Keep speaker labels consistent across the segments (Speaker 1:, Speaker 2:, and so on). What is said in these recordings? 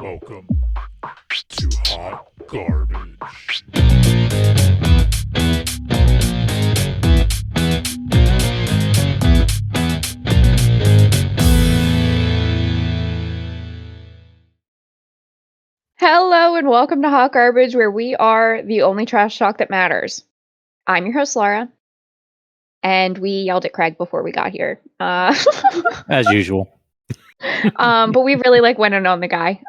Speaker 1: Welcome to Hot Garbage.
Speaker 2: Hello and welcome to Hot Garbage, where we are the only trash talk that matters. I'm your host, Laura, and we yelled at Craig before we got here.
Speaker 3: As usual.
Speaker 2: But we really went in on the guy.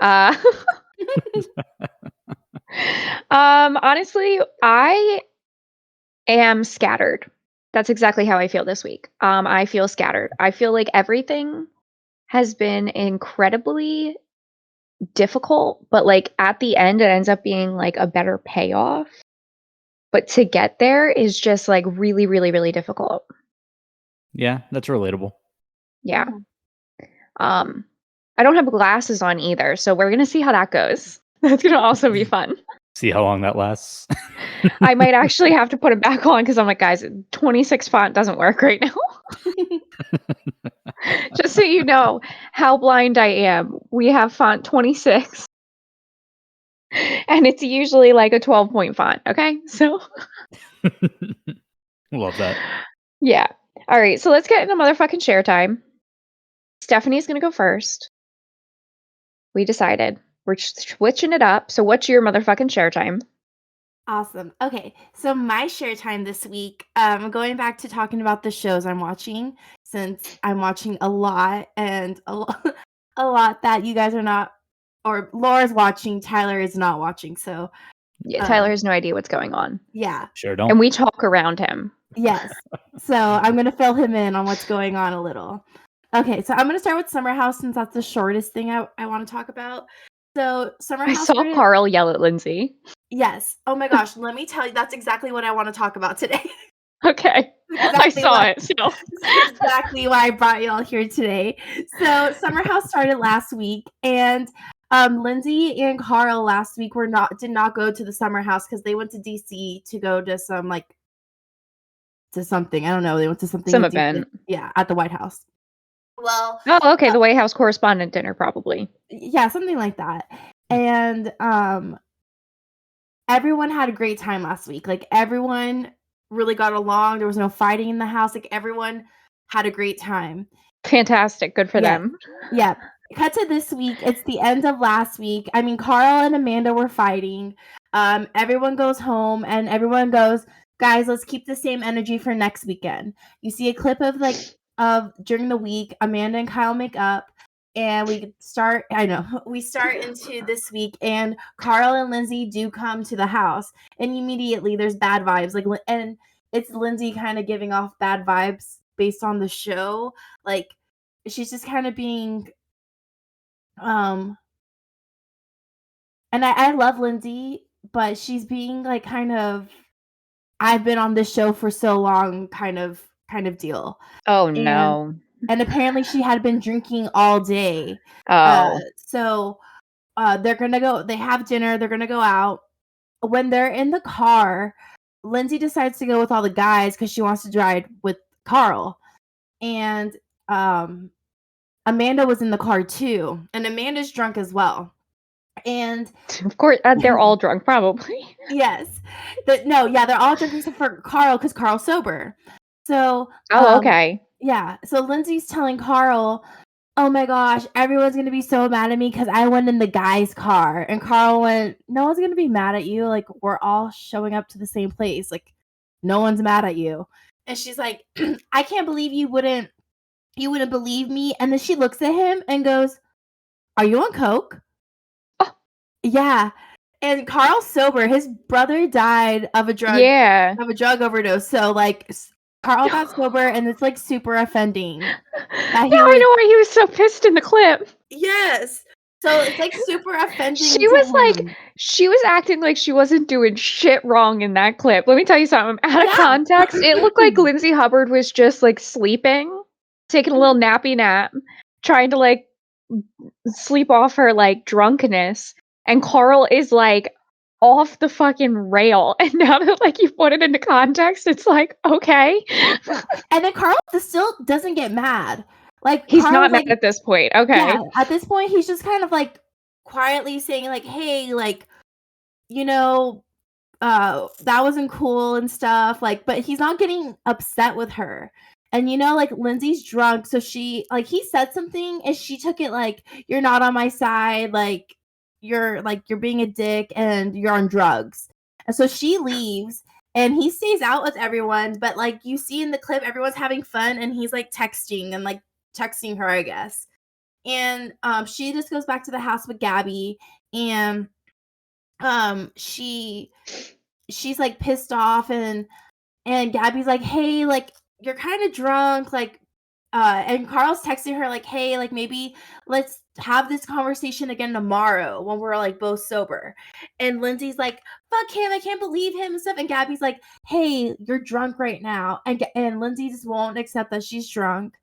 Speaker 2: Honestly, I am scattered. That's exactly how I feel this week. I feel scattered. I feel like everything has been incredibly difficult, but at the end it ends up being a better payoff. But to get there is just really, really, really difficult.
Speaker 3: Yeah, that's relatable.
Speaker 2: Yeah. I don't have glasses on either, so we're gonna see how that goes. That's gonna also be fun.
Speaker 3: See how long that lasts.
Speaker 2: I might actually have to put it back on because I'm like, guys, 26 font doesn't work right now. Just so you know how blind I am. We have font 26. And it's usually a 12-point font, okay? So
Speaker 3: Love that.
Speaker 2: Yeah. All right, so let's get into motherfucking share time. Stephanie's gonna go first. We decided. We're switching it up. So what's your motherfucking share time?
Speaker 4: Awesome. Okay, so my share time this week, going back to talking about the shows I'm watching, since I'm watching a lot and a lot that you guys are not, or Laura's watching, Tyler is not watching, so.
Speaker 2: Yeah, Tyler has no idea what's going on.
Speaker 4: Yeah.
Speaker 3: Sure don't.
Speaker 2: And we talk around him.
Speaker 4: Yes. So I'm going to fill him in on what's going on a little. Okay, so I'm going to start with Summer House since that's the shortest thing I want to talk about. So Summer House.
Speaker 2: I saw Carl yell at Lindsay.
Speaker 4: Yes. Oh my gosh, let me tell you, that's exactly what I want to talk about today.
Speaker 2: Okay. I saw it. So.
Speaker 4: This is exactly why I brought y'all here today. So Summer House started last week, and Lindsay and Carl last week did not go to the Summer House because they went to DC to go to some to something. I don't know. They went to something.
Speaker 2: Some event.
Speaker 4: Yeah, at the White House. Well.
Speaker 2: Oh, okay. The White House Correspondent Dinner, probably.
Speaker 4: Yeah, something like that. And everyone had a great time last week. Everyone really got along. There was no fighting in the house. Everyone had a great time.
Speaker 2: Fantastic. Good for them.
Speaker 4: Yeah. Cut to this week. It's the end of last week. I mean, Carl and Amanda were fighting. Everyone goes home and everyone goes, guys, let's keep the same energy for next weekend. You see a clip of during the week, Amanda and Kyle make up. And we start into this week, and Carl and Lindsay do come to the house, and immediately there's bad vibes. And it's Lindsay kind of giving off bad vibes based on the show. She's just kind of being, and I love Lindsay, but she's being kind of, I've been on this show for so long kind of deal.
Speaker 2: Oh no.
Speaker 4: And apparently she had been drinking all day.
Speaker 2: Oh.
Speaker 4: So they're going to go, they have dinner, they're going to go out. When they're in the car, Lindsay decides to go with all the guys because she wants to drive with Carl. And Amanda was in the car too. And Amanda's drunk as well.
Speaker 2: Of course, they're all drunk, probably.
Speaker 4: Yes. They're all drunk except for Carl because Carl's sober. So.
Speaker 2: Okay.
Speaker 4: Yeah, so Lindsay's telling Carl, oh my gosh, everyone's going to be so mad at me because I went in the guy's car. And Carl went, no one's going to be mad at you. We're all showing up to the same place. No one's mad at you. And she's like, I can't believe you wouldn't believe me. And then she looks at him and goes, are you on coke?
Speaker 2: Oh.
Speaker 4: Yeah. And Carl's sober. His brother died of a drug overdose. So Carl got sober, and it's super offending.
Speaker 2: I know why he was so pissed in the clip.
Speaker 4: Yes. So it's super offending.
Speaker 2: She was acting like she wasn't doing shit wrong in that clip. Let me tell you something. Out of context, it looked like Lindsay Hubbard was just sleeping, taking a little nappy nap, trying to sleep off her drunkenness. And Carl is off the fucking rail, and now that you put it into context, it's okay.
Speaker 4: And then Carl still doesn't get mad.
Speaker 2: He's Carl's not mad at this point. Okay.
Speaker 4: Yeah, at this point, he's just kind of quietly saying like, hey, like, you know, that wasn't cool and stuff, like, but he's not getting upset with her. And like Lindsay's drunk, so she like he said something and she took it like, you're not on my side, like you're being a dick and you're on drugs. And so she leaves and he stays out with everyone, but like you see in the clip everyone's having fun and he's like texting her, I guess. And she just goes back to the house with Gabby, and she's like pissed off, and Gabby's like, hey, like you're kind of drunk, like and Carl's texting her like, hey, like maybe let's have this conversation again tomorrow when we're like both sober. And Lindsay's like, fuck him, I can't believe him and stuff. And Gabby's like, hey, you're drunk right now. And Lindsay just won't accept that she's drunk.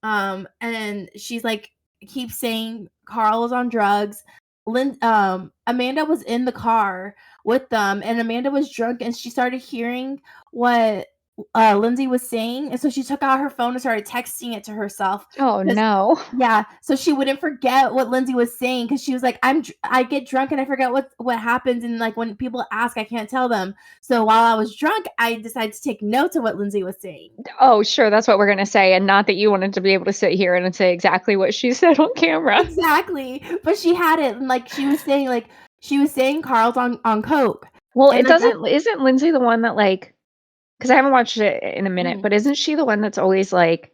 Speaker 4: And she's like, keeps saying Carl was on drugs. Amanda was in the car with them, and Amanda was drunk, and she started hearing what Lindsay was saying, and so she took out her phone and started texting it to herself.
Speaker 2: Oh no.
Speaker 4: Yeah, so she wouldn't forget what Lindsay was saying, because she was like, I get drunk and I forget what happens, and like when people ask, I can't tell them. So while I was drunk, I decided to take notes of what Lindsay was saying.
Speaker 2: Oh, sure, that's what we're gonna say, and not that you wanted to be able to sit here and say exactly what she said on camera.
Speaker 4: Exactly, but she had it, and like she was saying Carl's on coke.
Speaker 2: Well,
Speaker 4: And,
Speaker 2: it
Speaker 4: like,
Speaker 2: doesn't. Isn't Lindsay the one that like? Because I haven't watched it in a minute,
Speaker 4: Mhm.
Speaker 2: but isn't she the one that's always like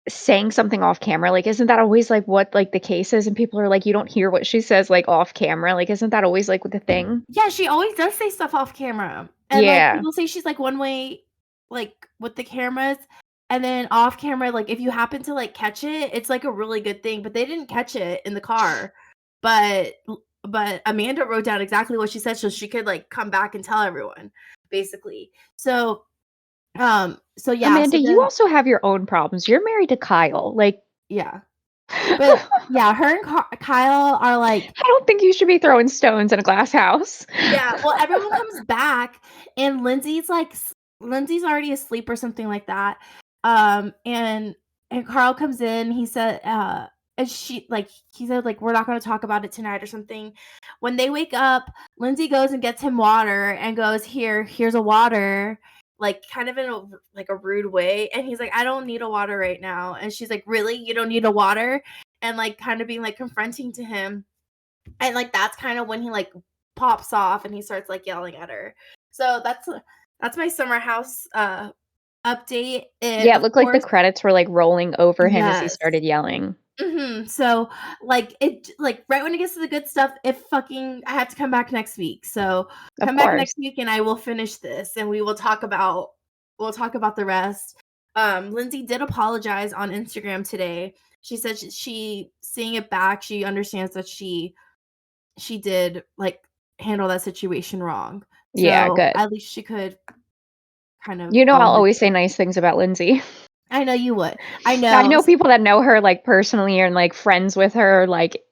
Speaker 2: saying something off camera? Like, isn't that always like what like the case is? And people are like, you don't hear what she says like off camera. Like, isn't that always like the thing?
Speaker 4: Yeah, she always does say stuff off camera. And like
Speaker 2: Yeah.
Speaker 4: people say she's like one way, like with the cameras, and then off camera, like if you happen to like catch it, it's like a really good thing. But they didn't catch it in the car. But Amanda wrote down exactly what she said so she could like come back and tell everyone, basically. So yeah.
Speaker 2: Amanda,
Speaker 4: So
Speaker 2: you
Speaker 4: then,
Speaker 2: also have your own problems. You're married to Kyle. Like,
Speaker 4: yeah. But yeah, her and Kyle are like,
Speaker 2: I don't think you should be throwing stones in a glass house.
Speaker 4: yeah, well, everyone comes back, and Lindsay's already asleep or something like that. And Carl comes in. He said, and he said, like, we're not going to talk about it tonight or something. When they wake up, Lindsay goes and gets him water and goes, here's a water, like kind of in a rude way. And he's like, I don't need a water right now. And she's like, really? You don't need a water? And like kind of being like confronting to him. And like that's kind of when he like pops off and he starts like yelling at her. So that's my summer house update. And
Speaker 2: Yeah, it
Speaker 4: of
Speaker 2: looked like the
Speaker 4: course,
Speaker 2: credits were like rolling over him as he
Speaker 4: yes.
Speaker 2: started yelling.
Speaker 4: So like it, like right when it gets to the good stuff, I have to come back next week. So come back next week and I will finish this and we'll talk about the rest. Lindsay did apologize on Instagram today. She said she seeing it back, she understands that she did like handle that situation wrong. So
Speaker 2: Yeah, good.
Speaker 4: at least she could kind of
Speaker 2: I'll
Speaker 4: own it.
Speaker 2: always say nice things about Lindsay.
Speaker 4: I know you would. I know.
Speaker 2: I know people that know her like personally and like friends with her, like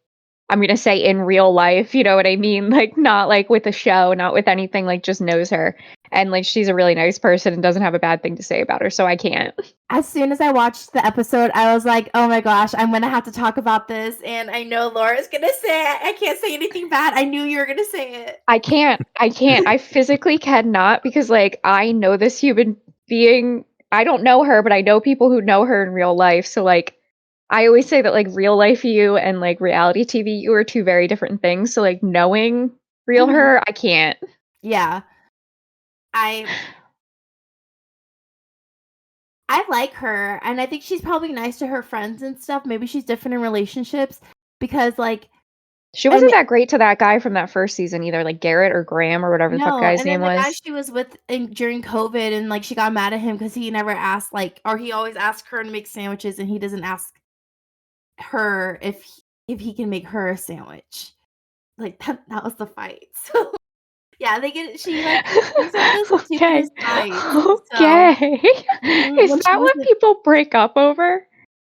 Speaker 2: I'm gonna say in real life, you know what I mean? Like not like with the show, not with anything, like just knows her. And like she's a really nice person and doesn't have a bad thing to say about her, so I can't.
Speaker 4: As soon as I watched the episode, I was like, oh my gosh, I'm gonna have to talk about this. And I know Laura's gonna say it. I can't say anything bad. I knew you were gonna say it.
Speaker 2: I can't. I physically cannot because like I know this human being. I don't know her, but I know people who know her in real life. So like I always say that like real life you and like reality TV you are two very different things. So like knowing real her, I can't.
Speaker 4: Yeah. I like her, and I think she's probably nice to her friends and stuff. Maybe she's different in relationships because like
Speaker 2: she wasn't that great to that guy from that first season either, like Garrett or Graham or whatever the fuck guy's name was.
Speaker 4: The guy she was with during COVID, and like she got mad at him because he never asked or he always asked her to make sandwiches, and he doesn't ask her if he can make her a sandwich. Like that was the fight. So yeah, she like brings up this stupidest fight.
Speaker 2: Okay. Is that what people break up over?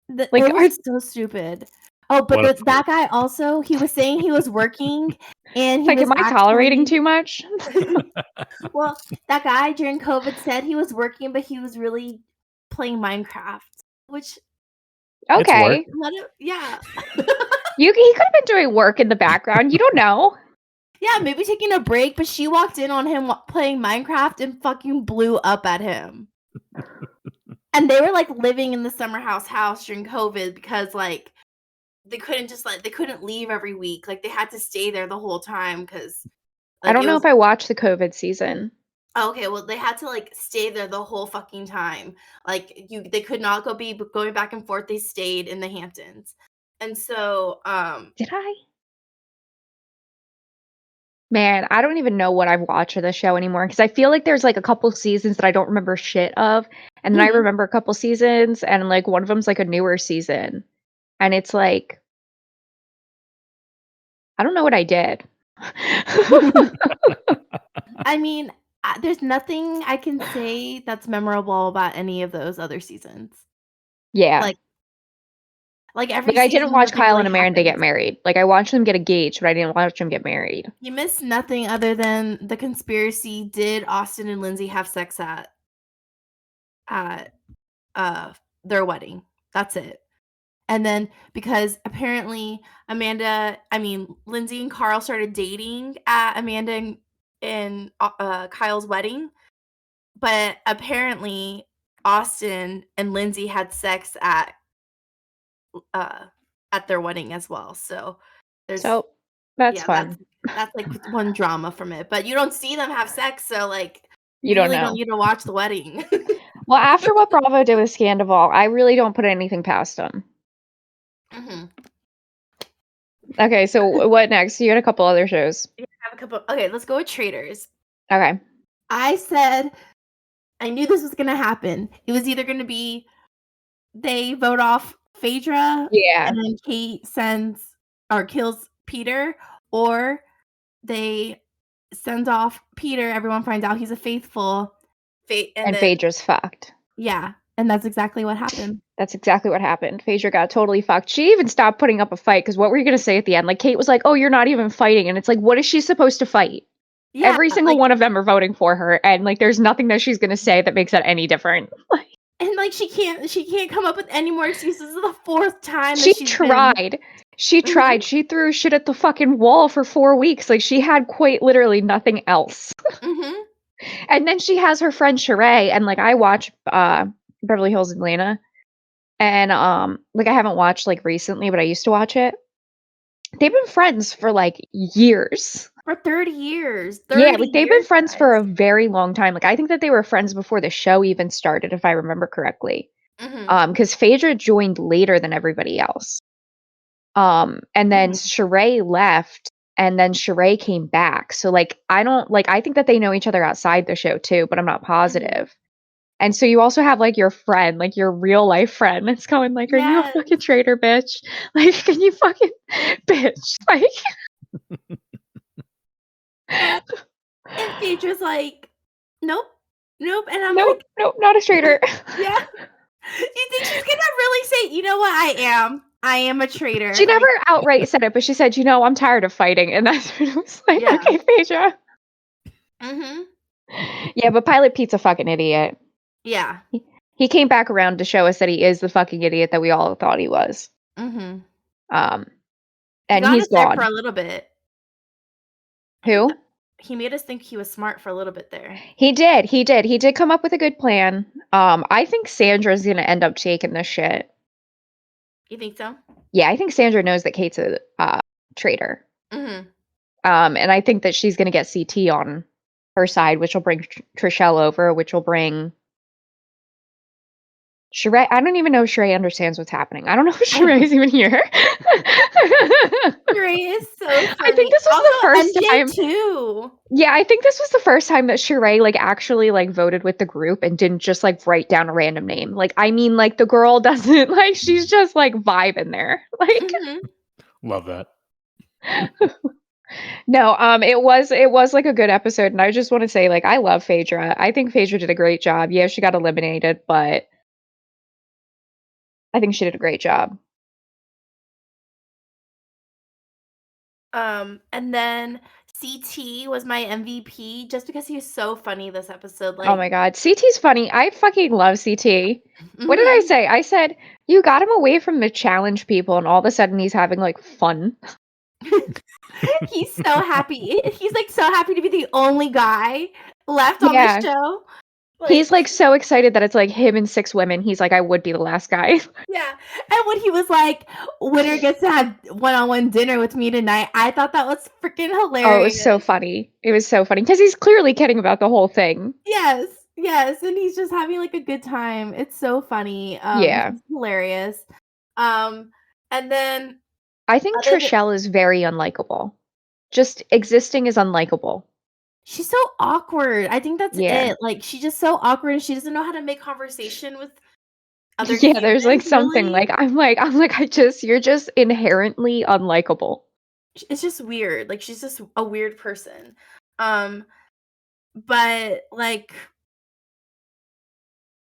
Speaker 4: It was so stupid. Oh, but that guy also, he was saying he was working and he
Speaker 2: like,
Speaker 4: was
Speaker 2: am I tolerating too much?
Speaker 4: Well, that guy during COVID said he was working, but he was really playing Minecraft, which
Speaker 2: Okay.
Speaker 4: Yeah.
Speaker 2: He could have been doing work in the background. You don't know.
Speaker 4: Yeah, maybe taking a break, but she walked in on him playing Minecraft and fucking blew up at him. And they were like living in the summer house during COVID because like they couldn't leave every week. Like they had to stay there the whole time because
Speaker 2: I don't know if I watched the COVID season.
Speaker 4: Okay, well they had to like stay there the whole fucking time. Like they could not be going back and forth. They stayed in the Hamptons. And so
Speaker 2: Did I? Man, I don't even know what I've watched of the show anymore because I feel like there's like a couple seasons that I don't remember shit of, and then I remember a couple seasons, and like one of them's like a newer season, and it's like I don't know what I did.
Speaker 4: I mean, there's nothing I can say that's memorable about any of those other seasons.
Speaker 2: Yeah.
Speaker 4: Like every
Speaker 2: Like I didn't
Speaker 4: season,
Speaker 2: watch
Speaker 4: nothing
Speaker 2: Kyle
Speaker 4: really
Speaker 2: and Amanda get
Speaker 4: happens.
Speaker 2: married. Like I watched them get engaged, but I didn't watch them get married.
Speaker 4: You missed nothing other than the conspiracy. Did Austin and Lindsay have sex at their wedding? That's it. And then because apparently Lindsay and Carl started dating at Amanda and Kyle's wedding, but apparently Austin and Lindsay had sex at their wedding as well. So there's
Speaker 2: that's fun.
Speaker 4: That's like one drama from it, but you don't see them have sex, so like
Speaker 2: You
Speaker 4: really
Speaker 2: don't know.
Speaker 4: don't need to watch the wedding.
Speaker 2: Well, after what Bravo did with Scandival, I really don't put anything past them. Okay, so what next? You had a couple other shows.
Speaker 4: Yeah, I have a couple. Okay, let's go with Traitors.
Speaker 2: Okay.
Speaker 4: I said I knew this was gonna happen. It was either gonna be they vote off Phaedra,
Speaker 2: Yeah.
Speaker 4: and then Kate sends or kills Peter, or they send off Peter. Everyone finds out he's a faithful.
Speaker 2: And Phaedra's fucked.
Speaker 4: Yeah, and that's exactly what happened.
Speaker 2: That's exactly what happened. Phaedra got totally fucked. She even stopped putting up a fight because what were you going to say at the end? Like, Kate was like, oh, you're not even fighting. And it's like, what is she supposed to fight? Yeah, every single one of them are voting for her. And like, there's nothing that she's going to say that makes that any different.
Speaker 4: And like, she can't come up with any more excuses. This is the fourth time
Speaker 2: she tried. She tried. She threw shit at the fucking wall for 4 weeks. Like, she had quite literally nothing else. And then she has her friend Sheree. And like, I watch Beverly Hills Atlanta. And like I haven't watched like recently, but I used to watch it. They've been friends for like years.
Speaker 4: For 30 years.
Speaker 2: 30 yeah, like they've been friends for a very long time. Like I think that they were friends before the show even started, if I remember correctly. Because Phaedra joined later than everybody else. And then Sheree left, and then Sheree came back. So like I think that they know each other outside the show too, but I'm not positive. And so you also have like your friend, like your real life friend that's going like, are you a fucking traitor, bitch? Like, can you fucking bitch? Like
Speaker 4: and Phaedra's like, nope. And I'm
Speaker 2: nope, not a traitor.
Speaker 4: Yeah. You think she's gonna really say, you know what, I am a traitor?
Speaker 2: She never outright said it, but she said, you know, I'm tired of fighting. And that's what it was like, okay, Phaedra. Yeah, but Pilot Pete's a fucking idiot.
Speaker 4: Yeah.
Speaker 2: He came back around to show us that he is the fucking idiot that we all thought he was. And he's gone
Speaker 4: for a little bit.
Speaker 2: Who?
Speaker 4: He made us think he was smart for a little bit there.
Speaker 2: He did come up with a good plan. I think Sandra's gonna end up taking this shit.
Speaker 4: You think so?
Speaker 2: Yeah, I think Sandra knows that Kate's a traitor. And I think that she's gonna get CT on her side, which will bring Trishelle over, which will bring Sheree. I don't even know if Sheree understands what's happening. I don't know if Sheree is even here.
Speaker 4: Sheree is so funny.
Speaker 2: I think this was the first time
Speaker 4: too.
Speaker 2: Yeah, I think this was the first time that Sheree like actually like voted with the group and didn't just like write down a random name. Like I mean, like the girl doesn't like she's just like vibing there. Like
Speaker 1: love that.
Speaker 2: No, it was like a good episode, and I just want to say like I love Phaedra. I think Phaedra did a great job. Yeah, she got eliminated, but I think she did a great job.
Speaker 4: And then CT was my MVP just because he was so funny this episode.
Speaker 2: Oh my god, CT's funny. I fucking love CT. What did I say? I said you got him away from the challenge people, and all of a sudden he's having like fun.
Speaker 4: He's so happy. He's like so happy to be the only guy left on the show.
Speaker 2: He's like so excited that it's like him and 6 women. He's like, I would be the last guy.
Speaker 4: Yeah. And when he was like, winner gets to have one-on-one dinner with me tonight, I thought that was freaking hilarious.
Speaker 2: Oh, it was so funny. It was so funny because he's clearly kidding about the whole thing.
Speaker 4: Yes. And he's just having like a good time. It's so funny. It's hilarious. And then
Speaker 2: I think Trishelle is very unlikable. Just existing is unlikable.
Speaker 4: She's so awkward. I think that's it. Like, she's just so awkward and she doesn't know how to make conversation with other humans,
Speaker 2: there's like something
Speaker 4: really.
Speaker 2: You're just inherently unlikable.
Speaker 4: It's just weird. Like, she's just a weird person. But like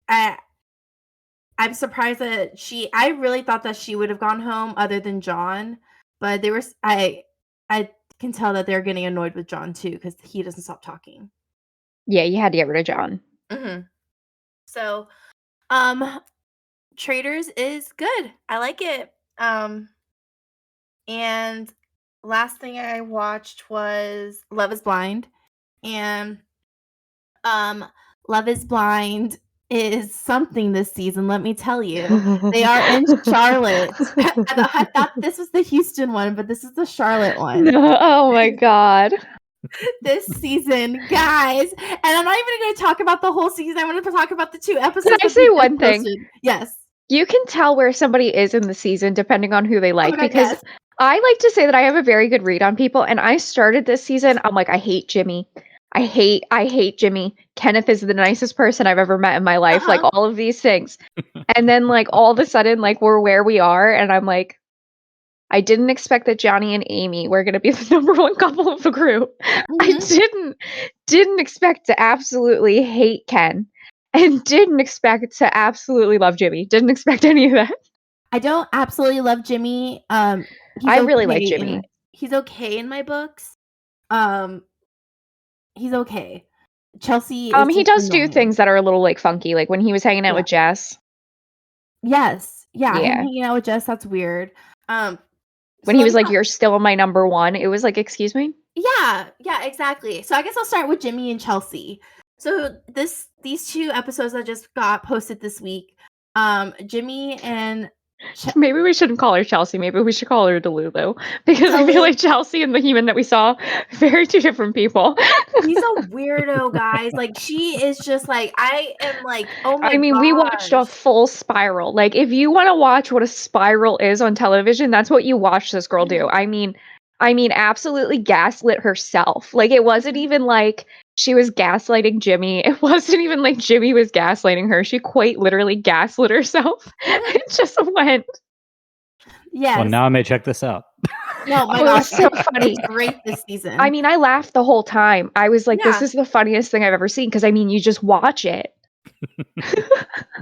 Speaker 4: I'm surprised that I really thought that she would have gone home other than John, but I can tell that they're getting annoyed with John too because he doesn't stop talking.
Speaker 2: Yeah, you had to get rid of John.
Speaker 4: Mm-hmm. So, Traitors is good. I like it. And last thing I watched was Love is Blind, and Love is Blind is something this season, let me tell you. They are in Charlotte. I thought this was the Houston one, but this is the Charlotte one.
Speaker 2: No, oh my god.
Speaker 4: This season, guys. And I'm not even going to talk about the whole season. I want to talk about the 2 episodes.
Speaker 2: Can I say one thing?
Speaker 4: Yes.
Speaker 2: You can tell where somebody is in the season depending on who they like, because
Speaker 4: yes.
Speaker 2: I like to say that I have a very good read on people, and I started this season, I'm like, I hate Jimmy. I hate Jimmy. Kenneth is the nicest person I've ever met in my life. Like, all of these things. And then, like, all of a sudden, like, we're where we are, and I'm like, I didn't expect that Johnny and Amy were going to be the number 1 couple of the group. Mm-hmm. I didn't expect to absolutely hate Ken, and didn't expect to absolutely love Jimmy. Didn't expect any of that.
Speaker 4: I don't absolutely love Jimmy.
Speaker 2: I really like Jimmy.
Speaker 4: He's okay in my books. He's okay. Chelsea is
Speaker 2: he does do things that are a little like funky, like when he was hanging out with Jess.
Speaker 4: Yes. Yeah. Him hanging out with Jess, that's weird.
Speaker 2: When he was like, you're still my number 1, it was like, excuse me?
Speaker 4: Yeah, exactly. So I guess I'll start with Jimmy and Chelsea. So these 2 episodes that just got posted this week, Jimmy and
Speaker 2: maybe we shouldn't call her Chelsea. Maybe we should call her Delulu, because I feel like Chelsea and the human that we saw, very 2 different people.
Speaker 4: He's a weirdo, guys. Like, she is just like, I am like, oh my god.
Speaker 2: We watched a full spiral. Like, if you want to watch what a spiral is on television, that's what you watch this girl do. I mean, absolutely gaslit herself. Like, it wasn't even like she was gaslighting Jimmy. It wasn't even like Jimmy was gaslighting her. She quite literally gaslit herself. It just went.
Speaker 4: Yes.
Speaker 3: Well, now I may check this out.
Speaker 4: No, my gosh,
Speaker 2: so funny.
Speaker 4: It's great this season.
Speaker 2: I mean, I laughed the whole time. I was like, this is the funniest thing I've ever seen, because, I mean, you just watch it.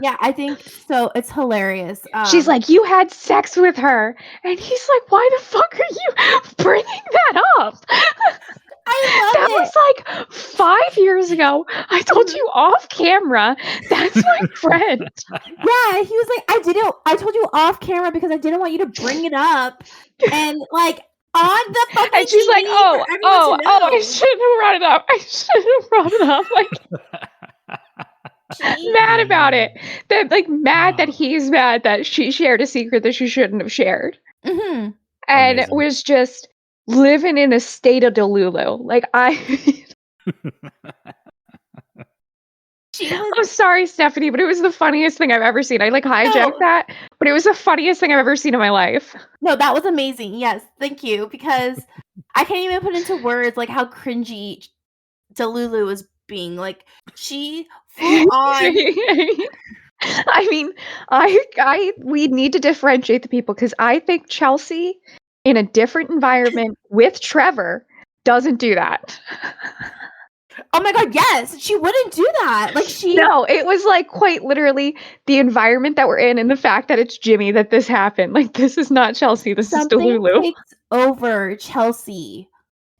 Speaker 4: Yeah, I think so. It's hilarious.
Speaker 2: She's like, you had sex with her. And he's like, why the fuck are you bringing that up?
Speaker 4: I love
Speaker 2: it. That was like 5 years ago. I told you off camera. That's my friend.
Speaker 4: Yeah, he was like, I told you off camera because I didn't want you to bring it up. And like, on the fucking
Speaker 2: and she's
Speaker 4: TV
Speaker 2: like, I shouldn't have brought it up. I shouldn't have brought it up. Like, mad about it. That, like, mad that he's mad that she shared a secret that she shouldn't have shared.
Speaker 4: Mm-hmm.
Speaker 2: And it was just living in a state of Delulu. Like, I'm sorry, Stephanie, but it was the funniest thing I've ever seen. I like hijacked that, but it was the funniest thing I've ever seen in my life.
Speaker 4: No, that was amazing. Yes, thank you. Because I can't even put into words like how cringy Delulu was being. Like, she full on.
Speaker 2: I mean, we need to differentiate the people, because I think Chelsea, in a different environment with Trevor, doesn't do that.
Speaker 4: Oh my god, yes, she wouldn't do that. Like,
Speaker 2: no, it was like quite literally the environment that we're in, and the fact that it's Jimmy that this happened. Like, this is not Chelsea. This is Delulu.
Speaker 4: Takes over Chelsea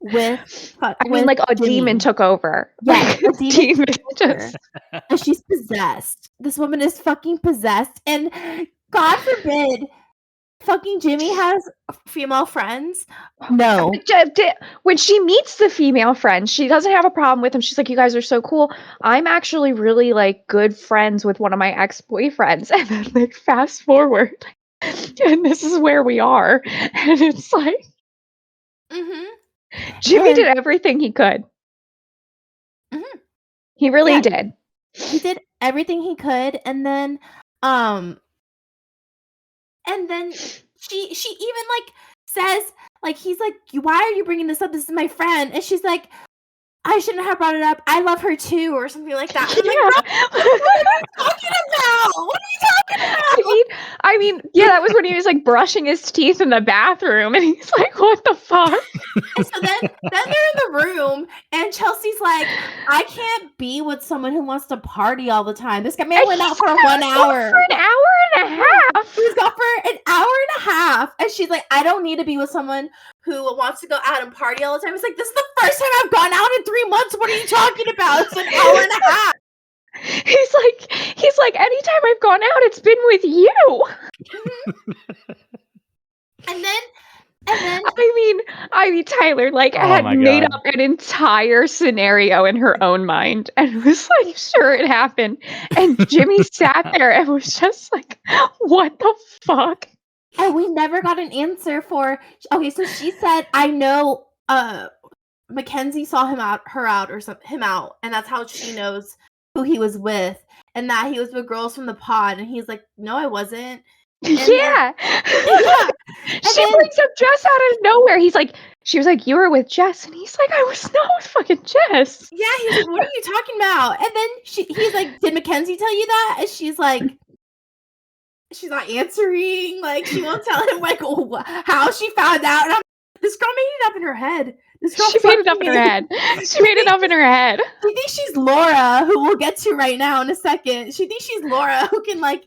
Speaker 4: with
Speaker 2: I mean, like a demon took over.
Speaker 4: Yes,
Speaker 2: Like,
Speaker 4: a demon took over.
Speaker 2: just
Speaker 4: And she's possessed. This woman is fucking possessed. And God forbid fucking Jimmy has female friends. No.
Speaker 2: when she meets the female friend, she doesn't have a problem with them. She's like, you guys are so cool. I'm actually really like good friends with one of my ex-boyfriends. And then like fast forward. And this is where we are. And it's like Jimmy did everything he could. He really did.
Speaker 4: He did everything he could, and then she even like says, like, he's like, why are you bringing this up? This is my friend. And she's like, I shouldn't have brought it up. I love her too, or something like that. And I'm like, what are you talking about? What are you talking about?
Speaker 2: I mean, yeah, that was when he was like brushing his teeth in the bathroom, and he's like, what the fuck?
Speaker 4: And so then they're in the room, and Chelsea's like, I can't be with someone who wants to party all the time. This guy man went out for 1 hour.
Speaker 2: For an hour and a half.
Speaker 4: He was gone for an hour and a half. And she's like, I don't need to be with someone who wants to go out and party all the time. It's like, this is the first time I've gone out in 3 months. What are you talking about? It's an hour and a half.
Speaker 2: He's like, anytime I've gone out, it's been with you.
Speaker 4: And then
Speaker 2: I mean, Tyler had made up an entire scenario in her own mind and was like, sure, it happened. And Jimmy sat there and was just like, what the fuck?
Speaker 4: And we never got an answer for. Okay, so she said, I know Mackenzie saw him out, and that's how she knows who he was with, and that he was with girls from the pod. And he's like, no, I wasn't. And
Speaker 2: she brings up Jess out of nowhere. She was like, you were with Jess, and he's like, I was not with fucking Jess.
Speaker 4: Yeah, he's like, what are you talking about? And then he's like, did Mackenzie tell you that? And she's like, she's not answering. Like, she won't tell him like how she found out. And I'm like, this girl made it up in her head.
Speaker 2: She made it up in her head. She made it up in her head.
Speaker 4: She thinks she's Laura, who we'll get to right now in a second. She thinks she's Laura, who can like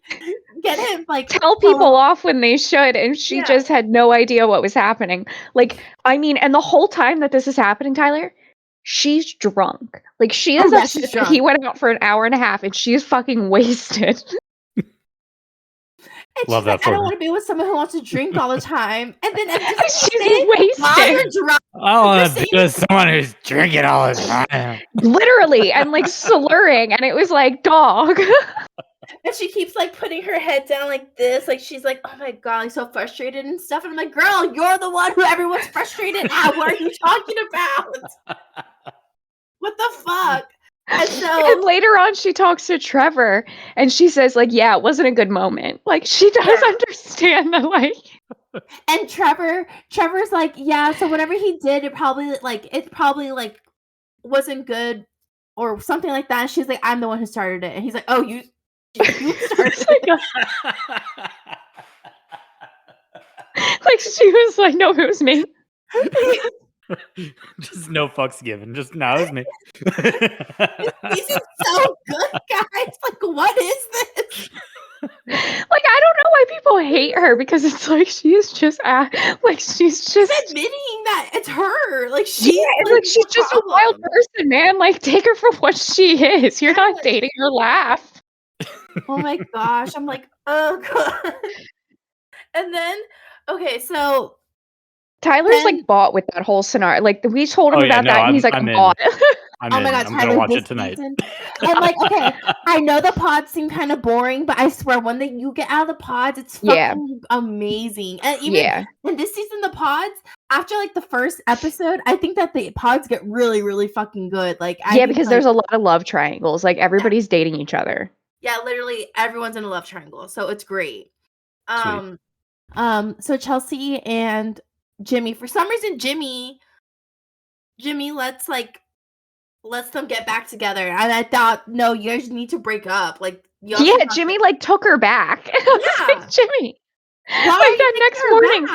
Speaker 4: get him like
Speaker 2: tell people off when they should, and she just had no idea what was happening. Like, I mean, and the whole time that this is happening, Tyler, she's drunk. Like, she is upset that he went out for an hour and a half, and she's fucking wasted.
Speaker 4: And
Speaker 3: love that.
Speaker 4: Like, I don't want to be with someone who wants to drink all the time. And then
Speaker 2: she's wasted.
Speaker 3: I don't want to be with someone who's drinking all the time.
Speaker 2: Literally, and like slurring, and it was like, dog.
Speaker 4: And she keeps like putting her head down like this, like she's like, oh my god, like so frustrated and stuff. And I'm like, girl, you're the one who everyone's frustrated at. What are you talking about? What the fuck? And
Speaker 2: later on, she talks to Trevor, and she says, like, yeah, it wasn't a good moment. Like, she does understand that, like.
Speaker 4: And Trevor's like, yeah, so whatever he did, it probably wasn't good or something like that. And she's like, I'm the one who started it. And he's like, oh, you started it.
Speaker 2: Like, she was like, no, it was me.
Speaker 3: Just no fucks given. Just no, it's me.
Speaker 4: This is so good, guys. Like, what is this?
Speaker 2: Like, I don't know why people hate her, because it's like she's just
Speaker 4: admitting that it's her. Like, she's
Speaker 2: she's just a wild person, man. Like, take her for what she is. You're not dating her laugh.
Speaker 4: Oh my gosh. I'm like, oh god. And then, okay, so
Speaker 2: Tyler's like bought with that whole scenario. Like, we told him about that, and he's like, I'm bought.
Speaker 4: Oh my god,
Speaker 3: I'm gonna watch it tonight.
Speaker 4: I'm like, okay, I know the pods seem kind of boring, but I swear, when you get out of the pods, it's fucking amazing. And even in this season, the pods, after like the first episode, I think that the pods get really, really fucking good. Like,
Speaker 2: because there's a lot of love triangles. Like, everybody's dating each other.
Speaker 4: Yeah, literally everyone's in a love triangle, so it's great. So Chelsea and Jimmy, for some reason, Jimmy lets them get back together, and I thought, no, you guys need to break up. Like,
Speaker 2: Jimmy like took her back.
Speaker 4: Yeah,
Speaker 2: like, Jimmy.
Speaker 4: Why
Speaker 2: like that next morning,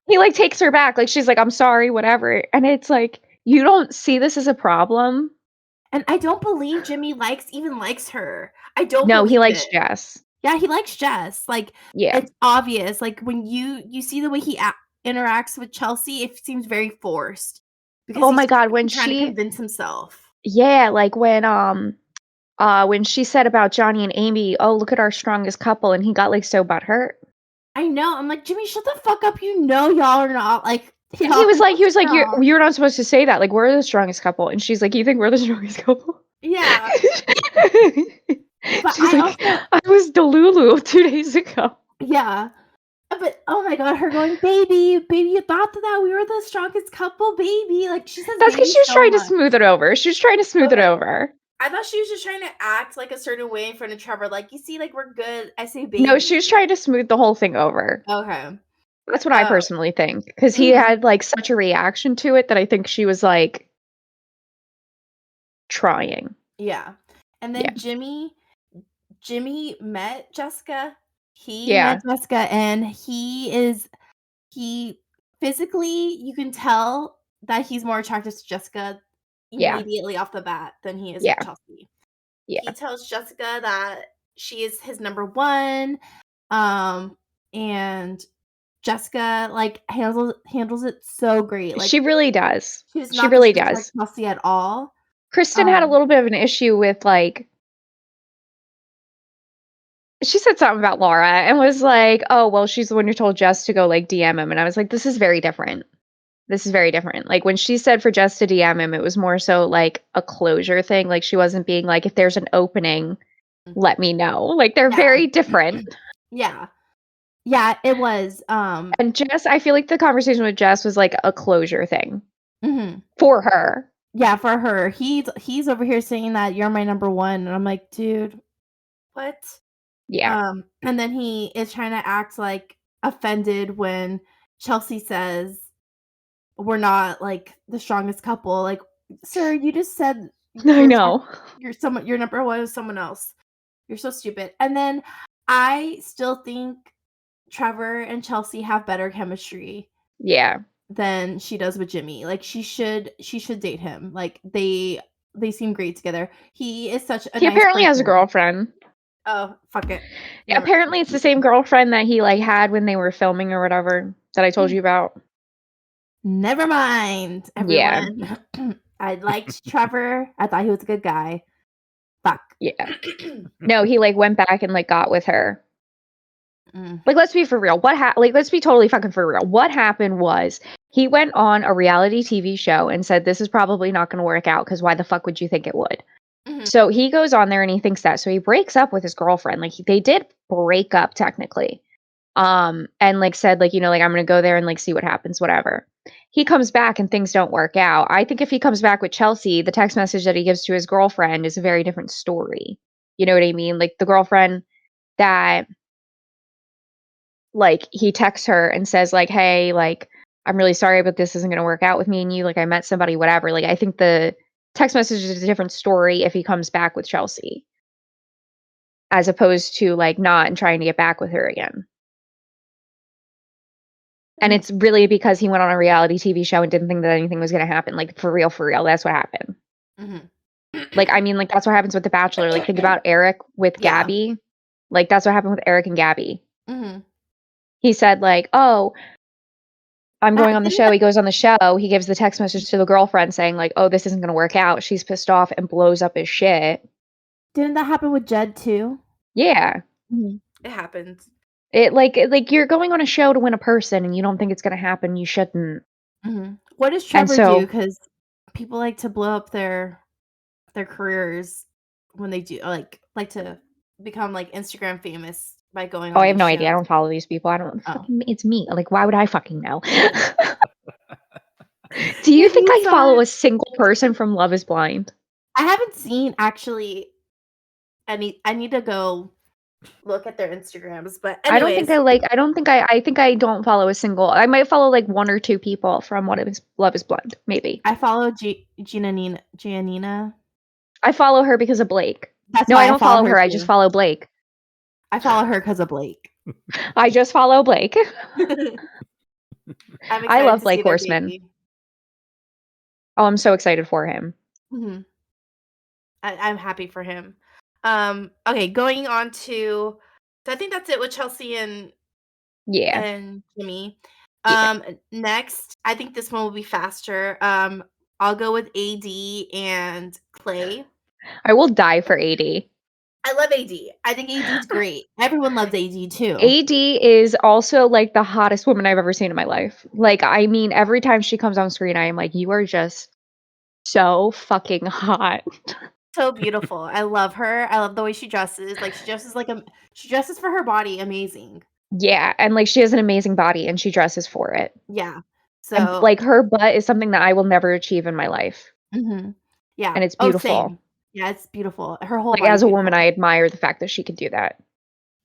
Speaker 2: he like takes her back. Like, she's like, I'm sorry, whatever. And it's like, you don't see this as a problem.
Speaker 4: And I don't believe Jimmy likes her. I don't.
Speaker 2: No, he likes Jess.
Speaker 4: Yeah, he likes Jess. Like, it's obvious. Like, when you see the way he interacts with Chelsea, it seems very forced. because
Speaker 2: Oh
Speaker 4: he's
Speaker 2: my god, when
Speaker 4: trying to
Speaker 2: she
Speaker 4: convince himself.
Speaker 2: yeah, like when she said about Johnny and Amy, "Oh, look at our strongest couple," and he got like so butthurt.
Speaker 4: I know. I'm like, Jimmy, shut the fuck up. You know y'all are not like
Speaker 2: And he was like,
Speaker 4: strong.
Speaker 2: you're not supposed to say that. Like, we're the strongest couple. And she's like, you think we're the strongest couple?
Speaker 4: Yeah. But
Speaker 2: She's
Speaker 4: I
Speaker 2: like,
Speaker 4: also
Speaker 2: I was Delulu 2 days ago.
Speaker 4: yeah. But oh my god, her going, baby, you thought that we were the strongest couple, baby. Like she says
Speaker 2: That's
Speaker 4: baby
Speaker 2: because she was
Speaker 4: so
Speaker 2: trying to
Speaker 4: much.
Speaker 2: smooth it over. She was trying to smooth it
Speaker 4: Okay.
Speaker 2: over.
Speaker 4: I thought she was just trying to act like a certain way in front of Trevor. Like, you see, like we're good. I say baby.
Speaker 2: No, she was trying to smooth the whole thing over.
Speaker 4: Okay.
Speaker 2: That's what I personally think. Because he had like such a reaction to it that I think she was like trying.
Speaker 4: Yeah. And then
Speaker 2: Yeah.
Speaker 4: Jimmy met Jessica. He
Speaker 2: Yeah.
Speaker 4: met Jessica, and he physically, you can tell that he's more attracted to Jessica
Speaker 2: Yeah.
Speaker 4: immediately off the bat than he is
Speaker 2: Yeah.
Speaker 4: with Chelsea.
Speaker 2: Yeah.
Speaker 4: He tells Jessica that she is his number one, and Jessica like handles it so great. Like
Speaker 2: She really does.
Speaker 4: she's
Speaker 2: She
Speaker 4: not
Speaker 2: really
Speaker 4: disrespect
Speaker 2: does.
Speaker 4: Chelsea at all.
Speaker 2: Kristen had a little bit of an issue with like she said something about Laura and was like, "Oh, well, she's the one who told Jess to go like DM him." And I was like, "This is very different. This is very different." Like when she said for Jess to DM him, it was more so like a closure thing. Like she wasn't being like, "If there's an opening, let me know." Like they're very different.
Speaker 4: Yeah. Yeah, it was.
Speaker 2: And Jess, I feel like the conversation with Jess was like a closure thing for her.
Speaker 4: Yeah, for her. He's over here saying that you're my number one, and I'm like, dude, what?
Speaker 2: Yeah.
Speaker 4: And then he is trying to act like offended when Chelsea says we're not like the strongest couple. Like, sir, you just said
Speaker 2: I know.
Speaker 4: your number one is someone else. You're so stupid. And then I still think Trevor and Chelsea have better chemistry.
Speaker 2: Yeah.
Speaker 4: Than she does with Jimmy. Like she should date him. Like they seem great together. He is such a
Speaker 2: He
Speaker 4: nice
Speaker 2: apparently has a
Speaker 4: person.
Speaker 2: girlfriend.
Speaker 4: Oh, fuck it.
Speaker 2: Yeah, apparently it's the same girlfriend that he like had when they were filming or whatever that I told you about.
Speaker 4: Never mind, everyone. Yeah. I liked Trevor. I thought he was a good guy. Fuck.
Speaker 2: Yeah. No, he like went back and like got with her. Like, let's be for real. Let's be totally fucking for real. What happened was he went on a reality TV show and said, this is probably not going to work out because why the fuck would you think it would? So he goes on there and he thinks that. So he breaks up with his girlfriend. Like they did break up technically. And like said, like, you know, like I'm going to go there and like see what happens, whatever. He comes back and things don't work out. I think if he comes back with Chelsea, the text message that he gives to his girlfriend is a very different story. You know what I mean? Like the girlfriend that like he texts her and says like, hey, like I'm really sorry, but this isn't going to work out with me and you. Like I met somebody, whatever. Like I think the text message is a different story if he comes back with Chelsea as opposed to like not and trying to get back with her again. And it's really because he went on a reality TV show and didn't think that anything was going to happen. Like for real, that's what happened. Like, I mean, like that's what happens with The Bachelor. Like think about Eric with Gabby. Like that's what happened with Eric and Gabby. He said like, oh, I'm going on the show. He goes on the show. He gives the text message to the girlfriend saying like, oh, this isn't going to work out. She's pissed off and blows up his shit.
Speaker 4: Didn't that happen with Jed too?
Speaker 2: Yeah.
Speaker 4: It happens.
Speaker 2: It like you're going on a show to win a person and you don't think it's going to happen. You shouldn't.
Speaker 4: What does Trevor do? Because people like to blow up their careers when they do like to become like Instagram famous by going on.
Speaker 2: Oh, I have no idea. I don't follow these people. I don't fucking, it's me. Like, why would I fucking know? Do you think I follow a single person from Love is Blind?
Speaker 4: I haven't seen actually any. I need to go look at their Instagrams, but anyways.
Speaker 2: I think I don't follow a single. I might follow like one or two people from Love is Blind, maybe.
Speaker 4: I follow Giannina. I
Speaker 2: follow her because of Blake.
Speaker 4: That's
Speaker 2: no,
Speaker 4: why
Speaker 2: I don't follow her. I just follow Blake.
Speaker 4: I follow her because of Blake.
Speaker 2: I just follow Blake. I love Blake Horseman. Oh, I'm so excited for him.
Speaker 4: I'm happy for him. Okay, going on to. So I think that's it with Chelsea and Jimmy. Next, I think this one will be faster. I'll go with AD and Clay.
Speaker 2: I will die for AD.
Speaker 4: I love AD. I think AD's great. Everyone loves AD too.
Speaker 2: AD is also like the hottest woman I've ever seen in my life. Like, I mean, every time she comes on screen, I am like, you are just so fucking hot.
Speaker 4: So beautiful. I love her. I love the way she dresses. Like she dresses for her body amazing.
Speaker 2: Yeah, and like she has an amazing body and she dresses for it.
Speaker 4: Yeah.
Speaker 2: And
Speaker 4: So
Speaker 2: like her butt is something that I will never achieve in my life.
Speaker 4: yeah.
Speaker 2: And it's beautiful.
Speaker 4: Same. Yeah, it's beautiful. Her whole
Speaker 2: Like
Speaker 4: body's
Speaker 2: as a
Speaker 4: beautiful.
Speaker 2: woman, I admire the fact that she could do that.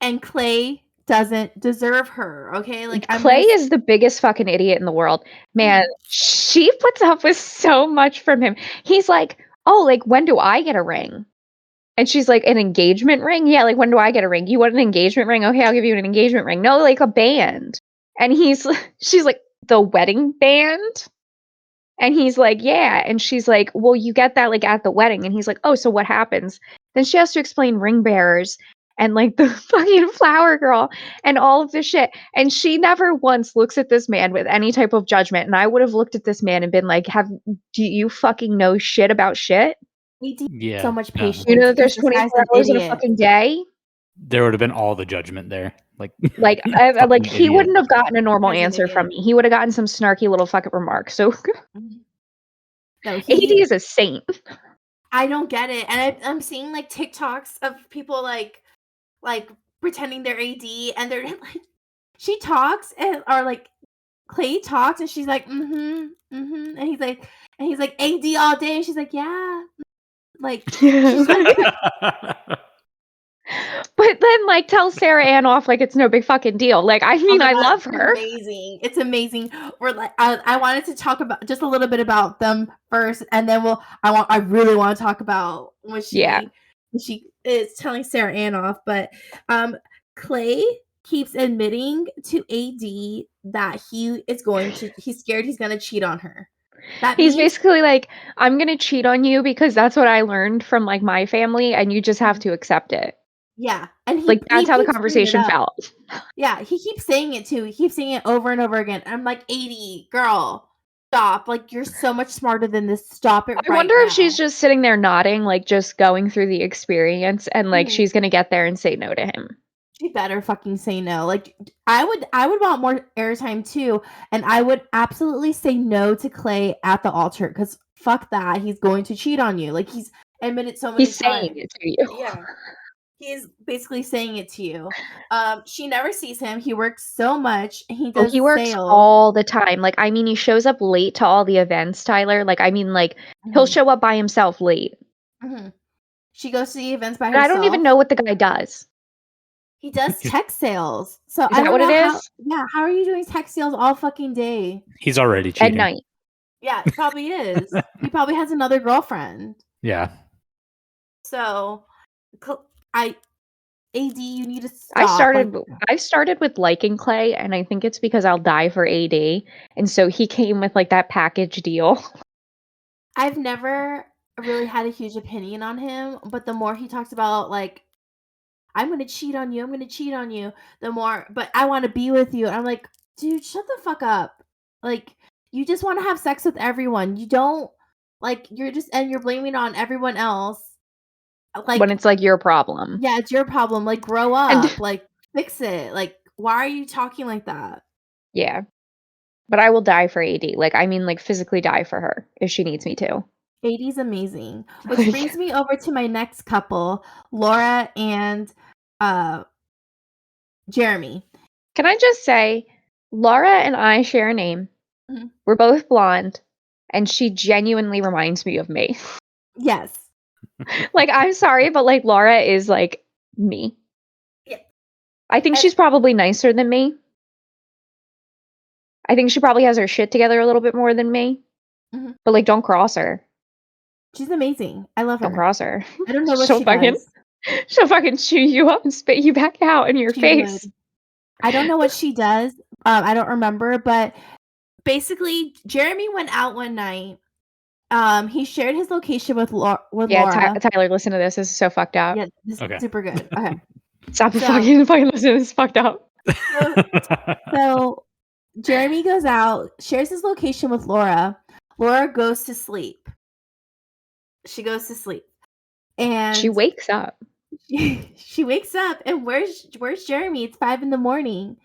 Speaker 4: And Clay doesn't deserve her. Okay, like
Speaker 2: Clay is the biggest fucking idiot in the world. Man, she puts up with so much from him. He's like, oh, like when do I get a ring? And she's like, an engagement ring? Yeah, like when do I get a ring? You want an engagement ring? Okay, I'll give you an engagement ring. No, like a band. And she's like, the wedding band? And he's like, yeah. And she's like, well, you get that like at the wedding. And he's like, oh, so what happens? Then she has to explain ring bearers and like the fucking flower girl and all of this shit. And she never once looks at this man with any type of judgment. And I would have looked at this man and been like, do you fucking know shit about shit?
Speaker 3: Yeah.
Speaker 4: so much
Speaker 3: no.
Speaker 4: patience.
Speaker 2: You know that there's
Speaker 4: because this guy's
Speaker 2: 24
Speaker 4: an
Speaker 2: hours in a
Speaker 4: idiot.
Speaker 2: fucking day?
Speaker 3: There would have been all the judgment there. Like
Speaker 2: Like,
Speaker 3: fucking
Speaker 2: he
Speaker 3: idiot.
Speaker 2: wouldn't have gotten a normal
Speaker 4: He's an
Speaker 2: answer from
Speaker 4: idiot.
Speaker 2: me. He would have gotten some snarky little fucking remark. So
Speaker 4: No,
Speaker 2: AD is a saint.
Speaker 4: I don't get it, and I'm seeing like TikToks of people like pretending they're AD, and they're like, she talks and or like Clay talks, and she's like, and he's like AD all day, and she's like, yeah, like she's like,
Speaker 2: But then, like, tell Sarah Ann off like it's no big fucking deal. Like, I mean,
Speaker 4: my
Speaker 2: I
Speaker 4: God,
Speaker 2: love her.
Speaker 4: amazing. It's amazing. We're like, I wanted to talk about just a little bit about them first, and then I really want to talk about when she is telling Sarah Ann off. But Clay keeps admitting to AD that he's scared he's gonna cheat on her.
Speaker 2: He's basically like, I'm gonna cheat on you because that's what I learned from like my family, and you just have to accept it.
Speaker 4: Yeah, and
Speaker 2: Like that's how the
Speaker 4: keeps bringing it
Speaker 2: conversation
Speaker 4: up.
Speaker 2: felt.
Speaker 4: Yeah, he keeps saying it too. He keeps saying it over and over again. I'm like, 80, girl, stop. Like, you're so much smarter than this. Stop it
Speaker 2: I wonder if she's just sitting there nodding, like just going through the experience, and like she's gonna get there and say no to him.
Speaker 4: She better fucking say no. Like, I would want more airtime too, and I would absolutely say no to Clay at the altar because fuck that. He's going to cheat on you. Like, he's admitted so many
Speaker 2: He's
Speaker 4: times.
Speaker 2: saying it to you.
Speaker 4: Yeah. He's basically saying it to you. She never sees him. He works so much. He does
Speaker 2: he works
Speaker 4: sales.
Speaker 2: all the time. Like, I mean, he shows up late to all the events, Tyler. Like, I mean, like, he'll show up by himself late.
Speaker 4: She goes to the events by
Speaker 2: But
Speaker 4: herself.
Speaker 2: I don't even know what the guy does.
Speaker 4: He does tech sales. So
Speaker 2: Is
Speaker 4: I
Speaker 2: that
Speaker 4: don't
Speaker 2: what
Speaker 4: know
Speaker 2: it
Speaker 4: how,
Speaker 2: is?
Speaker 4: yeah, how are you doing tech sales all fucking day?
Speaker 3: He's already cheating.
Speaker 2: At night.
Speaker 4: Yeah, it probably is. He probably has another girlfriend.
Speaker 3: Yeah.
Speaker 4: So AD, you need to stop.
Speaker 2: I started with liking Clay, and I think it's because I'll die for AD. And so he came with like that package deal.
Speaker 4: I've never really had a huge opinion on him, but the more he talks about like, I'm gonna cheat on you, the more, but I want to be with you. I'm like, dude, shut the fuck up. Like, you just want to have sex with everyone. You don't, like, you're blaming it on everyone else. Like,
Speaker 2: when it's like your problem.
Speaker 4: Yeah, it's your problem. Like, grow up. Like, fix it. Like, why are you talking like that?
Speaker 2: Yeah. But I will die for AD. Like, I mean, like, physically die for her if she needs me to.
Speaker 4: AD's amazing. Which brings me over to my next couple, Laura and Jeremy.
Speaker 2: Can I just say, Laura and I share a name.
Speaker 4: Mhm.
Speaker 2: We're both blonde, and she genuinely reminds me of me.
Speaker 4: Yes.
Speaker 2: Like, I'm sorry, but like Laura is like me.
Speaker 4: Yeah.
Speaker 2: I think she's probably nicer than me. I think she probably has her shit together a little bit more than me.
Speaker 4: Mhm.
Speaker 2: But like, don't cross her.
Speaker 4: She's amazing. I love her.
Speaker 2: Don't cross her.
Speaker 4: I don't know what
Speaker 2: she'll
Speaker 4: she
Speaker 2: fucking,
Speaker 4: does.
Speaker 2: She'll fucking chew you up and spit you back out in your face.
Speaker 4: Would. I don't know what she does. I don't remember, but basically, Jeremy went out one night. He shared his location with Laura.
Speaker 2: Tyler, listen to this. This is so fucked up.
Speaker 4: Yeah, this is super good. Okay.
Speaker 2: Stop fucking listening. This is fucked up.
Speaker 4: So Jeremy goes out, shares his location with Laura. Laura goes to sleep. She goes to sleep. And
Speaker 2: She wakes up.
Speaker 4: she wakes up, and where's Jeremy? It's 5 a.m.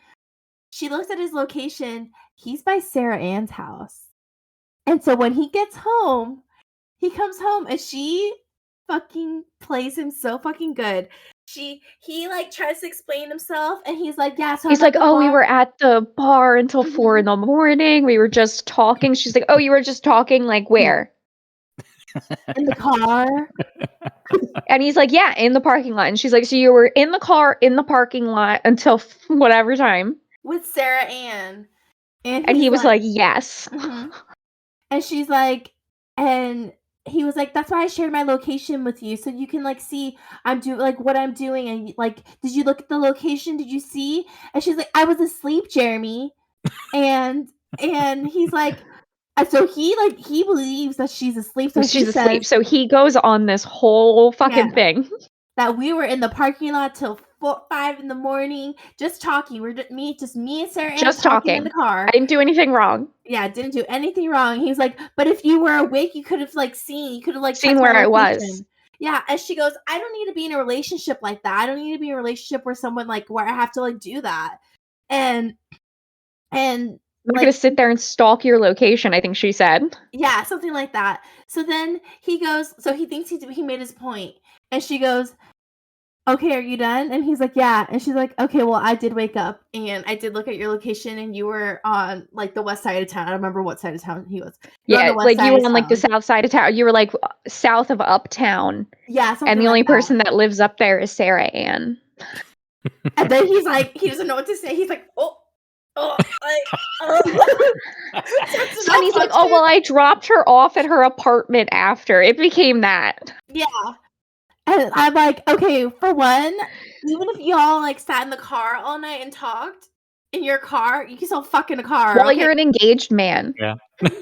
Speaker 4: She looks at his location. He's by Sarah Ann's house. And so when he gets home, he comes home and she fucking plays him so fucking good. He like tries to explain himself, and he's like, yeah. So
Speaker 2: He's
Speaker 4: I'm at
Speaker 2: like,
Speaker 4: the
Speaker 2: oh, we
Speaker 4: bar."
Speaker 2: were at the bar until 4 a.m. We were just talking. She's like, oh, you were just talking, like, where?
Speaker 4: in the car.
Speaker 2: And he's like, yeah, in the parking lot. And she's like, so you were in the car, in the parking lot until whatever time.
Speaker 4: With Sarah Ann.
Speaker 2: And
Speaker 4: he's
Speaker 2: he was like, yes.
Speaker 4: Mhm. And she's like, and he was like, that's why I shared my location with you, so you can like see I'm doing like what I'm doing, and like, did you look at the location? Did you see? And she's like, I was asleep, Jeremy. and he's like, and so he believes that she's asleep. So
Speaker 2: She's
Speaker 4: he
Speaker 2: asleep.
Speaker 4: says
Speaker 2: So he goes on this whole fucking thing.
Speaker 4: that we were in the parking lot till 5 a.m. just talking. We're me and Sarah Ann
Speaker 2: Just
Speaker 4: talking in
Speaker 2: talking.
Speaker 4: the car.
Speaker 2: I didn't do anything wrong.
Speaker 4: Yeah, didn't do anything wrong. He was like, but if you were awake, you could have like seen. You could have like
Speaker 2: Seen
Speaker 4: checked
Speaker 2: where
Speaker 4: my
Speaker 2: I
Speaker 4: location.
Speaker 2: was.
Speaker 4: Yeah, and she goes, I don't need to be in a relationship like that. I don't need to be in a relationship where someone like where I have to like do that. And
Speaker 2: I'm not gonna sit there and stalk your location, I think she said.
Speaker 4: Yeah, something like that. So then he goes, so he thinks he made his point. And she goes, okay, are you done? And he's like, yeah. And she's like, okay, well, I did wake up and I did look at your location, and you were on like the west side of town. I don't remember what side of town he was.
Speaker 2: Yeah, like you were on like the south side of town. You were like south of Uptown.
Speaker 4: Yeah,
Speaker 2: and the only person that lives up there is Sarah Ann.
Speaker 4: And then he's like, he doesn't know what to say. He's like, and
Speaker 2: he's like, oh, well, I dropped her off at her apartment after. It became that.
Speaker 4: Yeah. And I'm like, okay, for one, even if y'all like sat in the car all night and talked in your car, you can still fuck in a car.
Speaker 2: Well, you're an engaged man.
Speaker 3: Yeah.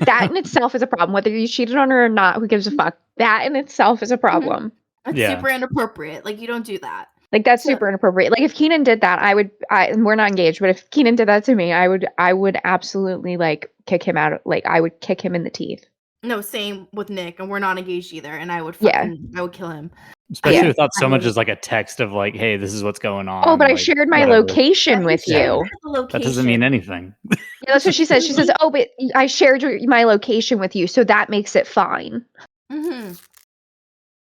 Speaker 2: That in itself is a problem. Whether you cheated on her or not, who gives a fuck? That in itself is a problem.
Speaker 4: It's super inappropriate. Like, you don't do that.
Speaker 2: Like, that's super inappropriate. Like, if Keenan did that, we're not engaged, but if Keenan did that to me, I would absolutely like kick him out. Like, I would kick him in the teeth.
Speaker 4: No, same with Nick, and we're not engaged either. And I would I would kill him.
Speaker 3: Especially without so much as like a text of like, hey, this is what's going on.
Speaker 2: Oh, but
Speaker 3: like,
Speaker 2: I shared my location with you.
Speaker 3: That doesn't mean anything.
Speaker 2: Yeah, that's what she says. She says, oh, but I shared my location with you, so that makes it fine.
Speaker 4: Mm-hmm.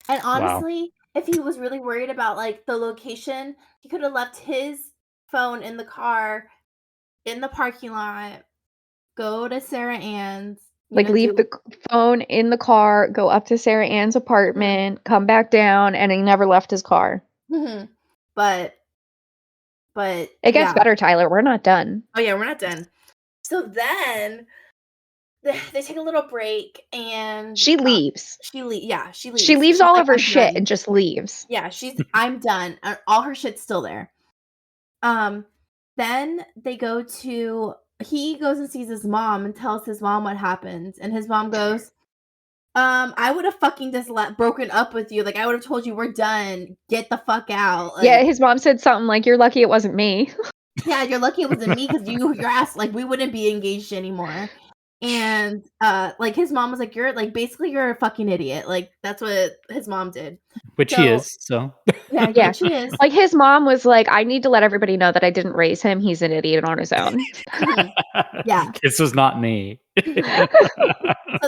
Speaker 4: And honestly, if he was really worried about like the location, he could have left his phone in the car, in the parking lot, go to Sarah Ann's.
Speaker 2: Like, leave the phone in the car, go up to Sarah Ann's apartment, come back down, and he never left his car.
Speaker 4: Mm-hmm. But
Speaker 2: it gets better, Tyler. We're not done.
Speaker 4: Oh yeah, we're not done. So then they take a little break, and
Speaker 2: she leaves.
Speaker 4: She leaves.
Speaker 2: She leaves all of her shit and just leaves.
Speaker 4: Yeah, I'm done. All her shit's still there. Then they go to. He goes and sees his mom and tells his mom what happens, and his mom goes, I would have fucking just broken up with you. Like, I would have told you we're done. Get the fuck out. Like,
Speaker 2: yeah, his mom said something like, "You're lucky it wasn't me."
Speaker 4: Yeah, you're lucky it wasn't me, because your ass, like, we wouldn't be engaged anymore. And like, his mom was like, you're like, basically you're a fucking idiot. Like, that's what his mom did.
Speaker 3: Which he is, so
Speaker 4: yeah, she is.
Speaker 2: Like, his mom was like, I need to let everybody know that I didn't raise him. He's an idiot on his own.
Speaker 4: Yeah.
Speaker 3: This was not me.
Speaker 4: So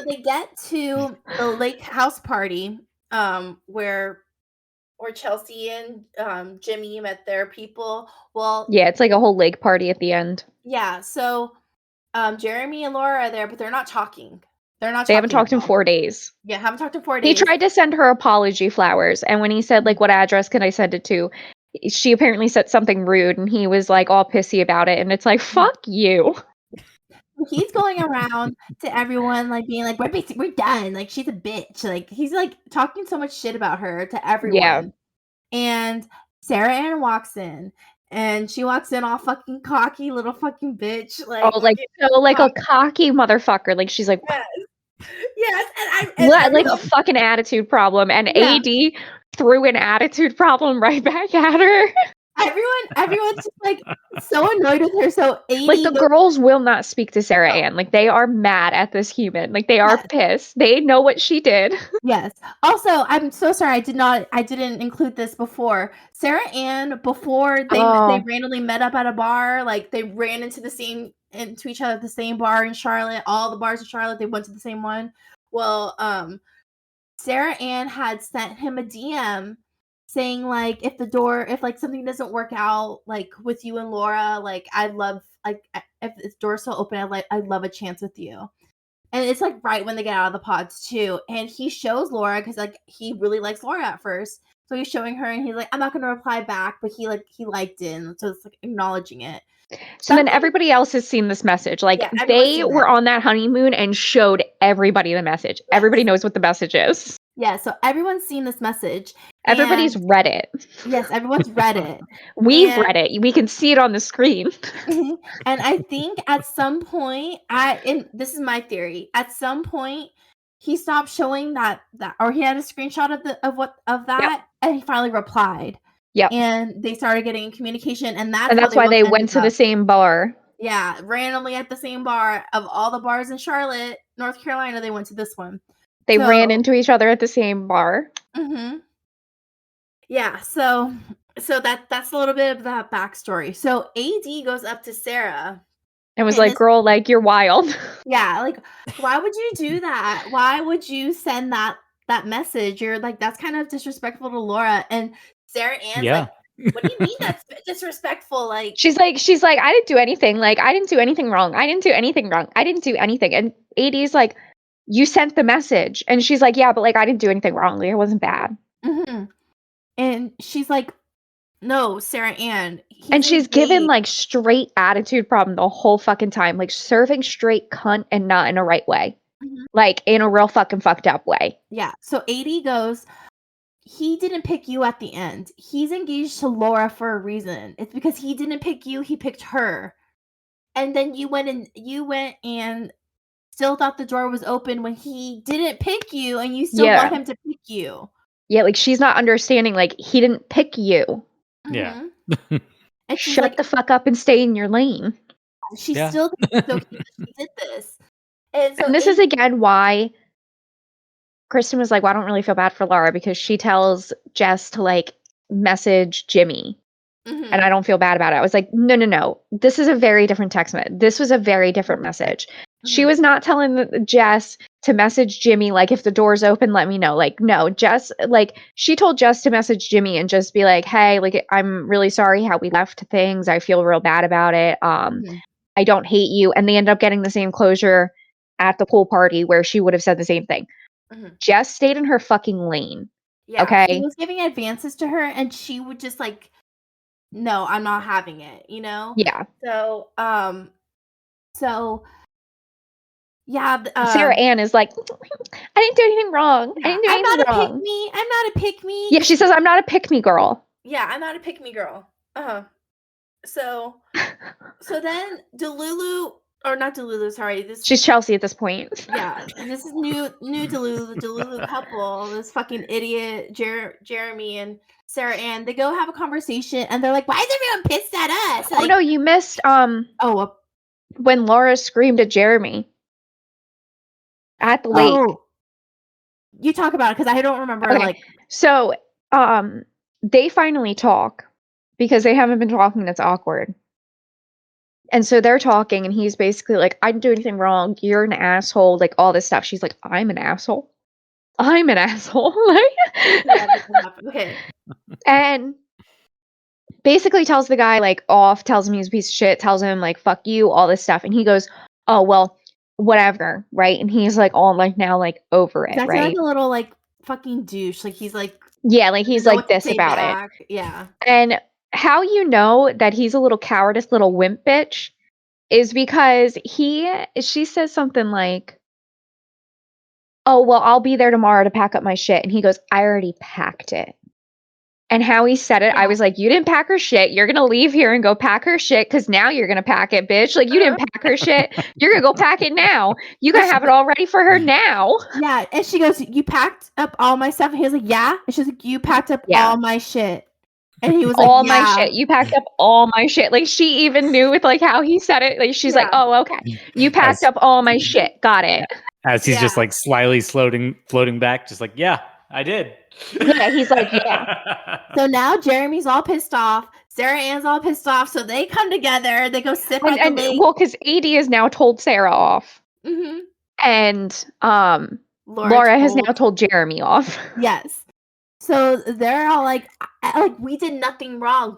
Speaker 4: they get to the lake house party, where Chelsea and Jimmy met their people. Well,
Speaker 2: yeah, it's like a whole lake party at the end.
Speaker 4: Yeah, so Jeremy and Laura are there, but they're not talking.
Speaker 2: They haven't talked in 4 days.
Speaker 4: Yeah, haven't talked in 4 days.
Speaker 2: He tried to send her apology flowers, and when he said, like, what address can I send it to, she apparently said something rude, and he was, like, all pissy about it, and it's like, fuck you.
Speaker 4: He's going around to everyone, like, being like, we're done. Like, she's a bitch. Like, he's, like, talking so much shit about her to everyone.
Speaker 2: Yeah.
Speaker 4: And Sarah Ann walks in. And she walks in all fucking cocky, little fucking bitch. Like,
Speaker 2: oh, like, so, like, a cocky motherfucker. Like, she's like,
Speaker 4: yes.
Speaker 2: Like a fucking attitude problem. And AD threw an attitude problem right back at her.
Speaker 4: everyone's just like so annoyed with her. So 80
Speaker 2: Like the girls will not speak to Sarah Ann. Like they are mad at this human. Like they are
Speaker 4: Yes.
Speaker 2: pissed. They know what she did.
Speaker 4: Yes. Also, I'm so sorry I didn't include this before. Sarah Ann, before they randomly met up at a bar, like they ran into each other at the same bar in Charlotte. All the bars in Charlotte, they went to the same one. Well, Sarah Ann had sent him a DM saying like if like something doesn't work out like with you and Laura, like I'd love like if the door's still open, I'd love a chance with you. And it's like right when they get out of the pods too. And he shows Laura because like he really likes Laura at first. So he's showing her and he's like, I'm not gonna reply back, but he liked it. And so it's like acknowledging it.
Speaker 2: So then everybody else has seen this message. Like they were on that honeymoon and showed everybody the message. Yes. Everybody knows what the message is.
Speaker 4: Yeah, so everyone's seen this message.
Speaker 2: Everybody's read it.
Speaker 4: Yes, everyone's read it.
Speaker 2: We've read it. We can see it on the screen.
Speaker 4: And I think at some point, this is my theory. At some point, he stopped showing that, or he had a screenshot of that, and he finally replied.
Speaker 2: Yeah,
Speaker 4: and they started getting communication, and
Speaker 2: that's why they went to the same bar.
Speaker 4: Yeah, randomly at the same bar of all the bars in Charlotte, North Carolina. They went to this one.
Speaker 2: They ran into each other at the same bar.
Speaker 4: Mm-hmm. Yeah, so that's a little bit of that backstory. So AD goes up to Sarah
Speaker 2: and was like, "Girl, like you're wild."
Speaker 4: Yeah, like why would you do that? Why would you send that message? You're like, that's kind of disrespectful to Laura. And Sarah Ann's like, what do you mean that's disrespectful? Like
Speaker 2: she's like, I didn't do anything. Like I didn't do anything wrong. I didn't do anything wrong. I didn't do anything. And AD's like, you sent the message. And she's like, yeah, but like I didn't do anything wrong. Like it wasn't bad.
Speaker 4: Mm-hmm. And she's like, no, Sarah Ann.
Speaker 2: And she's given like straight attitude problem the whole fucking time. Like serving straight cunt and not in a right way. Mm-hmm. Like in a real fucking fucked up way.
Speaker 4: Yeah. So AD goes, he didn't pick you at the end. He's engaged to Laura for a reason. It's because he didn't pick you, he picked her. And then you went and still thought the door was open when he didn't pick you, and you still want him to pick you.
Speaker 2: Yeah, like she's not understanding, like he didn't pick you.
Speaker 3: Yeah.
Speaker 4: And
Speaker 2: shut like, the fuck up and stay in your lane.
Speaker 4: She still so she did this. And
Speaker 2: this is again why Kristen was like, well, I don't really feel bad for Laura because she tells Jess to like message Jimmy. Mm-hmm. And I don't feel bad about it. I was like, no. This is a very different text message. This was a very different message. Mm-hmm. She was not telling Jess to message Jimmy, like, if the door's open, let me know. Like, no, Jess, like, she told Jess to message Jimmy and just be like, hey, like, I'm really sorry how we left things. I feel real bad about it. I don't hate you. And they ended up getting the same closure at the pool party where she would have said the same thing. Mm-hmm. Jess stayed in her fucking lane.
Speaker 4: Yeah.
Speaker 2: Okay.
Speaker 4: He was giving advances to her and she would just like, no, I'm not having it, you know?
Speaker 2: Yeah.
Speaker 4: So, yeah.
Speaker 2: Sarah Ann is like, I didn't do anything wrong. Yeah, I didn't do anything wrong.
Speaker 4: I'm not a pick me.
Speaker 2: Yeah, she says, I'm not a pick me girl.
Speaker 4: Yeah, I'm not a pick me girl. So then Delulu, or not Delulu, sorry.
Speaker 2: She's Chelsea at this point.
Speaker 4: Yeah, this is new Delulu, the Delulu couple. This fucking idiot Jeremy and Sarah Ann. They go have a conversation and they're like, why is everyone pissed at us? Like,
Speaker 2: oh no, you missed when Laura screamed at Jeremy at the lake.
Speaker 4: Oh. You talk about it because I don't remember. Okay. Like,
Speaker 2: so they finally talk because they haven't been talking. That's awkward. And so they're talking, and he's basically like, I didn't do anything wrong. You're an asshole. Like, all this stuff. She's like, I'm an asshole. I'm an asshole.
Speaker 4: Okay.
Speaker 2: And basically tells the guy, like, off, tells him he's a piece of shit, tells him, like, fuck you, all this stuff. And he goes, oh, well, whatever, right? And he's, like, all, like, now, like, over it,
Speaker 4: that's
Speaker 2: right?
Speaker 4: Like a little, like, fucking douche. Like, he's, like...
Speaker 2: Yeah, like, he's, like, this about it.
Speaker 4: Yeah.
Speaker 2: And... how you know that he's a little cowardice little wimp bitch is because she says something like, oh, well, I'll be there tomorrow to pack up my shit. And he goes, I already packed it. And how he said it, I was like, you didn't pack her shit. You're going to leave here and go pack her shit because now you're going to pack it, bitch. Like, you didn't pack her shit. You're going to go pack it now. You got to have it all ready for her now.
Speaker 4: Yeah. And she goes, you packed up all my stuff? And he was like, yeah. And she's like, you packed up all my shit. And he was
Speaker 2: all
Speaker 4: like,
Speaker 2: my
Speaker 4: yeah.
Speaker 2: shit. You packed up all my shit. Like she even knew with like how he said it. Like she's like,
Speaker 4: Yeah.
Speaker 2: oh, okay. You packed
Speaker 3: As-
Speaker 2: up all my shit. Got it.
Speaker 3: As he's just
Speaker 4: Yeah.
Speaker 3: like slyly floating back, just like, yeah, I did.
Speaker 2: Yeah, he's like, yeah.
Speaker 4: So now Jeremy's all pissed off. Sarah Ann's all pissed off. So they come together. They go sip at the
Speaker 2: And
Speaker 4: lake.
Speaker 2: well, because AD has now told Sarah off.
Speaker 4: Mhm.
Speaker 2: And Laura has now
Speaker 4: told-
Speaker 2: told Jeremy off.
Speaker 4: Yes. So they're all like we did nothing wrong.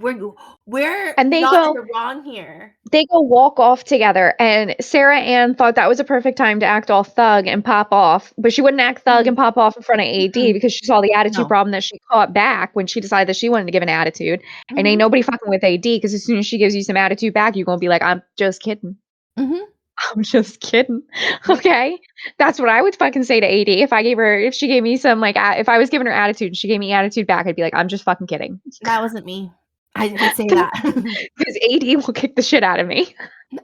Speaker 4: We're
Speaker 2: And they
Speaker 4: not in
Speaker 2: go-
Speaker 4: the wrong here.
Speaker 2: They go walk off together, and Sarah Ann thought that was a perfect time to act all thug and pop off, but she wouldn't act thug and pop off in front of AD because she saw the attitude
Speaker 4: No.
Speaker 2: problem that she caught back when she decided that she wanted to give an attitude. And ain't
Speaker 4: Mhm.
Speaker 2: nobody fucking with AD because as soon as she gives you some attitude back, you're gonna be like, I'm just kidding.
Speaker 4: Mhm.
Speaker 2: I'm just kidding. Okay, that's what I would fucking say to AD if she gave me some like if I was giving her attitude and she gave me attitude back, I'd be like, I'm just fucking kidding.
Speaker 4: That wasn't me. I didn't say that.
Speaker 2: Because AD will kick the shit out of me.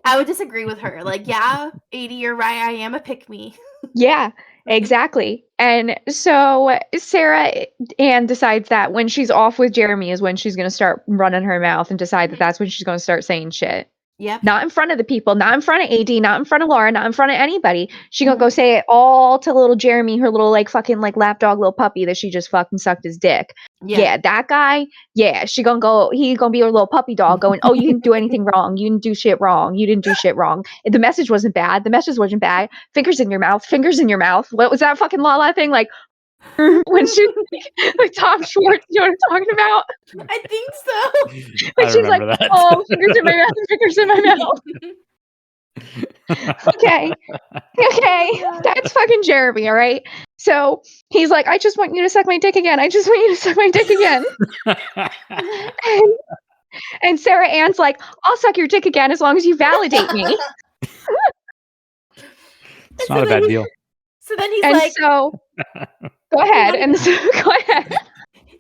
Speaker 4: I would disagree with her. Like, yeah, 80, you're right. I am a pick me.
Speaker 2: Yeah, exactly. And so Sarah Ann decides that when she's off with Jeremy is when she's going to start running her mouth and decide that that's when she's going to start saying shit.
Speaker 4: Yep.
Speaker 2: Not in front of the people, not in front of AD, not in front of Laura, not in front of anybody. She gonna go say it all to little Jeremy, her little like fucking like lapdog little puppy that she just fucking sucked his dick. Yeah, that guy. Yeah, he gonna be her little puppy dog going, oh, you didn't do anything wrong. You didn't do shit wrong. You didn't do shit wrong. And the message wasn't bad. The message wasn't bad. Fingers in your mouth. Fingers in your mouth. What was that fucking Lala thing? Like when she like Tom Schwartz, you know what I'm talking about?
Speaker 4: I think so.
Speaker 2: When
Speaker 3: I
Speaker 2: she's like,
Speaker 3: remember that.
Speaker 2: oh, fingers in my mouth, fingers in my mouth. Okay, that's fucking Jeremy, all right? So he's like, I just want you to suck my dick again. I just want you to suck my dick again. And Sarah Ann's like, I'll suck your dick again as long as you validate me.
Speaker 3: It's not a bad deal.
Speaker 4: So then he's
Speaker 2: And
Speaker 4: like,
Speaker 2: so, go ahead. And so, go ahead.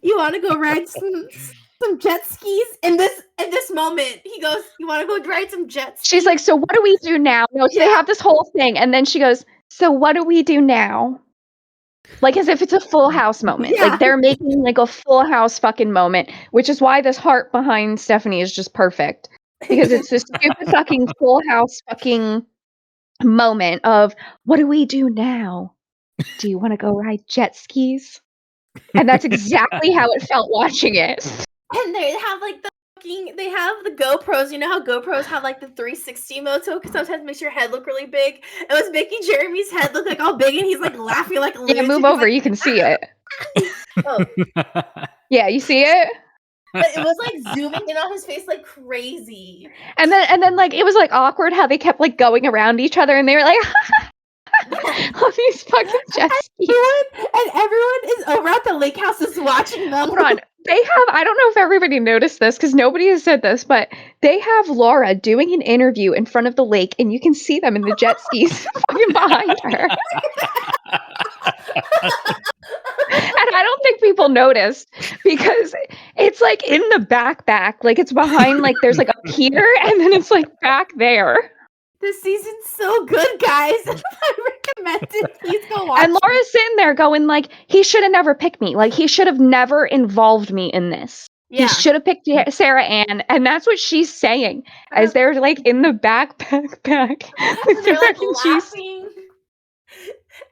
Speaker 4: you want to go ride some jet skis? In this moment, he goes, you want to go ride some jet skis?
Speaker 2: She's like, so what do we do now? No, so they have this whole thing. And then she goes, so what do we do now? Like as if it's a Full House moment.
Speaker 4: Yeah.
Speaker 2: Like they're making like a Full House fucking moment, which is why this heart behind Stephanie is just perfect. Because it's this stupid fucking Full House fucking moment of what do we do now? Do you want to go ride jet skis? And that's exactly how it felt watching it.
Speaker 4: And they have like they have the GoPros. You know how GoPros have like the 360 mode, so sometimes makes your head look really big. It was making Jeremy's head look like all big, and he's like laughing like a
Speaker 2: Yeah, move over. Like, you can see it.
Speaker 4: Oh.
Speaker 2: Yeah, you see it?
Speaker 4: But it was like zooming in on his face like crazy.
Speaker 2: And then like it was like awkward how they kept like going around each other, and they were like, all these fucking jet skis.
Speaker 4: And everyone is over at the lake house is watching them.
Speaker 2: Hold on. They have, I don't know if everybody noticed this because nobody has said this, but they have Laura doing an interview in front of the lake and you can see them in the jet skis fucking behind her. And I don't think people noticed because it's like in the back, like it's behind, like there's like a pier and then it's like back there.
Speaker 4: This season's so good, guys. I recommend it. Please go watch.
Speaker 2: And Laura's sitting there going like, he should have never picked me. Like he should have never involved me in this.
Speaker 4: Yeah.
Speaker 2: He should have picked Sarah Ann. And that's what she's saying as they're like in the backpack. With
Speaker 4: They're like
Speaker 2: and
Speaker 4: laughing.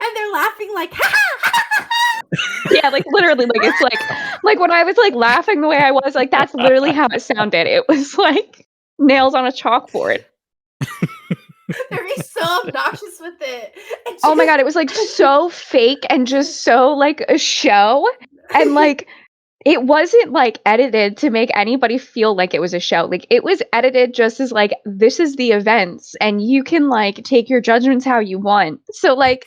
Speaker 4: And they're laughing like, ha ha ha ha.
Speaker 2: Yeah, like literally, like it's like when I was like laughing the way I was, like that's literally how it sounded. It was like nails on a chalkboard.
Speaker 4: They're being so obnoxious with it.
Speaker 2: Oh my god, it was like so fake and just so like a show. And like it wasn't like edited to make anybody feel like it was a show. Like it was edited just as like this is the events and you can like take your judgments how you want. So like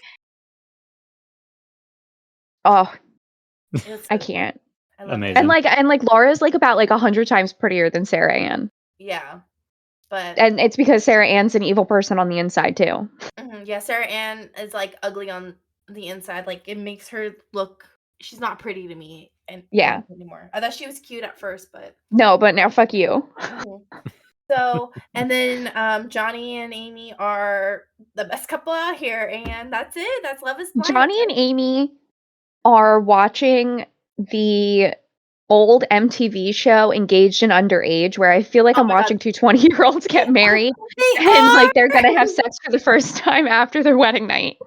Speaker 2: oh I can't.
Speaker 3: Amazing.
Speaker 2: And like Laura's like about like 100 times prettier than Sarah Ann.
Speaker 4: Yeah. But
Speaker 2: and it's because Sarah Ann's an evil person on the inside too.
Speaker 4: Yeah, Sarah Ann is like ugly on the inside. Like it makes her look. She's not pretty to me. And
Speaker 2: yeah,
Speaker 4: anymore. I thought she was cute at first, but
Speaker 2: no. But now, fuck you.
Speaker 4: So, and then Johnny and Amy are the best couple out here, and that's it. That's Love Is Blind.
Speaker 2: Johnny and Amy are watching the old MTV show, Engaged and Underage, where I feel like I'm watching two 20-year-olds get married and like they're gonna have sex for the first time after their wedding night.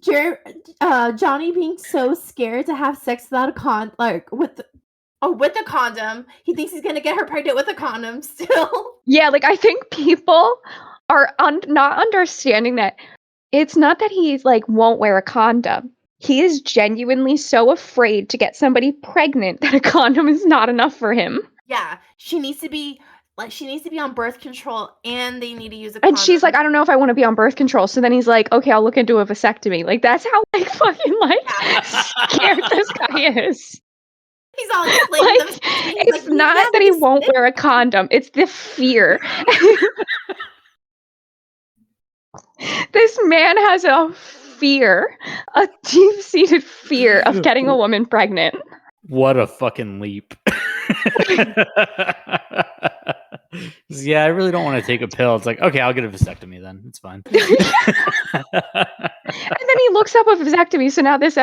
Speaker 4: Johnny being so scared to have sex without a with a condom. He thinks he's gonna get her pregnant with a condom still.
Speaker 2: Yeah, like I think people are not understanding that it's not that he's like won't wear a condom. He is genuinely so afraid to get somebody pregnant that a condom is not enough for him.
Speaker 4: Yeah, she needs to be on birth control, and they need to use a condom.
Speaker 2: And she's like, I don't know if I want to be on birth control. So then he's like, okay, I'll look into a vasectomy. Like that's how like fucking like scared this guy is.
Speaker 4: He's all explaining
Speaker 2: like, it's like, not that he won't wear a condom. It's the fear. This man has a deep-seated fear of getting a woman pregnant.
Speaker 3: What a fucking leap. Yeah, I really don't want to take a pill. It's like, okay, I'll get a vasectomy then. It's fine.
Speaker 2: And then he looks up a vasectomy. So now this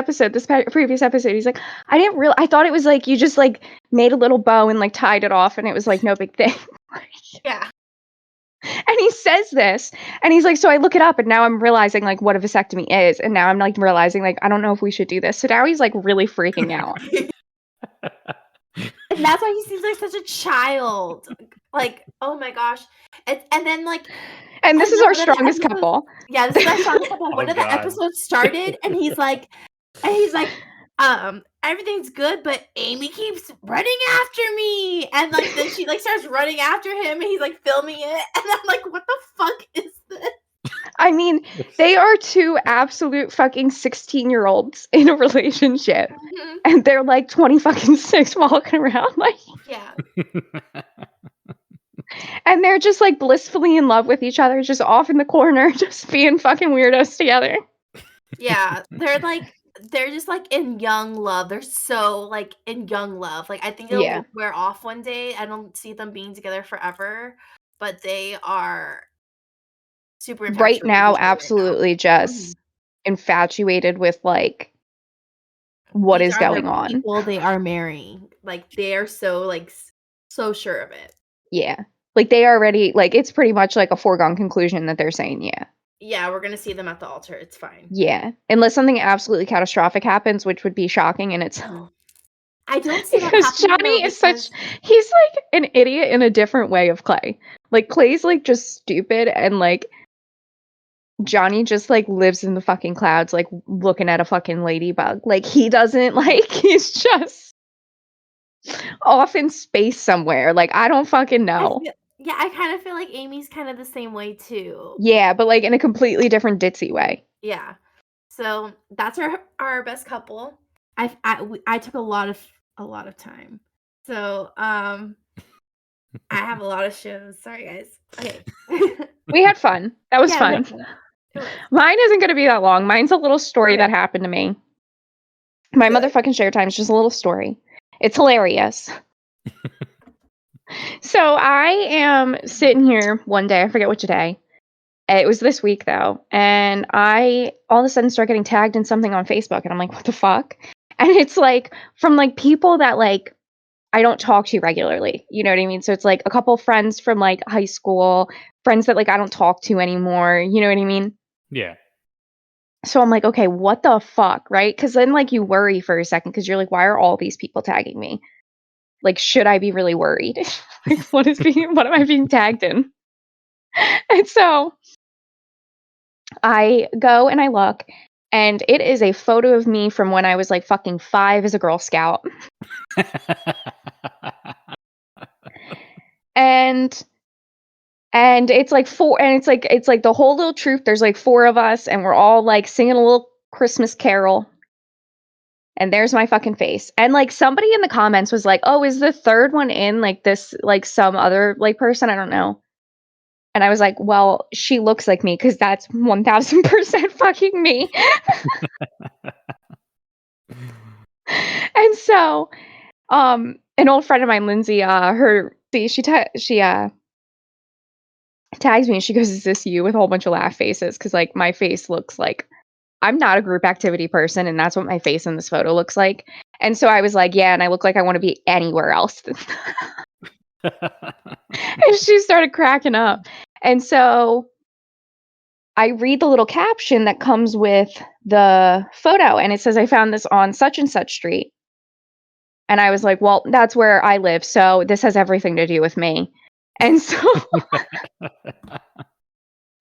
Speaker 2: previous episode, he's like, I thought it was like you just like made a little bow and like tied it off and it was like no big thing.
Speaker 4: Yeah.
Speaker 2: And he says this, and he's like, so I look it up, and now I'm realizing, like, what a vasectomy is, and now I'm, like, realizing, like, I don't know if we should do this. So now he's, like, really freaking out.
Speaker 4: And that's why he seems like such a child. Like, oh my gosh. And then, like...
Speaker 2: And this is our strongest couple.
Speaker 4: Yeah, this is our strongest couple. One of the episodes started, and he's like, everything's good, but Amy keeps running after me. And like then she like starts running after him and he's like filming it. And I'm like, what the fuck is this?
Speaker 2: I mean, they are two absolute fucking 16-year-olds in a relationship. Mm-hmm. And they're like 26 walking around like
Speaker 4: yeah.
Speaker 2: And they're just like blissfully in love with each other, just off in the corner, just being fucking weirdos together.
Speaker 4: Yeah, they're just like in young love. They're so like in young love. Like I think it'll wear off one day. I don't see them being together forever, but they are super
Speaker 2: right now. Absolutely, just infatuated with like what is going on.
Speaker 4: People they are marrying, like they are so sure of it.
Speaker 2: Yeah, like they already like it's pretty much like a foregone conclusion that they're saying
Speaker 4: yeah, we're gonna see them at the altar. It's fine.
Speaker 2: Yeah, unless something absolutely catastrophic happens, which would be shocking in itself.
Speaker 4: I don't see that
Speaker 2: because Johnny is he's like an idiot in a different way of Clay. Like Clay's like just stupid, and like Johnny just like lives in the fucking clouds, like looking at a fucking ladybug. Like he doesn't like he's just off in space somewhere. Like I don't fucking know.
Speaker 4: Yeah, I kind of feel like Amy's kind of the same way too.
Speaker 2: Yeah, but like in a completely different ditzy way.
Speaker 4: Yeah. So that's our best couple. I took a lot of time. So I have a lot of shows. Sorry guys. Okay.
Speaker 2: We had fun. That was fun. Mine isn't going to be that long. Mine's a little story that happened to me. My motherfucking share time is just a little story. It's hilarious. So I am sitting here one day, I forget which day. It was this week though. And I all of a sudden start getting tagged in something on Facebook and I'm like, what the fuck? And it's like from like people that like I don't talk to regularly. You know what I mean? So it's like a couple friends from like high school, friends that like I don't talk to anymore. You know what I mean?
Speaker 3: Yeah.
Speaker 2: So I'm like, okay, what the fuck? Right? Because then like you worry for a second because you're like, why are all these people tagging me? Like, should I be really worried? Like, what am I being tagged in? And so I go and I look, and it is a photo of me from when I was like fucking 5 as a Girl Scout. and it's like it's like the whole little troop. There's like 4 of us, and we're all like singing a little Christmas carol. And there's my fucking face. And like somebody in the comments was like, oh, is the third one in like this, like some other like person? I don't know. And I was like, well, she looks like me because that's 1000% fucking me. And so, an old friend of mine, Lindsay, she tags me and she goes, is this you, with a whole bunch of laugh faces? Because like my face looks like I'm not a group activity person, and that's what my face in this photo looks like. And so I was like, yeah, and I look like I want to be anywhere else than that. And she started cracking up. And so I read the little caption that comes with the photo, and it says, I found this on such and such street. And I was like, well, that's where I live, so this has everything to do with me. And so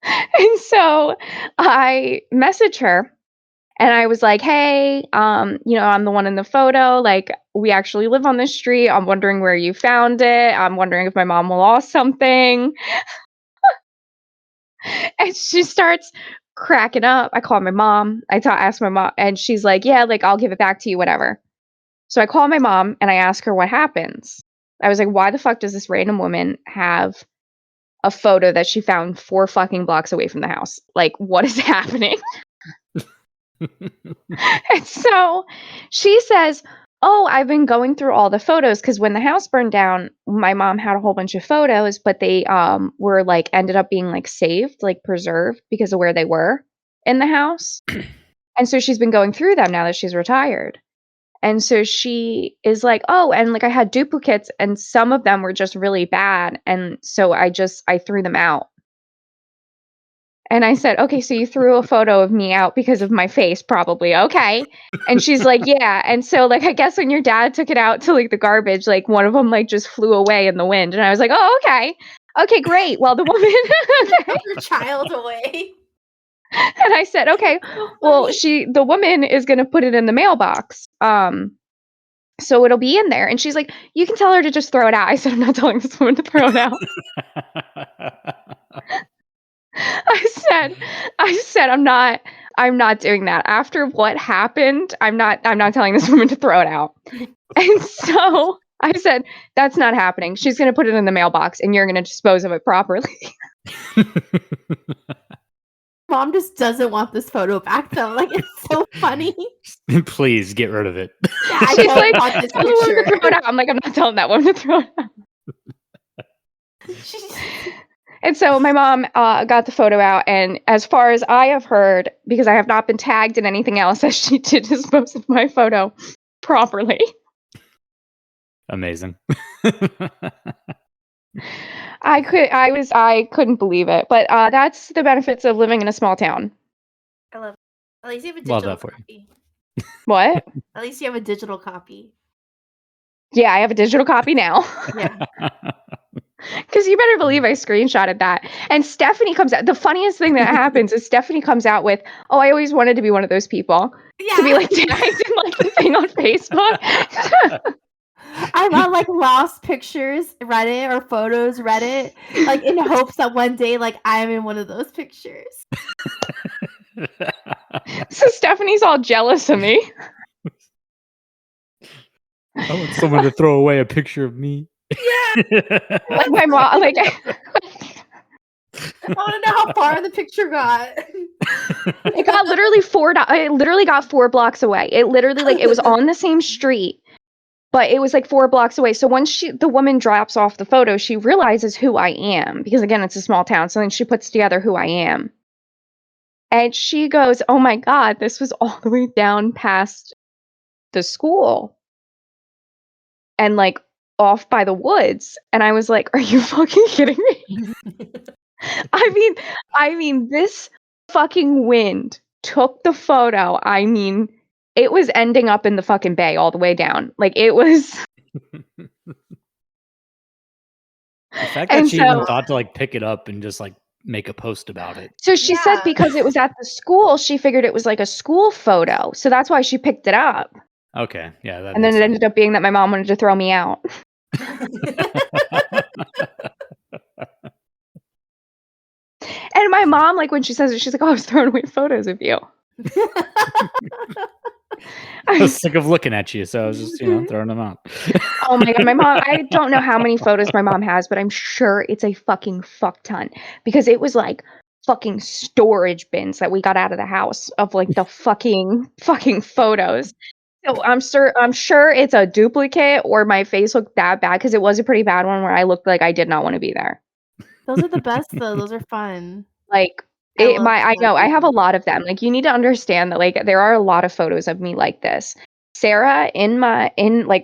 Speaker 2: and so I messaged her, and I was like, hey, I'm the one in the photo. Like, we actually live on this street. I'm wondering where you found it. I'm wondering if my mom lost something. And she starts cracking up. I call my mom. Ask my mom, and she's like, yeah, like, I'll give it back to you, whatever. So I call my mom, and I ask her what happens. I was like, why the fuck does this random woman have a photo that she found 4 fucking blocks away from the house? Like, what is happening? And so she says, oh, I've been going through all the photos, because when the house burned down, my mom had a whole bunch of photos, but they were like ended up being like saved, like preserved because of where they were in the house. And so she's been going through them now that she's retired. And so she is like, oh, and like I had duplicates, and some of them were just really bad, and so I threw them out. And I said, okay, so you threw a photo of me out because of my face, probably. Okay. And she's like, yeah. And so, like, I guess when your dad took it out to like the garbage, like one of them like just flew away in the wind. And I was like, oh, okay. Okay, great. Well, the woman
Speaker 4: Your child away.
Speaker 2: And I said, okay, well, the woman is gonna put it in the mailbox. So it'll be in there. And she's like, you can tell her to just throw it out. I said, I'm not telling this woman to throw it out. I said, I'm not doing that. After what happened, I'm not telling this woman to throw it out. And so I said, that's not happening. She's going to put it in the mailbox, and you're going to dispose of it properly.
Speaker 4: Mom just doesn't want this photo back, though. Like, it's so funny.
Speaker 3: Please get rid of it.
Speaker 4: Yeah,
Speaker 2: She's like, tell the woman to throw it out. I'm like, I'm not telling that woman to throw it out. And so my mom got the photo out, and as far as I have heard, because I have not been tagged in anything else, as she did dispose of my photo properly.
Speaker 3: Amazing.
Speaker 2: I couldn't believe it, but that's the benefits of living in a small town.
Speaker 4: I love it. At least you have a
Speaker 3: Love
Speaker 4: digital
Speaker 3: that for
Speaker 4: copy.
Speaker 2: What?
Speaker 4: At least you have a digital copy.
Speaker 2: Yeah, I have a digital copy now.
Speaker 4: Yeah.
Speaker 2: Because you better believe I screenshotted that. And Stephanie comes out. The funniest thing that happens is Stephanie comes out with, oh, I always wanted to be one of those people.
Speaker 4: Yeah.
Speaker 2: To be like tagged in like the thing on Facebook.
Speaker 4: I'm on like lost pictures Reddit or photos Reddit, like in hopes that one day like I'm in one of those pictures.
Speaker 2: So Stephanie's all jealous of me.
Speaker 3: I want someone to throw away a picture of me.
Speaker 4: Yeah.
Speaker 2: Like my mom, like
Speaker 4: I want to know how far the picture got.
Speaker 2: it got literally it literally got 4 blocks away. It literally like it was on the same street, but it was like 4 blocks away. So once the woman drops off the photo, she realizes who I am, because again, it's a small town. So then she puts together who I am. And she goes, oh my God, this was all the way down past the school. And like off by the woods. And I was like, are you fucking kidding me? I mean, this fucking wind took the photo. I mean, it was ending up in the fucking bay all the way down. Like, it was.
Speaker 3: The fact that she even thought to like pick it up and just like make a post about it.
Speaker 2: So she said because it was at the school, she figured it was like a school photo. So that's why she picked it up.
Speaker 3: Okay, yeah.
Speaker 2: And then it ended up being that my mom wanted to throw me out. And my mom, like, when she says it, she's like, oh, I was throwing away photos of you.
Speaker 3: I was sick of looking at you, so I was just, throwing them out.
Speaker 2: Oh my God, my mom, I don't know how many photos my mom has, but I'm sure it's a fucking fuck ton, because it was like fucking storage bins that we got out of the house of like the fucking photos. So I'm sure it's a duplicate, or my face looked that bad, because it was a pretty bad one where I looked like I did not want to be there.
Speaker 4: Those are the best though. Those are fun.
Speaker 2: Like I know I have a lot of them. Like, you need to understand that like there are a lot of photos of me like this. Sarah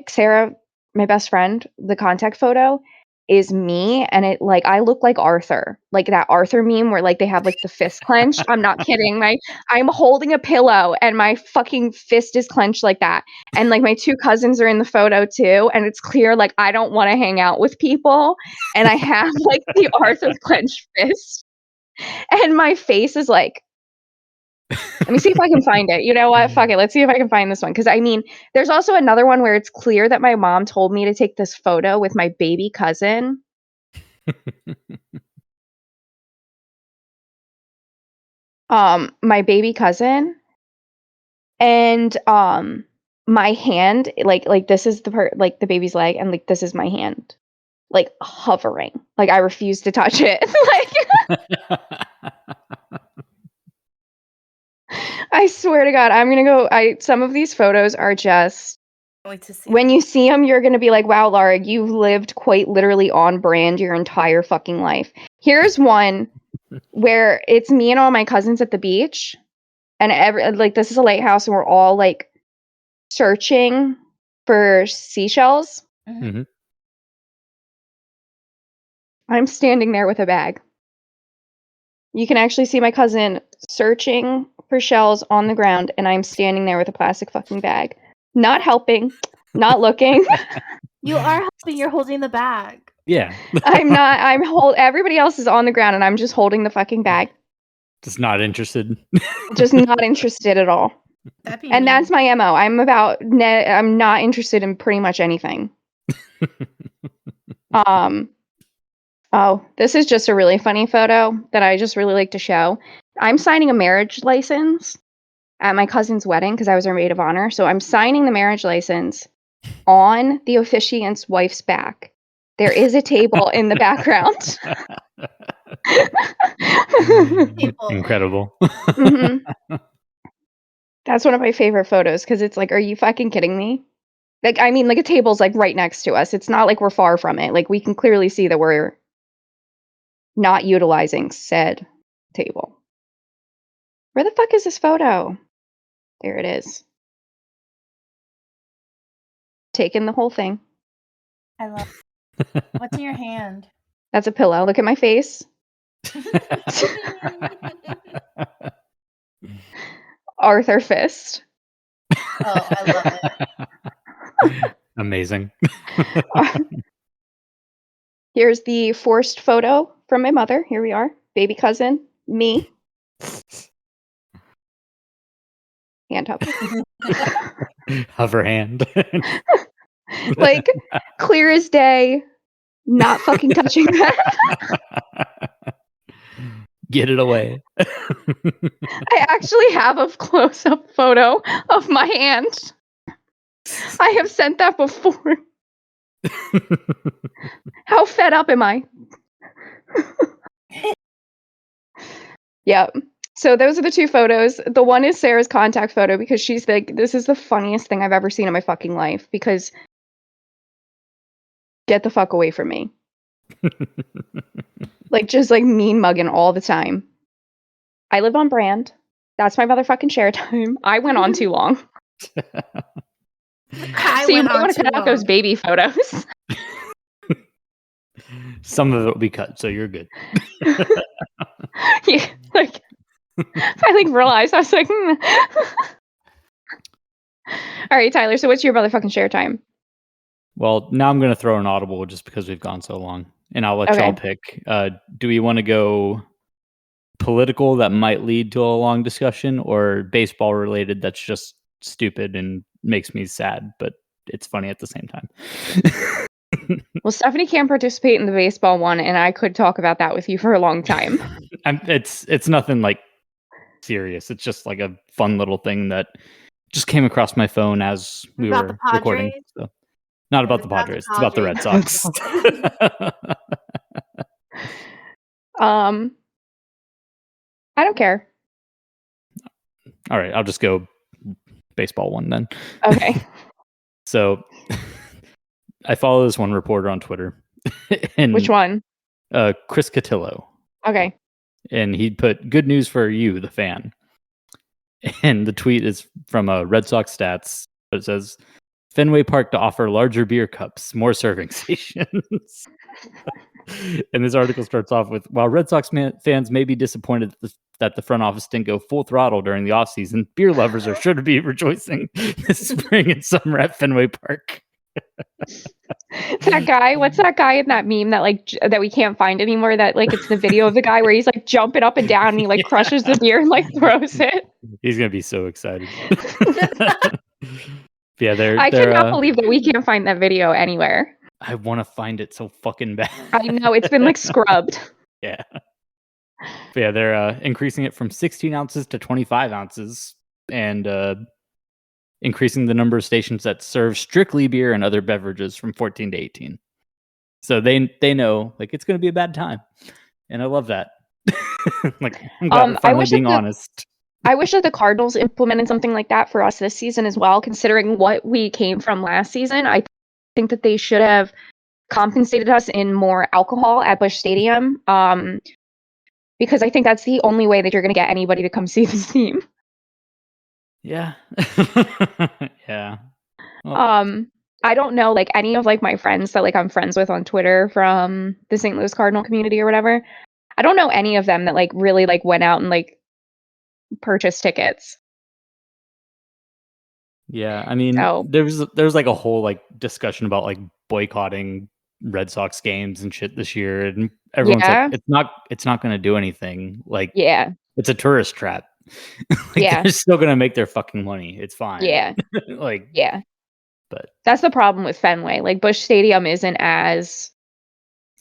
Speaker 2: Sarah, my best friend, the contact photo is me, and it like I look like Arthur, like that Arthur meme where like they have like the fist clenched. I'm not kidding. I'm holding a pillow and my fucking fist is clenched like that. And like my two cousins are in the photo too, and it's clear like I don't want to hang out with people, and I have like the Arthur clenched fist, and my face is like. Let me see if I can find it. You know what? Fuck it. Let's see if I can find this one. Because I mean, there's also another one where it's clear that my mom told me to take this photo with my baby cousin. My baby cousin, and my hand, like this is the baby's leg, and like this is my hand, like hovering, like I refuse to touch it. Like I swear to God, I'm gonna go. Some of these photos are just.
Speaker 4: Wait to see.
Speaker 2: When you see them, you're gonna be like, "Wow, Lara, you've lived quite literally on brand your entire fucking life." Here's one where it's me and all my cousins at the beach, and this is a lighthouse, and we're all like searching for seashells.
Speaker 3: Mhm.
Speaker 2: I'm standing there with a bag. You can actually see my cousin searching for shells on the ground, and I'm standing there with a plastic fucking bag. Not helping, not looking.
Speaker 4: You are helping. You're holding the bag.
Speaker 3: Yeah.
Speaker 2: I'm not. Everybody else is on the ground, and I'm just holding the fucking bag.
Speaker 3: Just not interested.
Speaker 2: Just not interested at all.
Speaker 4: That'd be
Speaker 2: And
Speaker 4: me.
Speaker 2: that's my MO. I'm not interested in pretty much anything. Oh, this is just a really funny photo that I just really like to show. I'm signing a marriage license at my cousin's wedding because I was her maid of honor. So I'm signing the marriage license on the officiant's wife's back. There is a table in the background.
Speaker 3: Incredible.
Speaker 2: Mm-hmm. That's one of my favorite photos because it's like, are you fucking kidding me? Like, I mean, like a table's like right next to us. It's not like we're far from it. Like we can clearly see that we're not utilizing said table. Where the fuck is this photo? There it is. Taking the whole thing.
Speaker 4: I love. What's in your hand?
Speaker 2: That's a pillow. Look at my face. Arthur fist.
Speaker 4: Oh, I love it.
Speaker 3: Amazing.
Speaker 2: Here's the forced photo from my mother. Here we are. Baby cousin. Me. Hand up.
Speaker 3: Hover hand.
Speaker 2: Like, clear as day. Not fucking touching that.
Speaker 3: Get it away.
Speaker 2: I actually have a close-up photo of my hand. I have sent that before. How fed up am I? Yep. So those are the two photos. The one is Sarah's contact photo because she's like, this is the funniest thing I've ever seen in my fucking life because get the fuck away from me. Like, just like mean mugging all the time. I live on brand. That's my motherfucking share time. I went on too long.
Speaker 4: I
Speaker 2: So you
Speaker 4: went
Speaker 2: might
Speaker 4: on
Speaker 2: want to
Speaker 4: too
Speaker 2: cut out those
Speaker 4: long.
Speaker 2: baby photos.
Speaker 3: Some of it will be cut, so you're good.
Speaker 2: Yeah, like I like realized I was like, All right, Tyler. So what's your motherfucking share time?
Speaker 3: Well, now I'm going to throw an audible just because we've gone so long, and I'll let
Speaker 2: Okay.
Speaker 3: y'all pick. Do we want to go political that might lead to a long discussion, or baseball related that's just stupid and makes me sad, but it's funny at the same time?
Speaker 2: Well, Stephanie can't participate in the baseball one, and I could talk about that with you for a long time.
Speaker 3: It's nothing like serious. It's just like a fun little thing that just came across my phone as we
Speaker 4: About
Speaker 3: were
Speaker 4: the
Speaker 3: recording.
Speaker 4: Padres?
Speaker 3: So, not about
Speaker 4: It's
Speaker 3: the
Speaker 4: about the
Speaker 3: Padres. It's about the Red
Speaker 4: Padres.
Speaker 3: Sox.
Speaker 2: I don't care.
Speaker 3: All right, I'll just go baseball one then.
Speaker 2: Okay.
Speaker 3: So I follow this one reporter on Twitter. And
Speaker 2: Which one?
Speaker 3: Chris Cotillo.
Speaker 2: Okay.
Speaker 3: And he'd put good news for you, the fan. And the tweet is from Red Sox Stats. But it says Fenway Park to offer larger beer cups, more serving stations. And this article starts off with, while Red Sox fans may be disappointed that the front office didn't go full throttle during the offseason, beer lovers are sure to be rejoicing this spring and summer at Fenway Park.
Speaker 2: That guy, what's that guy in that meme that like that we can't find anymore? That like it's the video of the guy where he's like jumping up and down and he like crushes the beer and like throws it.
Speaker 3: He's gonna be so excited. Yeah,
Speaker 2: I cannot believe that we can't find that video anywhere.
Speaker 3: I want to find it so fucking bad.
Speaker 2: I know, it's been like scrubbed.
Speaker 3: Yeah. But yeah, they're increasing it from 16 ounces to 25 ounces and increasing the number of stations that serve strictly beer and other beverages from 14 to 18. So they know like it's going to be a bad time. And I love that. Like, I'm glad we're finally being honest.
Speaker 2: I wish that the Cardinals implemented something like that for us this season as well, considering what we came from last season. I think that they should have compensated us in more alcohol at Busch Stadium, because I think that's the only way that you're going to get anybody to come see this team.
Speaker 3: Yeah. Yeah. Well,
Speaker 2: I don't know like any of like my friends that like I'm friends with on Twitter from the St. Louis Cardinal community or whatever. I don't know any of them that like really like went out and like purchased tickets.
Speaker 3: Yeah, I mean, there was like a whole like discussion about like boycotting Red Sox games and shit this year, and everyone's like, it's not going to do anything. Like,
Speaker 2: yeah,
Speaker 3: it's a tourist trap. Like,
Speaker 2: yeah,
Speaker 3: they're still going to make their fucking money. It's fine.
Speaker 2: Yeah,
Speaker 3: like,
Speaker 2: yeah.
Speaker 3: But
Speaker 2: that's the problem with Fenway. Like, Busch Stadium isn't as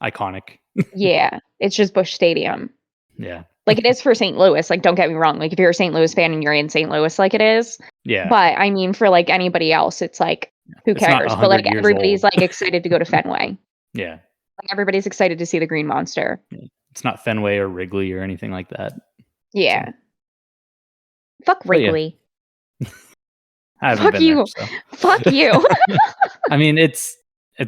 Speaker 3: iconic.
Speaker 2: Yeah, it's just Busch Stadium.
Speaker 3: Yeah.
Speaker 2: Like it is for St. Louis. Like, don't get me wrong. Like, if you're a St. Louis fan and you're in St. Louis, like it is.
Speaker 3: Yeah.
Speaker 2: But I mean, for like anybody else, it's like, who cares? But like everybody's like excited to go to Fenway.
Speaker 3: Yeah.
Speaker 2: Like everybody's excited to see the Green Monster.
Speaker 3: Yeah. It's not Fenway or Wrigley or anything like that.
Speaker 2: Yeah. So. Fuck Wrigley.
Speaker 3: Yeah. I haven't
Speaker 2: Fuck
Speaker 3: been
Speaker 2: you.
Speaker 3: there, so.
Speaker 2: Fuck you.
Speaker 3: I mean, it's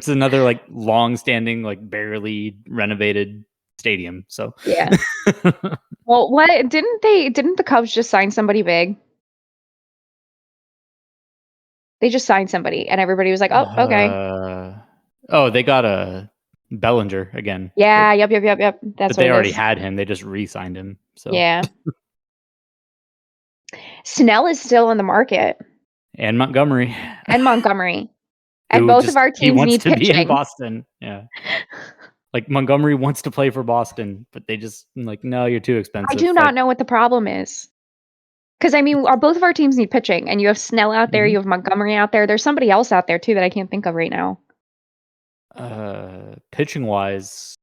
Speaker 3: another like long-standing, like barely renovated stadium. So
Speaker 2: yeah. Well, what didn't the Cubs just sign somebody big? They just signed somebody, and everybody was like, "Oh, okay."
Speaker 3: They got a Bellinger again.
Speaker 2: Yeah. Yep. That's
Speaker 3: but they already had him. They just re-signed him. So
Speaker 2: yeah. Snell is still in the market.
Speaker 3: And Montgomery.
Speaker 2: And both of our teams need pitching.
Speaker 3: Be in Boston. Yeah. Like Montgomery wants to play for Boston, but they just like, no, you're too expensive.
Speaker 2: I do not know what the problem is. Because I mean, both of our teams need pitching, and you have Snell out there, you have Montgomery out there. There's somebody else out there too that I can't think of right now.
Speaker 3: Pitching wise,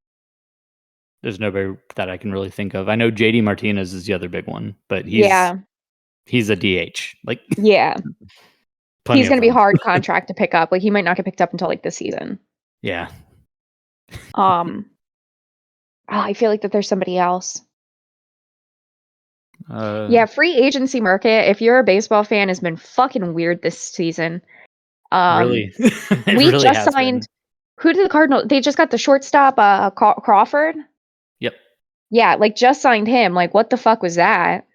Speaker 3: there's nobody that I can really think of. I know JD Martinez is the other big one, but he's a DH. Like
Speaker 2: yeah. He's going to be a hard contract to pick up. Like he might not get picked up until like this season.
Speaker 3: Yeah.
Speaker 2: I feel like that there's somebody else. Free agency market. If you're a baseball fan, has been fucking weird this season.
Speaker 3: Really,
Speaker 2: we really just signed. Who did the Cardinals? They just got the shortstop, Crawford.
Speaker 3: Yep.
Speaker 2: Yeah, like just signed him. Like, what the fuck was that?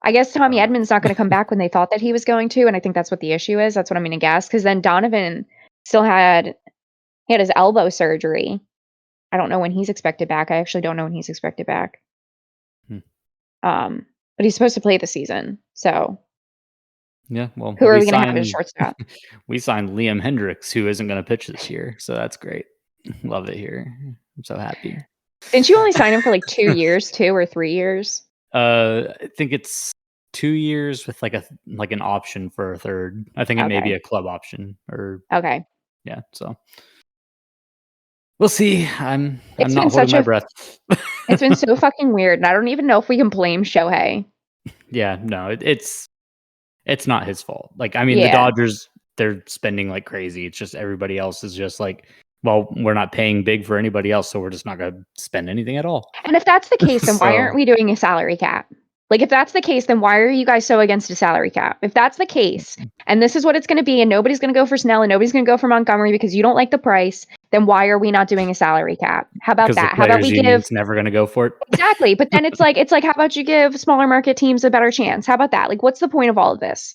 Speaker 2: I guess Tommy Edman's not going to come back when they thought that he was going to, and I think that's what the issue is. That's what I'm going to guess. Because then Donovan still had his elbow surgery. I don't know when he's expected back. I actually don't know when he's expected back. But he's supposed to play this season. So
Speaker 3: yeah, well,
Speaker 2: who are we going to have as shortstop?
Speaker 3: We signed Liam Hendricks, who isn't going to pitch this year. So that's great. Love it here. I'm so happy.
Speaker 2: Didn't you only sign him for like 2 years, 2 or 3 years?
Speaker 3: I think it's 2 years with like an option for a third. I think it may be a club option or yeah. So we'll see. I'm not holding my breath.
Speaker 2: It's been so fucking weird, and I don't even know if we can blame Shohei.
Speaker 3: Yeah, no, it's not his fault. Like, I mean, the Dodgers, they're spending like crazy. It's just everybody else is just like, well, we're not paying big for anybody else, so we're just not going to spend anything at all.
Speaker 2: And if that's the case, then why aren't we doing a salary cap? Like, if that's the case, then why are you guys so against a salary cap? If that's the case, and this is what it's going to be, and nobody's going to go for Snell, and nobody's going to go for Montgomery because you don't like the price, then why are we not doing a salary cap? How about that? How about we give?
Speaker 3: Never going to go for it.
Speaker 2: Exactly, but then it's like, how about you give smaller market teams a better chance? How about that? Like, what's the point of all of this?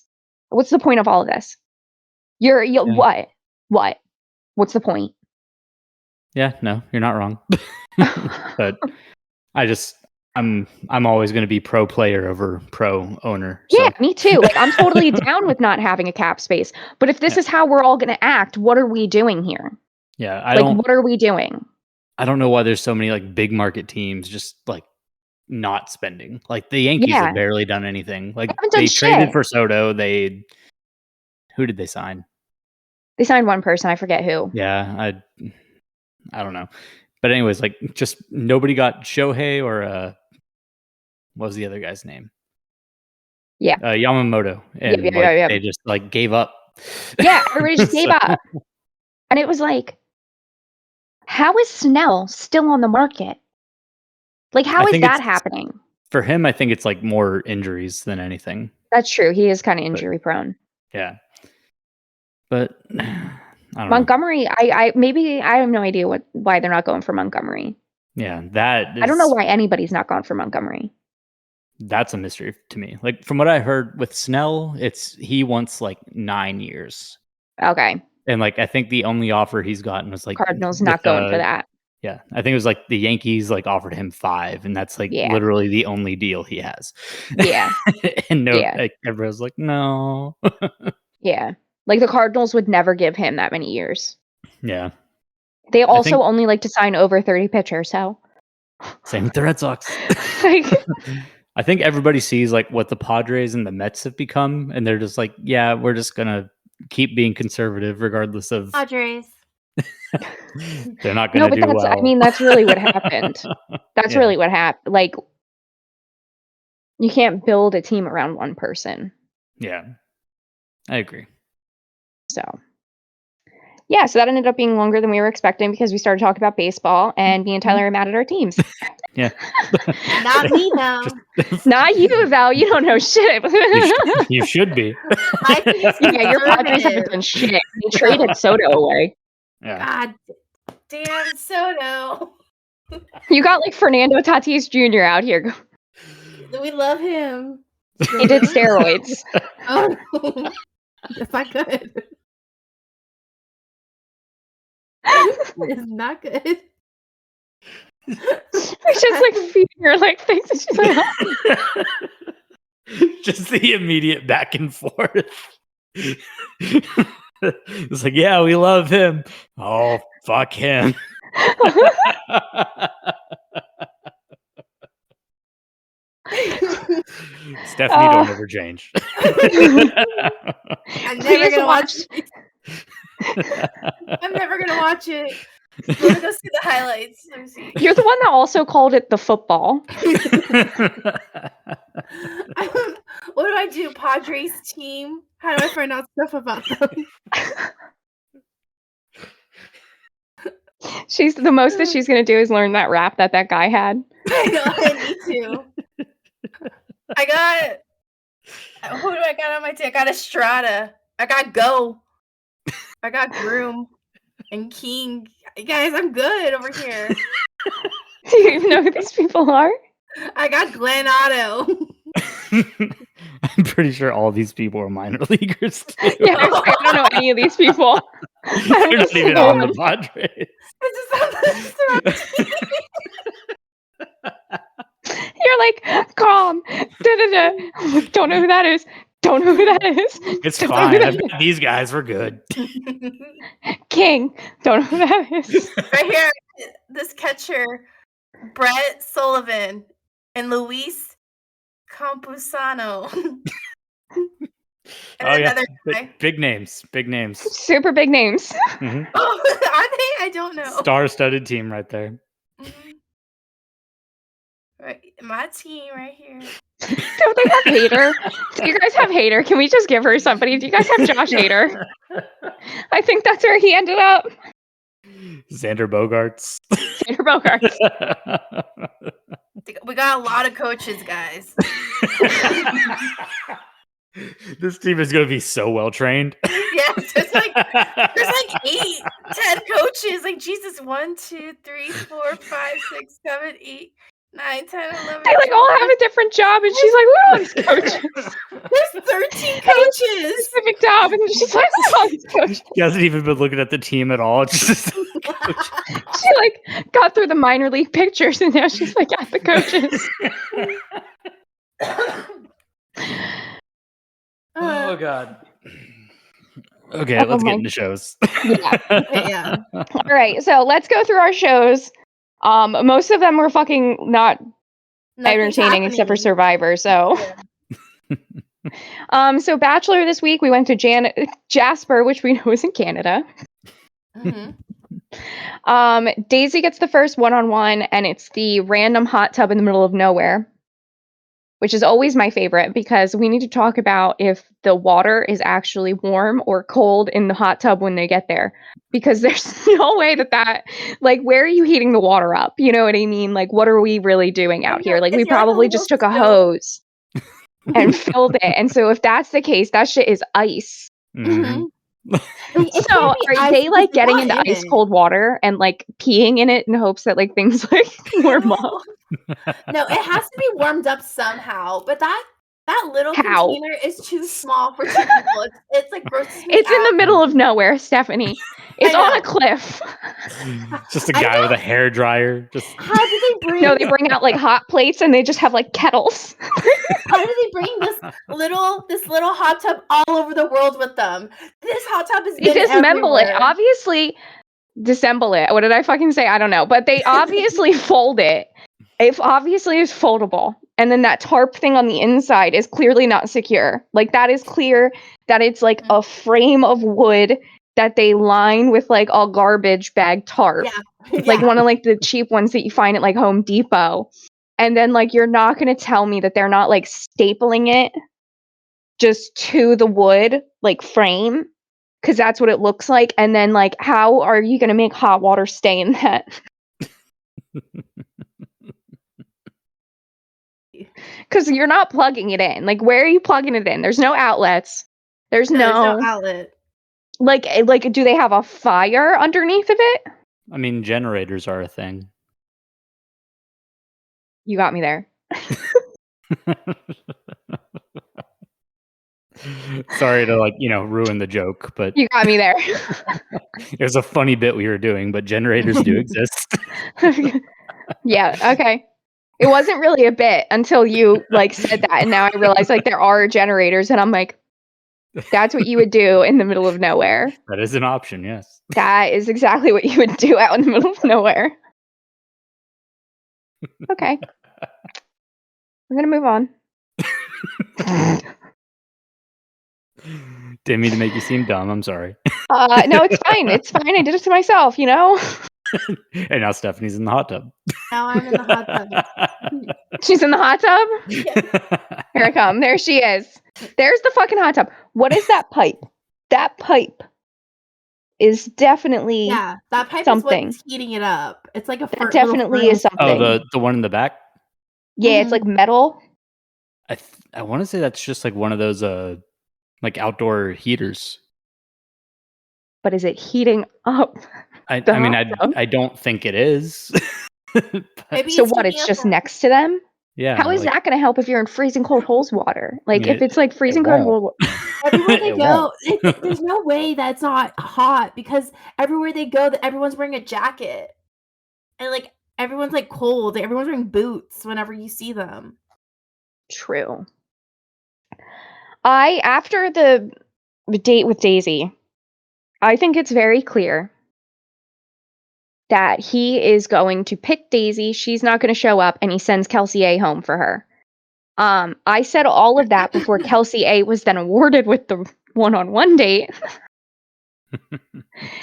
Speaker 2: What's the point of all of this? What? What's the point?
Speaker 3: Yeah, no, you're not wrong. But I'm always going to be pro player over pro owner.
Speaker 2: Yeah,
Speaker 3: So.
Speaker 2: me too. Like I'm totally down with not having a cap space. But if this is how we're all going to act, what are we doing here?
Speaker 3: Yeah,
Speaker 2: what are we doing?
Speaker 3: I don't know why there's so many like big market teams just like not spending. Like the Yankees have barely done anything. Like they traded for Soto. Who did they sign?
Speaker 2: They signed one person. I forget who.
Speaker 3: Yeah, I don't know. But anyways, like just nobody got Shohei or what was the other guy's name?
Speaker 2: Yeah,
Speaker 3: Yamamoto, and they just like gave up.
Speaker 2: Yeah, everybody just gave up, and it was like, how is Snell still on the market? Like, how is that happening?
Speaker 3: For him, I think it's like more injuries than anything.
Speaker 2: That's true. He is kind of injury prone.
Speaker 3: Yeah, but I don't
Speaker 2: Montgomery, know. I have no idea why they're not going for Montgomery.
Speaker 3: Yeah,
Speaker 2: I don't know why anybody's not gone for Montgomery.
Speaker 3: That's a mystery to me. Like from what I heard with Snell, he wants like 9 years.
Speaker 2: Okay.
Speaker 3: And like I think the only offer he's gotten was like
Speaker 2: Cardinals not going for that.
Speaker 3: Yeah, I think it was like the Yankees like offered him 5, and that's like literally the only deal he has.
Speaker 2: Yeah.
Speaker 3: And like, everyone's like, no.
Speaker 2: Yeah, like the Cardinals would never give him that many years.
Speaker 3: Yeah.
Speaker 2: They also only like to sign over 30 pitchers. So
Speaker 3: same with the Red Sox. I think everybody sees like what the Padres and the Mets have become, and they're just like, yeah, we're just gonna keep being conservative regardless of
Speaker 4: Padres.
Speaker 3: They're not going to do well.
Speaker 2: I mean, that's really what happened. That's really what happened. Like, you can't build a team around one person.
Speaker 3: Yeah, I agree.
Speaker 2: So, yeah, so that ended up being longer than we were expecting because we started talking about baseball, and me and Tyler are mad at our teams.
Speaker 3: Yeah.
Speaker 4: Not me, though.
Speaker 2: Not you, Val. You don't know shit.
Speaker 3: You should be.
Speaker 2: Yeah, your Padres haven't done shit. They traded Soto away.
Speaker 3: Yeah.
Speaker 4: God damn Soto.
Speaker 2: You got like Fernando Tatis Jr. out here.
Speaker 4: We love him.
Speaker 2: He did steroids.
Speaker 4: Oh no. If I could. It's not good.
Speaker 2: It's just like feeding her like things, and she's like, oh.
Speaker 3: Just the immediate back and forth. It's like, yeah, we love him. Oh, fuck him. Stephanie, don't ever change.
Speaker 4: I'm never gonna watch it. I'm never gonna watch it. Let me go see the highlights. Let me see.
Speaker 2: You're the one that also called it the football.
Speaker 4: What do I do? Padres team? How do I find out stuff about them?
Speaker 2: She's the most that she's gonna do is learn that rap that guy had.
Speaker 4: I know, I need to. Who do I got on my team? I got Estrada. I got Go. I got Groom and King. Guys, I'm good over here.
Speaker 2: Do you even know who these people are?
Speaker 4: I got Glenn Otto.
Speaker 3: I'm pretty sure all these people are minor leaguers too.
Speaker 2: Yeah, I don't know any of these people.
Speaker 3: They're not even on the Padres.
Speaker 2: You're like, calm. Don't know who that is. Don't know who that is.
Speaker 3: It's fine. I've got these guys. We're good.
Speaker 2: King. Don't know who that is.
Speaker 4: Right here, this catcher, Brett Sullivan and Luis Campusano.
Speaker 3: Oh yeah, big names.
Speaker 2: Super big names.
Speaker 3: Mm-hmm.
Speaker 4: Oh, are they? I don't know.
Speaker 3: Star-studded team right there.
Speaker 4: Mm-hmm. Right, my team right here.
Speaker 2: Don't they have Hader? Do you guys have Hader? Can we just give her somebody? Do you guys have Josh Hader? I think that's where he ended up.
Speaker 3: Xander Bogaerts.
Speaker 4: We got a lot of coaches, guys.
Speaker 3: This team is going to be so well trained.
Speaker 4: Yeah, there's like 8, 10 coaches. Like Jesus, 1, 2, 3, 4, 5, 6, 7, 8, 9, 10, 11.
Speaker 2: They like all have a different job, and she's like, "Look at all these coaches."
Speaker 4: There's 13 coaches.
Speaker 2: Specific job, and she's like, "Look at all these coaches."
Speaker 3: He hasn't even been looking at the team at all. It's just
Speaker 2: She like got through the minor league pictures, and now she's like at the coaches.
Speaker 3: Oh God. Okay,
Speaker 2: Oh
Speaker 3: let's
Speaker 2: my-
Speaker 3: get into shows.
Speaker 4: Yeah.
Speaker 2: All right, so let's go through our shows. Most of them were fucking not
Speaker 4: Nothing's
Speaker 2: entertaining except for
Speaker 4: happening.
Speaker 2: Survivor. So, so Bachelor this week we went to Jasper, which we know is in Canada.
Speaker 4: Mhm.
Speaker 2: Daisy gets the first one-on-one, and it's the random hot tub in the middle of nowhere, which is always my favorite because we need to talk about if the water is actually warm or cold in the hot tub when they get there. Because there's no way that like, where are you heating the water up? You know what I mean? Like, what are we really doing out here? Like, we
Speaker 4: Is there, like, a
Speaker 2: probably
Speaker 4: little
Speaker 2: just took a
Speaker 4: stove?
Speaker 2: hose and filled it. And so if that's the case, that shit is ice.
Speaker 3: Mhm.
Speaker 4: Like, it
Speaker 2: So
Speaker 4: can't be
Speaker 2: are
Speaker 4: ice
Speaker 2: they
Speaker 4: because
Speaker 2: like
Speaker 4: there's
Speaker 2: getting
Speaker 4: not
Speaker 2: into
Speaker 4: in
Speaker 2: ice
Speaker 4: it.
Speaker 2: cold water and like peeing in it in hopes that like things like warm up?
Speaker 4: No, it has to be warmed up somehow. But that little
Speaker 2: How?
Speaker 4: container is too small for 2 people. It's like grosses me
Speaker 2: It's in the
Speaker 4: out.
Speaker 2: middle of nowhere, Stephanie. It's on
Speaker 4: know.
Speaker 2: a cliff.
Speaker 3: Just a
Speaker 4: I
Speaker 3: guy with a
Speaker 4: know.
Speaker 3: hair dryer. Just
Speaker 4: How did they bring?
Speaker 2: No, they bring out like hot plates and they just have like kettles.
Speaker 4: How did they bring this little hot tub all over the world with them? This hot tub has
Speaker 2: They
Speaker 4: been
Speaker 2: disassemble it.
Speaker 4: everywhere.
Speaker 2: Obviously, disassemble it. What did I fucking say? I don't know. But they obviously fold it. It obviously is foldable. And then that tarp thing on the inside is clearly not secure. Like, that is clear that it's like a frame of wood that they line with like a garbage bag tarp.
Speaker 4: Yeah.
Speaker 2: Like
Speaker 4: Yeah.
Speaker 2: one of like the cheap ones that you find at like Home Depot. And then like you're not going to tell me that they're not like stapling it just to the wood like frame, because that's what it looks like. And then like, how are you going to make hot water stay in that? Because you're not plugging it in. Like, where are you plugging it in? There's no outlets. There's
Speaker 4: There's
Speaker 2: no
Speaker 4: no outlet.
Speaker 2: like do they have a fire underneath of it?
Speaker 3: I mean, generators are a thing.
Speaker 2: You got me there.
Speaker 3: Sorry to ruin the joke, but
Speaker 2: You got me there.
Speaker 3: it was a funny bit we were doing, but generators do exist.
Speaker 2: Yeah, okay. It wasn't really a bit until you like said that, and now I realize like there are generators, and I'm like, that's what you would do in the middle of nowhere.
Speaker 3: That is an option, yes.
Speaker 2: That is exactly what you would do out in the middle of nowhere. Okay. We're gonna move on.
Speaker 3: Didn't mean to make you seem dumb. I'm sorry.
Speaker 2: No, it's fine. It's fine. I did it to myself, you know?
Speaker 3: And now Stephanie's in the hot tub.
Speaker 4: Now I'm in the hot tub.
Speaker 2: She's in the hot tub? Here I come. There she is. There's the fucking hot tub. What is that pipe? That pipe is definitely
Speaker 4: Yeah, that pipe
Speaker 2: something.
Speaker 4: is what's heating it up. It's like a
Speaker 2: That definitely is something.
Speaker 3: Oh, the one in the back?
Speaker 2: Yeah, it's like metal.
Speaker 3: I want to say that's just like one of those like outdoor heaters.
Speaker 2: But is it heating up?
Speaker 3: I mean, I don't think it is.
Speaker 4: Maybe
Speaker 2: So
Speaker 4: it's
Speaker 2: what?
Speaker 4: heating
Speaker 2: It's
Speaker 4: up
Speaker 2: just
Speaker 4: the-
Speaker 2: next to them?
Speaker 3: Yeah.
Speaker 2: How is that going to help if you're in freezing cold holes water? Like,
Speaker 3: mean,
Speaker 2: if it's like freezing cold
Speaker 3: won't.
Speaker 2: hole.
Speaker 4: Everywhere they
Speaker 3: It
Speaker 4: go,
Speaker 3: won't.
Speaker 4: there's no way that's not hot because everywhere they go, everyone's wearing a jacket, and like everyone's like cold. Everyone's wearing boots whenever you see them.
Speaker 2: True. After the date with Daisy, I think it's very clear that he is going to pick Daisy. She's not going to show up, and he sends Kelsey A home for her. I said all of that before Kelsey A was then awarded with the one-on-one date.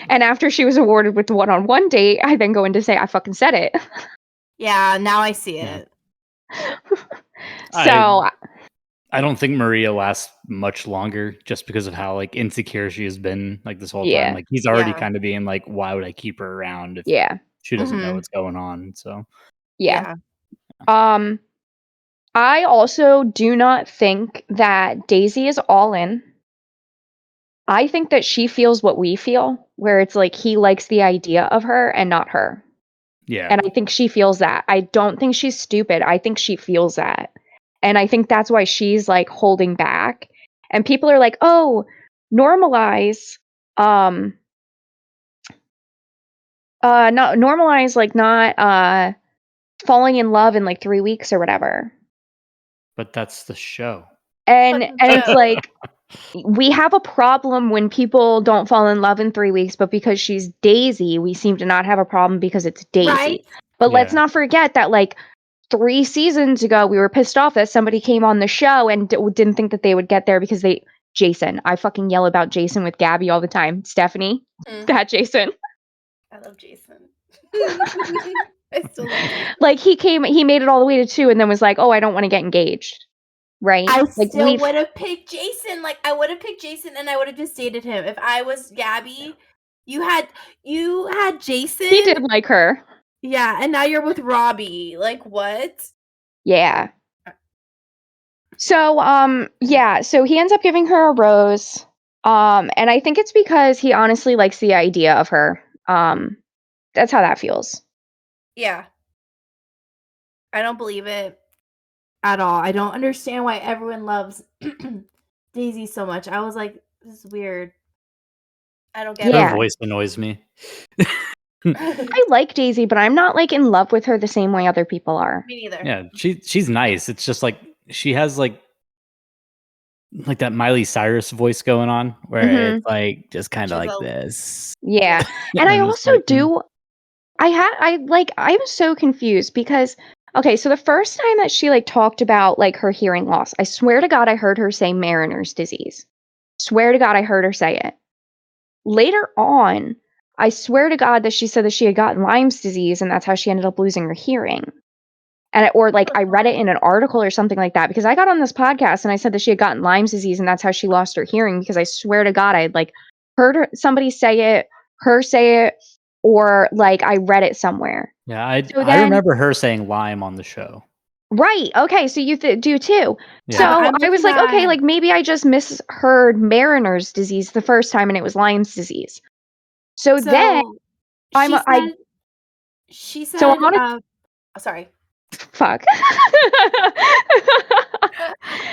Speaker 2: And after she was awarded with the one-on-one date, I then go in to say, I fucking said it.
Speaker 4: Yeah, now I see it.
Speaker 2: So
Speaker 3: I don't think Maria lasts much longer just because of how like insecure she has been like this whole
Speaker 2: Yeah.
Speaker 3: time. Like he's already
Speaker 4: Yeah.
Speaker 3: kind of being like, why would I keep her around if
Speaker 2: yeah.
Speaker 3: she doesn't know
Speaker 4: Mhm.
Speaker 3: what's going on? So
Speaker 2: Yeah. I also do not think that Daisy is all in. I think that she feels what we feel, where it's like he likes the idea of her and not her.
Speaker 3: Yeah.
Speaker 2: And I think she feels that. I don't think she's stupid. I think she feels that. And I think that's why she's like holding back. And people are like, "Oh, normalize not normalize like not falling in love in like 3 weeks or whatever."
Speaker 3: But that's the show.
Speaker 2: And
Speaker 4: Fucking
Speaker 2: it's
Speaker 4: show.
Speaker 2: like we have a problem when people don't fall in love in 3 weeks, but because she's Daisy, we seem to not have a problem because it's Daisy.
Speaker 4: Right?
Speaker 2: But let's
Speaker 3: Yeah.
Speaker 2: not forget that like 3 seasons ago, we were pissed off that somebody came on the show and didn't think that they would get there because Jason. I fucking yell about Jason with Gabby all the time. Stephanie, that Jason.
Speaker 4: I love Jason. I still love Jason.
Speaker 2: Like he made it all the way to 2 and then was like, "Oh, I don't want to get engaged." Right?
Speaker 4: I
Speaker 2: Like
Speaker 4: still would have picked Jason. Like I would have picked Jason and I would have just dated him. If I was Gabby, you had Jason.
Speaker 2: he did like her.
Speaker 4: Yeah, and now you're with Robbie. Like what?
Speaker 2: Yeah. So so he ends up giving her a rose. And I think it's because he honestly likes the idea of her. That's how that feels.
Speaker 4: Yeah. I don't believe it at all. I don't understand why everyone loves Daisy so much. I was like, this is weird. I don't get
Speaker 2: Yeah.
Speaker 3: Her voice annoys me.
Speaker 4: it.
Speaker 2: I like Daisy, but I'm not like in love with her the same way other people are.
Speaker 4: Me neither.
Speaker 3: Yeah, she's nice. It's just like she has like that Miley Cyrus voice going on, where it's like just kind
Speaker 4: She's
Speaker 3: of like
Speaker 4: a-
Speaker 3: this.
Speaker 2: Yeah. And I
Speaker 3: it's
Speaker 2: also
Speaker 3: like,
Speaker 2: do I'm so confused because okay, so the first time that she like talked about like her hearing loss, I swear to God I heard her say Mariner's disease. Swear to God I heard her say it. Later on, I swear to God that she said that she had gotten Lyme's disease and that's how she ended up losing her hearing. And I read it in an article or something like that because I got on this podcast and I said that she had gotten Lyme's disease and that's how she lost her hearing because I swear to God I had like heard somebody say it, her say it, or like I read it somewhere.
Speaker 3: Yeah, I
Speaker 2: then-
Speaker 3: remember her saying Lyme on the show.
Speaker 2: Right. Okay. So you do too.
Speaker 3: Yeah.
Speaker 2: So
Speaker 4: I'm
Speaker 2: I was
Speaker 4: looking
Speaker 2: like, okay,
Speaker 4: at-
Speaker 2: like maybe I just misheard Mariner's disease the first time and it was Lyme's disease. So then
Speaker 4: she said
Speaker 2: So I'm on
Speaker 4: sorry.
Speaker 2: fuck.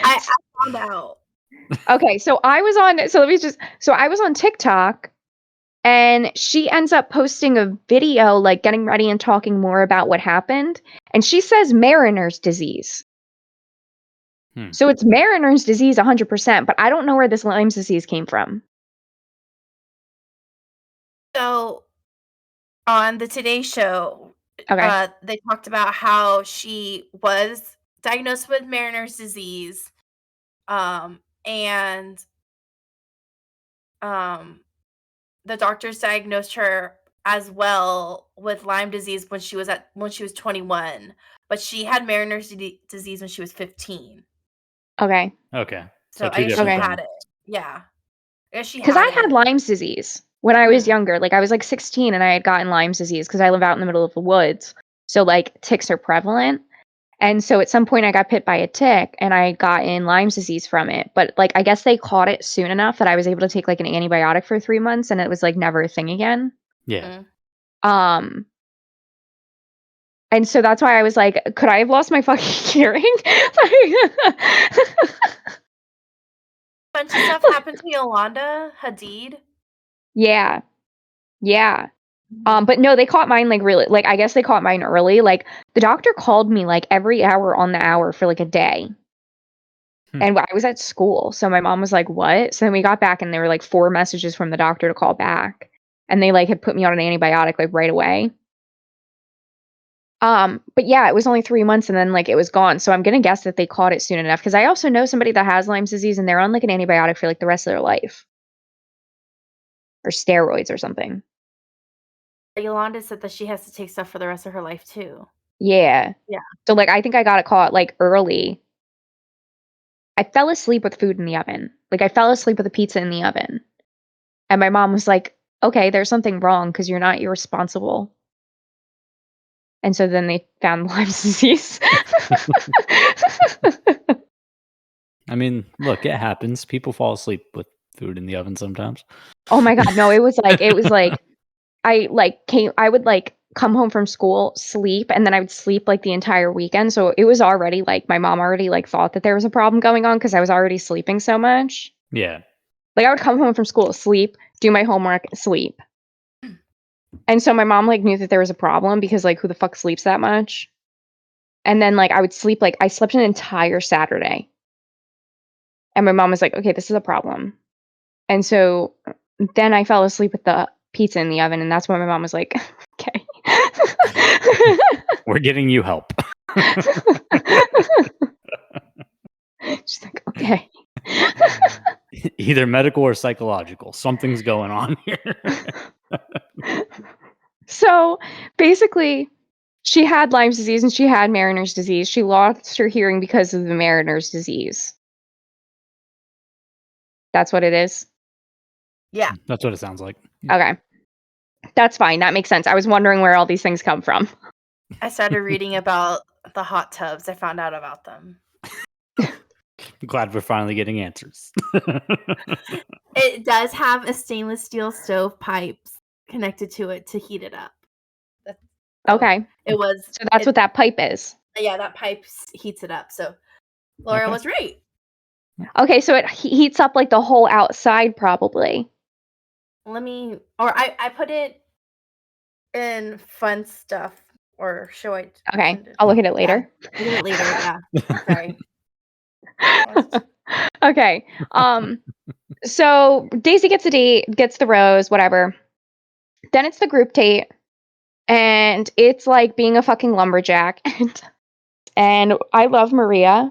Speaker 4: I found out.
Speaker 2: Okay, so I was on TikTok and she ends up posting a video like getting ready and talking more about what happened and she says Mariner's disease. So it's Mariner's disease 100%, but I don't know where this Lyme's disease came from.
Speaker 4: So on the Today Show,
Speaker 2: Okay.
Speaker 4: they talked about how she was diagnosed with Mariner's disease, and the doctors diagnosed her as well with Lyme disease when she was 21, but she had Mariner's disease when she was 15.
Speaker 2: Okay.
Speaker 3: Okay.
Speaker 4: So
Speaker 3: two
Speaker 4: I guess she
Speaker 3: different
Speaker 4: had
Speaker 3: things.
Speaker 4: it. Yeah. I guess she
Speaker 2: Because I had
Speaker 4: it.
Speaker 2: Lyme's disease when I was younger. Like I was like 16 and I had gotten Lyme's disease because I live out in the middle of the woods. So like ticks are prevalent. And so at some point I got bit by a tick and I got in Lyme's disease from it. But like I guess they caught it soon enough that I was able to take like an antibiotic for 3 months and it was like never a thing again.
Speaker 3: Yeah.
Speaker 2: And so that's why I was like, could I have lost my fucking hearing?
Speaker 4: Bunch of stuff happened to Yolanda Hadid.
Speaker 2: Yeah. But no, they caught mine like really, like I guess they caught mine early. Like the doctor called me like every hour on the hour for like a day. And I was at school. So my mom was like, what? So then we got back and there were like 4 messages from the doctor to call back. And they like had put me on an antibiotic like right away. But yeah, it was only 3 months and then like it was gone. So I'm gonna guess that they caught it soon enough because I also know somebody that has Lyme's disease and they're on like an antibiotic for like the rest of their life. Or steroids or something.
Speaker 4: Yolanda said that she has to take stuff for the rest of her life too.
Speaker 2: Yeah.
Speaker 4: Yeah.
Speaker 2: So like I think I got it caught like early. I fell asleep with food in the oven. Like I fell asleep with a pizza in the oven. And my mom was like, okay, there's something wrong because you're not irresponsible. And so then they found Lyme's disease.
Speaker 3: I mean, look, it happens. People fall asleep with food in the oven sometimes.
Speaker 2: Oh my God. No, it was like I would like come home from school, sleep, and then I would sleep like the entire weekend. So it was already like my mom already like thought that there was a problem going on because I was already sleeping so much.
Speaker 3: Yeah.
Speaker 2: Like I would come home from school, sleep, do my homework, sleep. And so my mom like knew that there was a problem because like who the fuck sleeps that much? And then like I would sleep like I slept an entire Saturday. And my mom was like, "Okay, this is a problem." And so then I fell asleep with the pizza in the oven, and that's when my mom was like, "Okay."
Speaker 3: We're getting you help.
Speaker 2: She's like, "Okay."
Speaker 3: Either medical or psychological. Something's going on here.
Speaker 2: So basically, she had Lyme's disease and she had Mariner's disease. She lost her hearing because of the Mariner's disease. That's what it is?
Speaker 4: Yeah.
Speaker 3: That's what it sounds like.
Speaker 2: Okay. That's fine. That makes sense. I was wondering where all these things come from.
Speaker 5: I started reading about the hot tubs. I found out about them.
Speaker 3: I'm glad we're finally getting answers.
Speaker 4: It does have a stainless steel stove pipes connected to it to heat it up.
Speaker 2: Okay.
Speaker 4: It was.
Speaker 2: So that's what that pipe is.
Speaker 4: Yeah, that pipe heats it up. So Laura
Speaker 3: Okay.
Speaker 4: was right.
Speaker 2: Okay, so it heats up like the whole outside probably.
Speaker 4: I put it
Speaker 5: In fun stuff or show it.
Speaker 2: Okay. I'll look at it later.
Speaker 4: Look at it later. Yeah.
Speaker 5: Sorry.
Speaker 2: Okay. So Daisy gets a date, gets the rose, whatever. Then it's the group date. And it's like being a fucking lumberjack. And I love Maria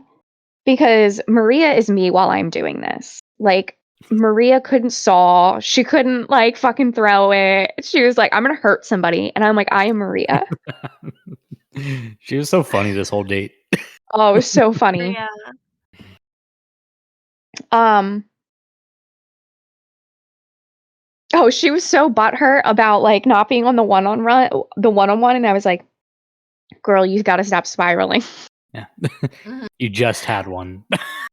Speaker 2: because Maria is me while I'm doing this. Like, Maria couldn't saw. She couldn't, like, fucking throw it. She was like, I'm going to hurt somebody. And I'm like, I am Maria.
Speaker 3: She was so funny this whole date.
Speaker 2: Oh, it was so funny.
Speaker 4: Yeah.
Speaker 2: Oh, she was so butthurt about, like, not being on the one-on-one. And I was like, girl, you got to stop spiraling.
Speaker 3: Yeah. You just had one.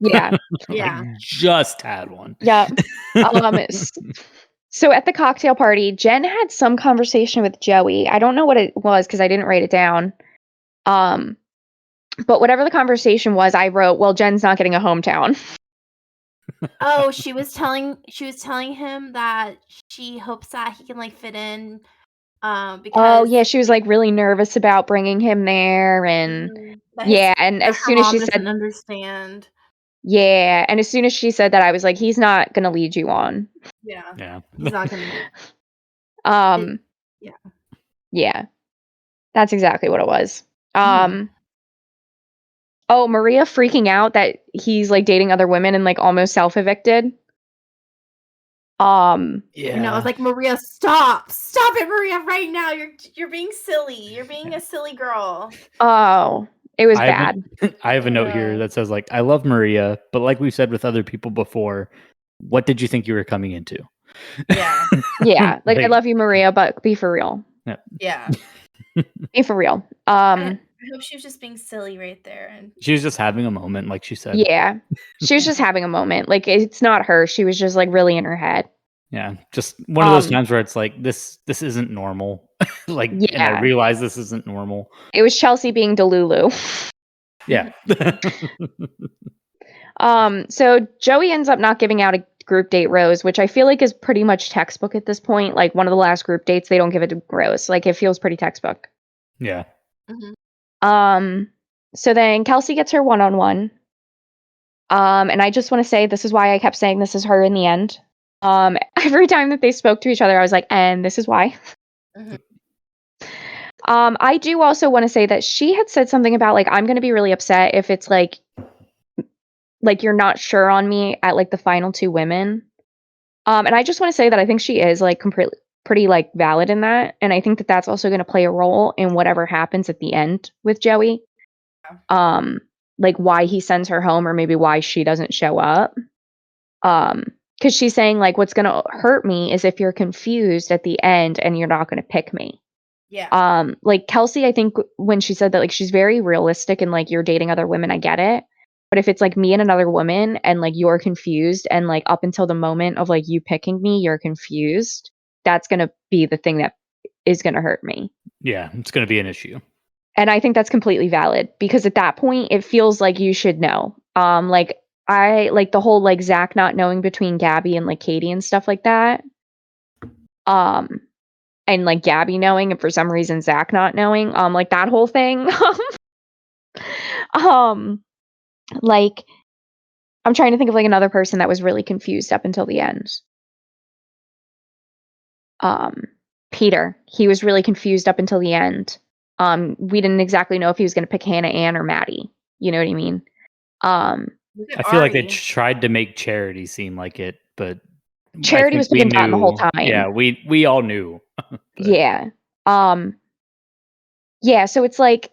Speaker 2: Yeah.
Speaker 4: Yeah.
Speaker 3: Like, just had one.
Speaker 2: Yeah. So at the cocktail party, Jen had some conversation with Joey. I don't know what it was because I didn't write it down. But whatever the conversation was, I wrote, well, Jen's not getting a hometown.
Speaker 4: Oh, she was telling him that she hopes that he can like fit in. Because
Speaker 2: Oh, yeah, she was like really nervous about bringing him there. And and as soon as she said,
Speaker 4: understand.
Speaker 2: yeah, and as soon as she said that, I was like, he's not going to lead you on.
Speaker 4: Yeah. He's not going to.
Speaker 2: Yeah. Yeah. That's exactly what it was. Oh, Maria freaking out that he's like dating other women and like almost self-evicted.
Speaker 3: Yeah.
Speaker 4: I was like, Maria, stop it, Maria, right now. You're being silly. You're being a silly girl.
Speaker 2: Oh, it was bad.
Speaker 3: I have a note here that says like, I love Maria, but like we said with other people before, what did you think you were coming into?
Speaker 5: Yeah.
Speaker 2: Yeah. Like, I love you, Maria, but be for real.
Speaker 5: Yeah.
Speaker 2: Be for real.
Speaker 5: I hope she was just being silly right there. And
Speaker 3: she was just having a moment, like she said.
Speaker 2: Yeah. She was just having a moment. Like, it's not her. She was just like really in her head.
Speaker 3: Yeah. Just one of those times where it's like, this isn't normal. Like, and I realize this isn't normal.
Speaker 2: It was Chelsea being Delulu.
Speaker 3: Yeah.
Speaker 2: So Joey ends up not giving out a group date rose, which I feel like is pretty much textbook at this point. Like, one of the last group dates, they don't give it a rose. Like, it feels pretty textbook.
Speaker 3: Yeah.
Speaker 2: So then Kelsey gets her one-on-one. And I just want to say, this is why I kept saying this is her in the end. Every time that they spoke to each other, I was like, and this is why. I do also want to say that she had said something about like, I'm going to be really upset if it's like you're not sure on me at like the final two women. And I just want to say that I think she is like pretty like valid in that. And I think that that's also going to play a role in whatever happens at the end with Joey. Like why he sends her home or maybe why she doesn't show up. Because she's saying like, what's going to hurt me is if you're confused at the end and you're not going to pick me.
Speaker 5: yeah.
Speaker 2: Like Kelsey, I think when she said that, like, she's very realistic and like, you're dating other women, I get it. But if it's like me and another woman and like you're confused and like up until the moment of like you picking me, you're confused, that's going to be the thing that is going to hurt me.
Speaker 3: Yeah, it's going to be an issue.
Speaker 2: And I think that's completely valid because at that point it feels like you should know. Like I like the whole like Zach not knowing between Gabby and like Katie and stuff like that. And like Gabby knowing and for some reason Zach not knowing. Like that whole thing. Like I'm trying to think of like another person that was really confused up until the end. Peter. He was really confused up until the end. We didn't exactly know if he was going to pick Hannah Ann or Maddie. You know what I mean?
Speaker 5: Look at
Speaker 3: I feel like they
Speaker 5: Ari.
Speaker 3: tried to make Charity seem like it, but I
Speaker 2: Charity
Speaker 3: think
Speaker 2: was
Speaker 3: we
Speaker 2: picking Dotton the whole
Speaker 3: knew-
Speaker 2: time.
Speaker 3: Yeah, we all knew. But-
Speaker 2: Yeah. Yeah, so it's like,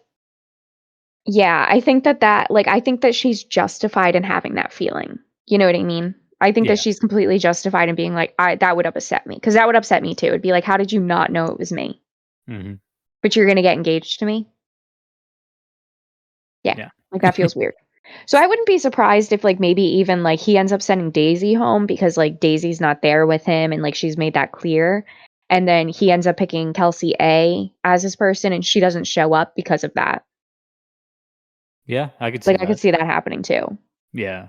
Speaker 2: yeah, I think that like I think that she's justified in having that feeling. You know what I mean? I think
Speaker 3: Yeah.
Speaker 2: that she's completely justified in being like, that would upset me. Because that would upset me too. It'd be like, how did you not know it was me?
Speaker 3: Mhm.
Speaker 2: But you're gonna get engaged to me? Yeah.
Speaker 3: Yeah.
Speaker 2: Like that feels weird. So I wouldn't be surprised if like maybe even like he ends up sending Daisy home because like Daisy's not there with him and like she's made that clear. And then he ends up picking Kelsey A as his person and she doesn't show up because of that.
Speaker 3: Yeah, I could see
Speaker 2: Like I could
Speaker 3: that.
Speaker 2: see that happening too.
Speaker 3: Yeah.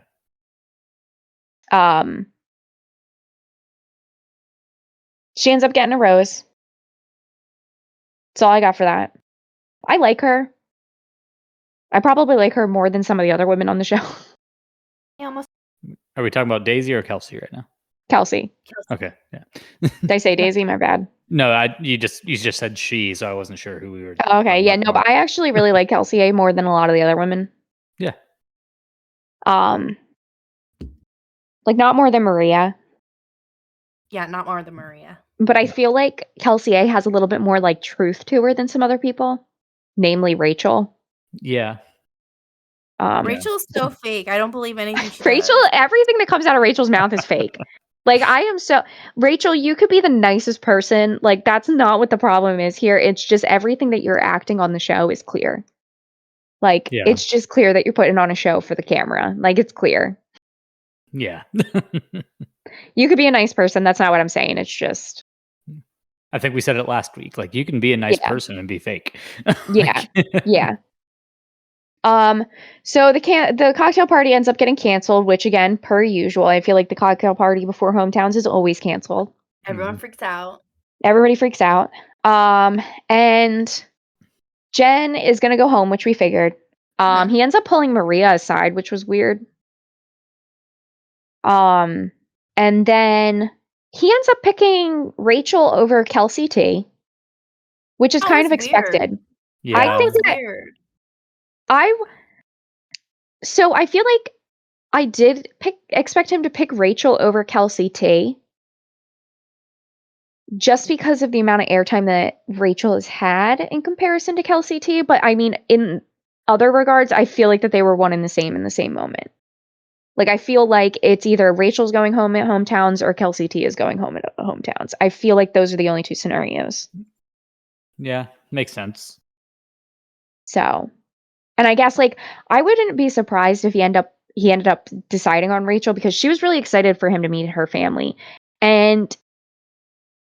Speaker 2: She ends up getting a rose. That's all I got for that. I like her. I probably like her more than some of the other women on the show.
Speaker 5: Yeah, almost
Speaker 3: Are we talking about Daisy or Kelsey right now?
Speaker 2: Kelsey.
Speaker 3: Okay. Yeah.
Speaker 2: Did I say Daisy? My bad.
Speaker 3: No, you just said she, so I wasn't sure who we were.
Speaker 2: Oh, okay.
Speaker 3: talking
Speaker 2: Yeah,
Speaker 3: about
Speaker 2: no, but I actually really like Kelsey A more than a lot of the other women.
Speaker 3: Yeah.
Speaker 2: Like not more than Maria,
Speaker 5: yeah, not more than Maria.
Speaker 2: but I feel like Kelsey A has a little bit more like truth to her than some other people, namely Rachel.
Speaker 3: Yeah.
Speaker 5: Rachel's so fake. I don't believe anything she
Speaker 2: Rachel,
Speaker 5: does.
Speaker 2: everything that comes out of Rachel's mouth is fake. Like Rachel, you could be the nicest person. Like that's not what the problem is here. It's just everything that you're acting on the show is clear. Like
Speaker 3: Yeah.
Speaker 2: it's just clear that you're putting on a show for the camera. Like it's clear.
Speaker 3: Yeah.
Speaker 2: You could be a nice person. That's not what I'm saying. It's just
Speaker 3: I think we said it last week. Like you can be a nice
Speaker 2: Yeah.
Speaker 3: person and be fake.
Speaker 2: Yeah. Yeah. So the cocktail party ends up getting canceled, which again, per usual, I feel like the cocktail party before hometowns is always canceled.
Speaker 5: Everyone freaks out.
Speaker 2: Everybody freaks out. And Jen is gonna go home, which we figured. He ends up pulling Maria aside, which was weird. And then he ends up picking Rachel over Kelsey T, which is
Speaker 5: That
Speaker 2: kind of
Speaker 5: was weird.
Speaker 2: expected.
Speaker 3: Yeah.
Speaker 2: I think
Speaker 5: That was
Speaker 2: that
Speaker 5: weird.
Speaker 2: So I feel like I did expect him to pick Rachel over Kelsey T, just because of the amount of airtime that Rachel has had in comparison to Kelsey T. But I mean, in other regards, I feel like that they were one and the same in the same moment. Like I feel like it's either Rachel's going home at hometowns or Kelsey T is going home at hometowns. I feel like those are the only two scenarios.
Speaker 3: Yeah, makes sense.
Speaker 2: So, and I guess like I wouldn't be surprised if he ended up deciding on Rachel because she was really excited for him to meet her family. And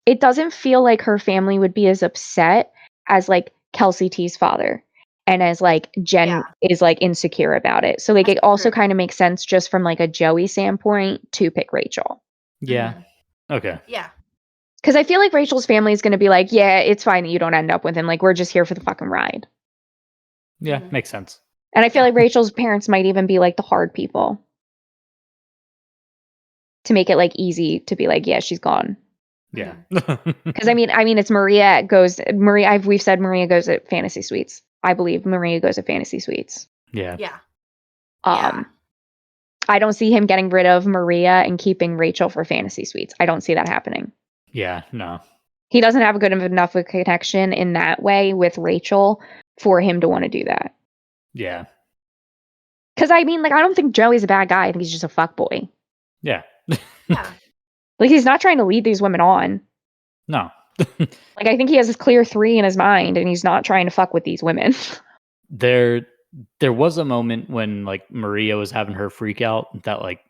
Speaker 2: it doesn't feel like her family would be as upset as like Kelsey T's father and as like Jen is like insecure about it. So like
Speaker 5: That's
Speaker 2: it also
Speaker 5: true.
Speaker 2: kind of makes sense just from like a Joey standpoint to pick Rachel.
Speaker 3: Yeah. Okay.
Speaker 5: Yeah.
Speaker 2: Because I feel like Rachel's family is going to be like, yeah, it's fine that you don't end up with him. Like we're just here for the fucking ride.
Speaker 3: Yeah,
Speaker 5: Mhm.
Speaker 3: makes sense.
Speaker 2: And I feel like Rachel's parents might even be like the hard people to make it like easy to be like, yeah, she's gone.
Speaker 3: Yeah.
Speaker 2: Because I mean, it's we've said Maria goes at Fantasy Suites. I believe Maria goes at Fantasy Suites.
Speaker 3: Yeah.
Speaker 5: Yeah.
Speaker 2: I don't see him getting rid of Maria and keeping Rachel for Fantasy Suites. I don't see that happening.
Speaker 3: Yeah, no.
Speaker 2: He doesn't have a good enough of a connection in that way with Rachel for him to want to do that.
Speaker 3: Yeah.
Speaker 2: Because I mean, like, I don't think Joey's a bad guy. I think he's just a fuckboy.
Speaker 3: Yeah.
Speaker 5: Yeah.
Speaker 2: Like, he's not trying to lead these women on.
Speaker 3: No.
Speaker 2: Like, I think he has this clear 3 in his mind, and he's not trying to fuck with these women.
Speaker 3: There was a moment when like Maria was having her freak out that like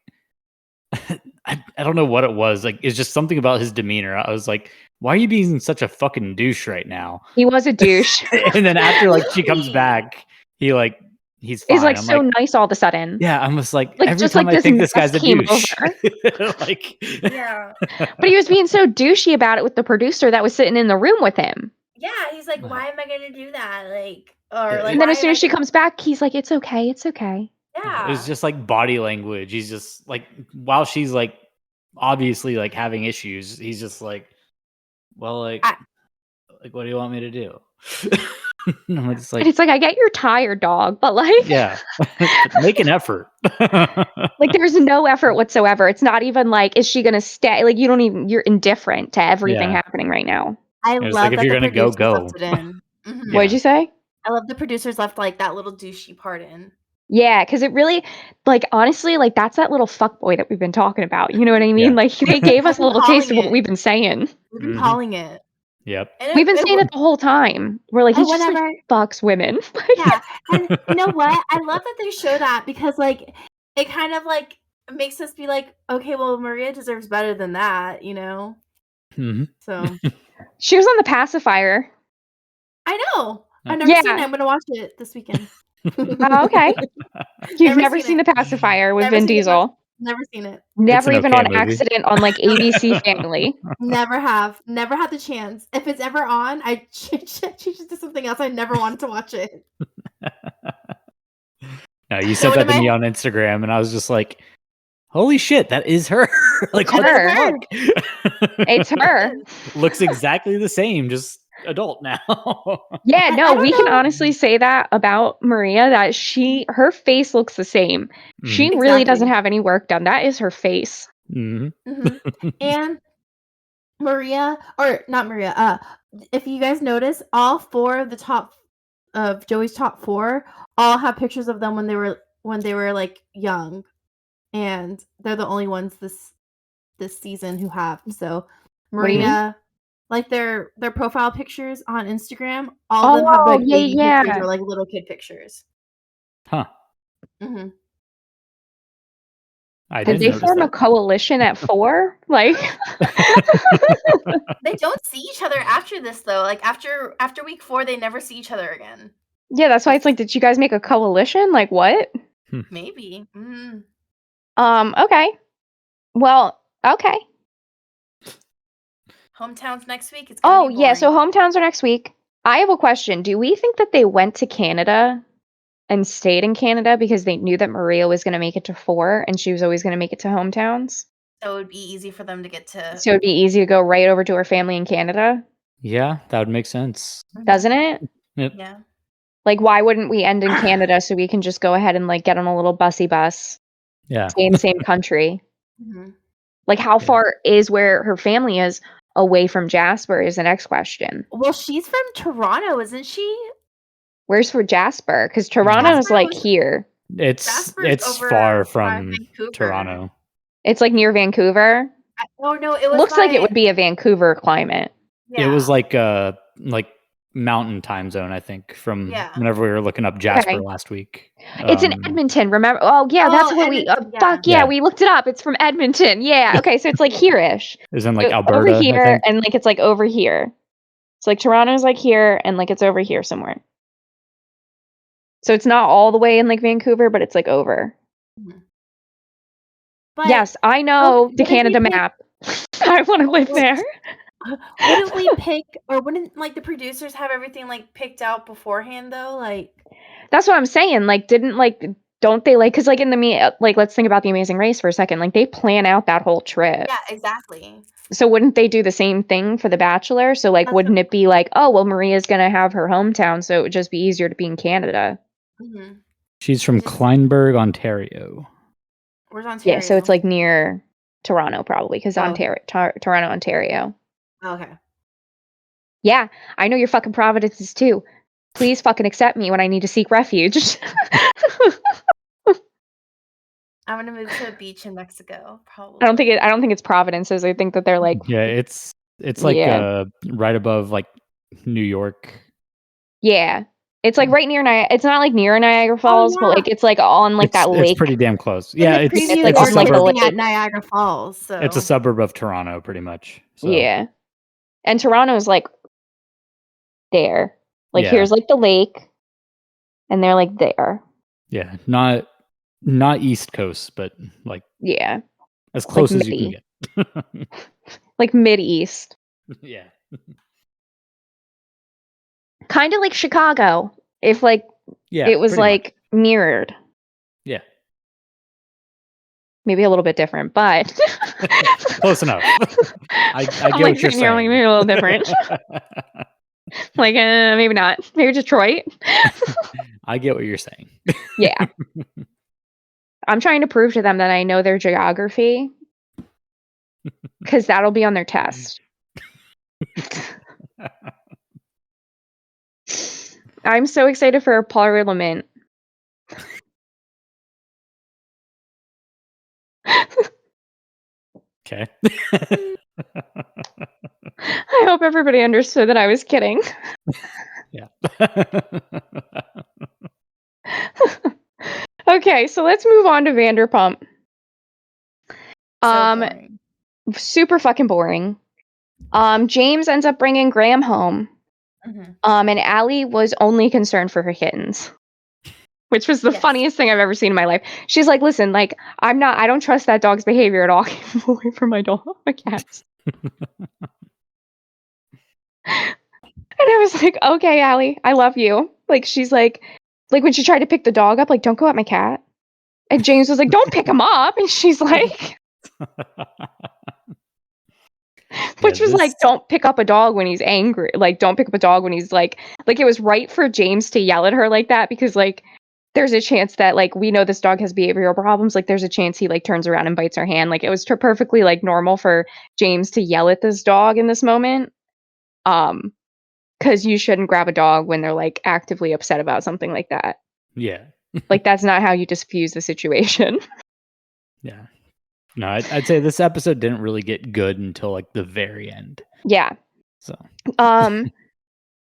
Speaker 3: I don't know what it was. Like it's just something about his demeanor. I was like, why are you being such a fucking douche right now?
Speaker 2: He was a douche.
Speaker 3: And then after like she comes back, he's fine.
Speaker 2: He's like
Speaker 3: I'm
Speaker 2: so nice all of a sudden.
Speaker 3: yeah, I'm just like
Speaker 2: Like,
Speaker 3: every
Speaker 2: just
Speaker 3: time
Speaker 2: like
Speaker 3: I
Speaker 2: this
Speaker 3: think this
Speaker 2: mess
Speaker 3: guy's a
Speaker 2: came
Speaker 3: douche.
Speaker 2: over.
Speaker 3: Like
Speaker 5: Yeah.
Speaker 2: But he was being so douchey about it with the producer that was sitting in the room with him.
Speaker 5: Yeah, he's like, why am I gonna do that? Like, or
Speaker 3: And
Speaker 5: like,
Speaker 2: And then
Speaker 5: why
Speaker 2: as soon
Speaker 5: am
Speaker 2: as she
Speaker 5: I gonna-
Speaker 2: comes back, he's like, it's okay, it's okay.
Speaker 5: Yeah.
Speaker 3: it's just like body language. He's just like while she's like obviously like having issues, he's just like, well, like what do you want me to do? And I'm just
Speaker 2: And
Speaker 3: like,
Speaker 2: it's like, I get you're tired, dog, but like,
Speaker 3: yeah, make an effort.
Speaker 2: like there's no effort whatsoever. It's not even like, is she gonna stay? Like you're indifferent to everything
Speaker 3: Yeah.
Speaker 2: happening right now.
Speaker 4: I
Speaker 3: It's
Speaker 4: love
Speaker 3: like, if
Speaker 4: that
Speaker 3: you're
Speaker 4: the
Speaker 3: gonna go,
Speaker 4: producers left
Speaker 3: go.
Speaker 4: it in.
Speaker 5: Mhm.
Speaker 2: What'd you say?
Speaker 5: I love the producers left like that little douchey part in.
Speaker 2: Yeah, because it really, like, honestly, like that's that little fuckboy that we've been talking about. You know what I mean?
Speaker 3: Yeah.
Speaker 2: Like they gave us a
Speaker 5: been
Speaker 2: little taste of
Speaker 5: calling
Speaker 2: what
Speaker 5: it.
Speaker 2: we've been saying.
Speaker 5: We've been
Speaker 3: Mhm.
Speaker 5: calling it.
Speaker 3: Yep.
Speaker 5: And
Speaker 2: We've been saying it the whole time. We're like, he
Speaker 4: And
Speaker 2: just like,
Speaker 4: whenever-
Speaker 2: fucks women.
Speaker 4: Yeah, and you know what? I love that they show that because like it kind of like makes us be like, okay, well, Maria deserves better than that, you know.
Speaker 3: Mhm.
Speaker 4: So
Speaker 2: She was on the pacifier.
Speaker 4: I know. I've
Speaker 3: Yeah.
Speaker 4: never seen it. I'm gonna watch it this weekend.
Speaker 2: Oh, okay. You've never seen
Speaker 4: it.
Speaker 2: the pacifier with
Speaker 4: Never
Speaker 2: Vin
Speaker 4: seen the
Speaker 2: Diesel.
Speaker 4: Never seen it.
Speaker 2: Never
Speaker 3: an
Speaker 2: even
Speaker 3: okay
Speaker 2: on
Speaker 3: movie.
Speaker 2: accident on like ABC Family.
Speaker 4: Never have. Never had the chance. If it's ever on, I change it to something else. I never wanted to watch it.
Speaker 3: No, you sent
Speaker 4: one
Speaker 3: that
Speaker 4: of
Speaker 3: to
Speaker 4: my-
Speaker 3: me on Instagram, and I was just like, "Holy shit, that is her!" Like,
Speaker 2: It's
Speaker 3: what
Speaker 2: her.
Speaker 3: the fuck?
Speaker 2: It's her.
Speaker 3: Looks exactly the same, just adult now.
Speaker 2: Yeah,
Speaker 4: I
Speaker 2: no,
Speaker 4: don't
Speaker 2: we can
Speaker 4: know.
Speaker 2: honestly say that about Maria, that her face looks the same. She
Speaker 3: Mhm.
Speaker 2: really doesn't
Speaker 4: Exactly.
Speaker 2: have any work done. That is her face.
Speaker 3: Mhm.
Speaker 4: And Maria, or not Maria, if you guys notice, all four of the top of Joey's top four all have pictures of them when they were like young. And they're the only ones this season who have. So
Speaker 2: What do you mean?
Speaker 4: Maria, like their profile pictures on Instagram, all of them have like
Speaker 2: yeah,
Speaker 4: baby
Speaker 2: yeah.
Speaker 4: pictures or like little kid pictures.
Speaker 3: Huh?
Speaker 4: Hmm
Speaker 3: I
Speaker 2: Did
Speaker 3: didn't
Speaker 2: they
Speaker 3: notice
Speaker 2: form a
Speaker 3: that.
Speaker 2: coalition at 4? Like,
Speaker 5: They don't see each other after this though. Like after week 4, they never see each other again.
Speaker 2: yeah, that's why it's like, did you guys make a coalition? Like, what?
Speaker 5: Maybe. Mm.
Speaker 2: Okay. Well, okay.
Speaker 5: Hometowns next week. It's gonna
Speaker 2: Oh,
Speaker 5: be
Speaker 2: yeah, so
Speaker 5: boring.
Speaker 2: hometowns are next week. I have a question. Do we think that they went to Canada and stayed in Canada because they knew that Maria was going to make it to 4 and she was always going to make it to hometowns?
Speaker 5: So it would be easy for them to get to.
Speaker 2: So it'd be easy to go right over to her family in Canada,
Speaker 3: Yeah, that would make sense.
Speaker 2: doesn't it?
Speaker 3: Yep.
Speaker 5: Yeah.
Speaker 2: Like, why wouldn't we end in Canada so we can just go ahead and like get on a little bussy bus,
Speaker 3: Yeah.
Speaker 2: stay in the same country?
Speaker 5: Mhm.
Speaker 2: Like, how
Speaker 3: Yeah.
Speaker 2: far is where her family is away from Jasper is the next question.
Speaker 5: Well, she's from Toronto, isn't she?
Speaker 2: Where's for Jasper? Because Toronto's
Speaker 5: Jasper
Speaker 2: like
Speaker 5: was-
Speaker 2: here.
Speaker 3: It's
Speaker 5: Jasper's over
Speaker 3: far
Speaker 5: by
Speaker 3: from
Speaker 5: Vancouver.
Speaker 3: Toronto.
Speaker 2: It's like near Vancouver.
Speaker 5: Oh no, it was.
Speaker 2: Looks like it
Speaker 5: by-
Speaker 2: would be a Vancouver climate.
Speaker 3: It was
Speaker 5: Yeah.
Speaker 3: like mountain time zone, I think, from
Speaker 5: Yeah.
Speaker 3: whenever we were looking up Jasper
Speaker 2: Okay.
Speaker 3: last week.
Speaker 2: It's in Edmonton, remember? Oh, yeah, that's
Speaker 5: Oh,
Speaker 2: what we.
Speaker 5: Edmonton, yeah.
Speaker 2: Fuck yeah,
Speaker 3: Yeah.
Speaker 2: we looked it up. It's from Edmonton. Yeah. Okay, so it's like here-ish.
Speaker 3: It was in like
Speaker 2: So
Speaker 3: Alberta,
Speaker 2: over
Speaker 3: I
Speaker 2: here,
Speaker 3: think.
Speaker 2: and like it's like over here. It's like Toronto's like here, and like it's over here somewhere. So it's not all the way in like Vancouver, but it's like over.
Speaker 4: But
Speaker 2: Yes, I know
Speaker 4: what
Speaker 2: the
Speaker 4: if we
Speaker 2: Canada
Speaker 4: pick-
Speaker 2: map. I want to live there.
Speaker 5: Wouldn't we pick, or wouldn't like the producers have everything like picked out beforehand though? Like,
Speaker 2: That's what I'm saying. Like, don't they like? Because like in the like, let's think about the Amazing Race for a second. Like they plan out that whole trip.
Speaker 5: yeah, exactly.
Speaker 2: So wouldn't they do the same thing for the Bachelor? So like,
Speaker 5: That's
Speaker 2: wouldn't it be like, oh well, Maria's gonna have her hometown, so it would just be easier to be in Canada.
Speaker 5: Mm-hmm.
Speaker 3: She's from
Speaker 5: Just-
Speaker 3: Kleinburg, Ontario.
Speaker 5: Where's Ontario?
Speaker 2: Yeah, so it's like near Toronto probably because
Speaker 5: Oh.
Speaker 2: Toronto, Ontario.
Speaker 5: Okay.
Speaker 2: Yeah, I know your fucking Providences too. Please fucking accept me when I need to seek refuge.
Speaker 5: I'm gonna move to a beach in Mexico. Probably.
Speaker 2: I don't think it's Providences. I think that they're like,
Speaker 3: Yeah, it's like
Speaker 2: Yeah.
Speaker 3: right above like New York.
Speaker 2: yeah. It's like right near Niagara. It's not like near Niagara Falls, but
Speaker 4: yeah.
Speaker 2: like it's like on like that lake.
Speaker 3: It's pretty damn close.
Speaker 4: In
Speaker 3: Yeah,
Speaker 4: the
Speaker 3: it's
Speaker 4: preview,
Speaker 2: like
Speaker 4: they
Speaker 3: a
Speaker 2: on,
Speaker 4: were
Speaker 2: like, a
Speaker 3: suburb.
Speaker 4: looking
Speaker 2: lake.
Speaker 4: at Niagara Falls. So
Speaker 3: It's a suburb of Toronto, pretty much. So,
Speaker 2: Yeah. And Toronto's like there. Like
Speaker 3: Yeah.
Speaker 2: here's like the lake, and they're like there.
Speaker 3: Yeah, not East Coast, but like
Speaker 2: Yeah,
Speaker 3: as close as you
Speaker 2: midi.
Speaker 3: can get.
Speaker 2: like mid-east.
Speaker 3: Yeah.
Speaker 2: Kind of like Chicago, if like
Speaker 3: Yeah.
Speaker 2: it was
Speaker 3: pretty much.
Speaker 2: like mirrored.
Speaker 3: Yeah.
Speaker 2: Maybe a little bit different, but
Speaker 3: Close enough. I get
Speaker 2: I'm
Speaker 3: what
Speaker 2: like
Speaker 3: you're
Speaker 2: sitting here, like,
Speaker 3: saying.
Speaker 2: maybe a little different. Like maybe not. Maybe Detroit.
Speaker 3: I get what you're saying.
Speaker 2: Yeah. I'm trying to prove to them that I know their geography, because that'll be on their test. I'm so excited for Parliament.
Speaker 3: Okay.
Speaker 2: I hope everybody understood that I was kidding.
Speaker 3: Yeah.
Speaker 2: Okay, so let's move on to Vanderpump.
Speaker 5: So boring.
Speaker 2: Super fucking boring. James ends up bringing Graham home.
Speaker 5: Mhm.
Speaker 2: And Allie was only concerned for her kittens, which was the
Speaker 5: Yes.
Speaker 2: funniest thing I've ever seen in my life. She's like, listen, like, I don't trust that dog's behavior at all. Keep him away from my dog, my cats. And I was like, okay, Allie, I love you. Like, she's like when she tried to pick the dog up, like, don't go at my cat. And James was like, don't pick him up. And she's like, which was like, don't pick up a dog when he's angry. Like, don't pick up a dog when he's like it was right for James to yell at her like that, because like there's a chance that like we know this dog has behavioral problems. Like there's a chance he like turns around and bites her hand. Like it was perfectly like normal for James to yell at this dog in this moment. Because you shouldn't grab a dog when they're like actively upset about something like that.
Speaker 3: Yeah.
Speaker 2: Like that's not how you diffuse the situation.
Speaker 3: Yeah. No, I'd say this episode didn't really get good until like the very end.
Speaker 2: Yeah.
Speaker 3: So.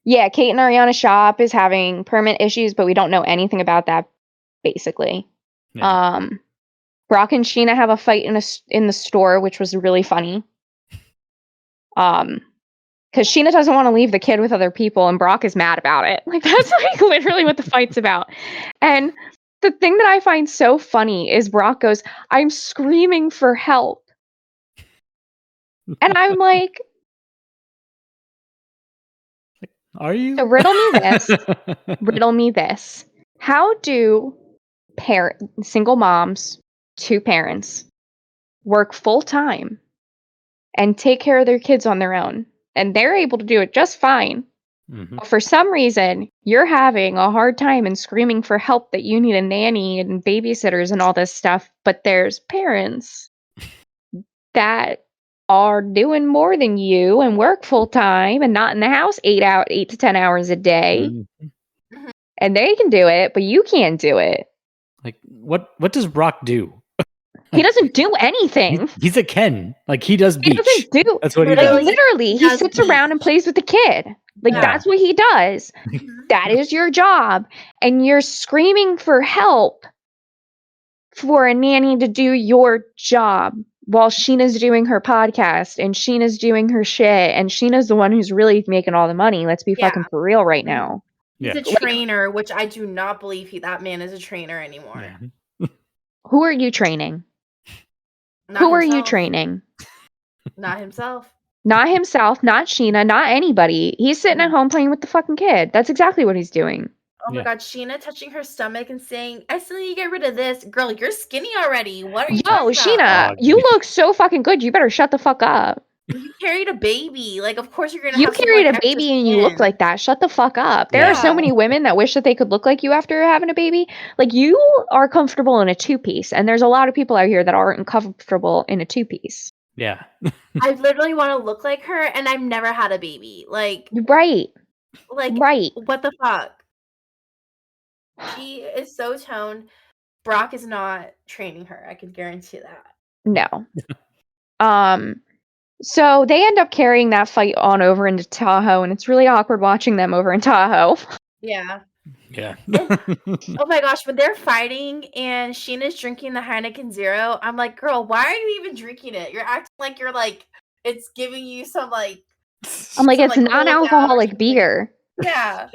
Speaker 2: Yeah, Kate and Ariana's shop is having permit issues, but we don't know anything about that, basically.
Speaker 3: Yeah.
Speaker 2: Brock and Sheena have a fight in the store, which was really funny. Because Sheena doesn't want to leave the kid with other people, and Brock is mad about it. Like that's like literally what the fight's about. And the thing that I find so funny is Brock goes, "I'm screaming for help," and I'm like,
Speaker 3: Are you?
Speaker 2: so riddle me this. Riddle me this. How do single moms, 2 parents, work full time and take care of their kids on their own? And they're able to do it just fine.
Speaker 3: Mm-hmm.
Speaker 2: But for some reason, you're having a hard time and screaming for help that you need a nanny and babysitters and all this stuff. But there's parents that are doing more than you and work full time and not in the house 8 to 10 hours a day.
Speaker 3: Mm-hmm.
Speaker 2: And they can do it, but you can't do it.
Speaker 3: Like what does Brock do?
Speaker 2: He doesn't do anything.
Speaker 3: He's a Ken. Like he does beach.
Speaker 2: He doesn't do.
Speaker 3: That's what he
Speaker 2: Like
Speaker 3: does.
Speaker 2: literally, he sits around and plays with the kid. Like
Speaker 3: Yeah.
Speaker 2: that's what he does. That is your job, and you're screaming for help for a nanny to do your job while Sheena's doing her podcast and Sheena's doing her shit, and Sheena's the one who's really making all the money. Let's be fucking for real right now.
Speaker 5: He's
Speaker 3: Yeah.
Speaker 5: a trainer, which I do not believe that man is a trainer anymore.
Speaker 3: Yeah.
Speaker 2: Who are you training?
Speaker 5: Not
Speaker 2: Who are you
Speaker 5: himself.
Speaker 2: training?
Speaker 5: Not himself.
Speaker 2: Not himself, not Sheena, not anybody. He's sitting at home playing with the fucking kid. That's exactly what he's doing.
Speaker 5: Oh my
Speaker 3: Yeah.
Speaker 5: god, Sheena touching her stomach and saying, I still need to get rid of this. Girl, you're skinny already. What are you
Speaker 2: Yo,
Speaker 5: talking
Speaker 2: Sheena,
Speaker 5: about?
Speaker 3: Oh,
Speaker 2: you
Speaker 3: dude.
Speaker 2: look so fucking good. You better shut the fuck up.
Speaker 5: You carried a baby. Like, of course you're gonna
Speaker 2: You
Speaker 5: have some,
Speaker 2: carried
Speaker 5: like,
Speaker 2: a
Speaker 5: extra
Speaker 2: baby and you look
Speaker 5: skin.
Speaker 2: like that. Shut the fuck up. There are so
Speaker 5: Yeah.
Speaker 2: many women that wish that they could look like you after having a baby. Like, you are comfortable in a 2-piece, and there's a lot of people out here that aren't comfortable in a 2-piece.
Speaker 3: Yeah.
Speaker 5: I literally want to look like her, and I've never had a baby. Like,
Speaker 2: Right. Right.
Speaker 5: what the fuck? She is so toned. Brock is not training her. I can guarantee that.
Speaker 2: No. So they end up carrying that fight on over into Tahoe, and it's really awkward watching them over in Tahoe.
Speaker 5: Yeah.
Speaker 3: Yeah.
Speaker 5: Oh my gosh, when they're fighting and Sheena's drinking the Heineken Zero, I'm like, girl, why are you even drinking it? You're acting like you're like, it's giving you some like
Speaker 2: I'm like,
Speaker 5: Some,
Speaker 2: it's
Speaker 5: like, cool down or
Speaker 2: non-alcoholic
Speaker 5: something.
Speaker 2: beer.
Speaker 5: Yeah.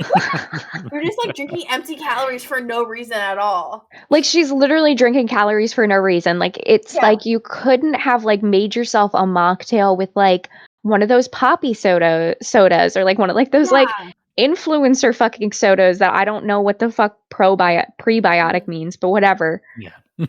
Speaker 5: You're just like drinking empty calories for no reason at all.
Speaker 2: Like, she's literally drinking calories for no reason. Like, it's
Speaker 5: Yeah.
Speaker 2: like you couldn't have like made yourself a mocktail with like one of those poppy sodas or like one of like those like influencer fucking sodas that I don't know what the fuck prebiotic means, but whatever.
Speaker 3: Yeah.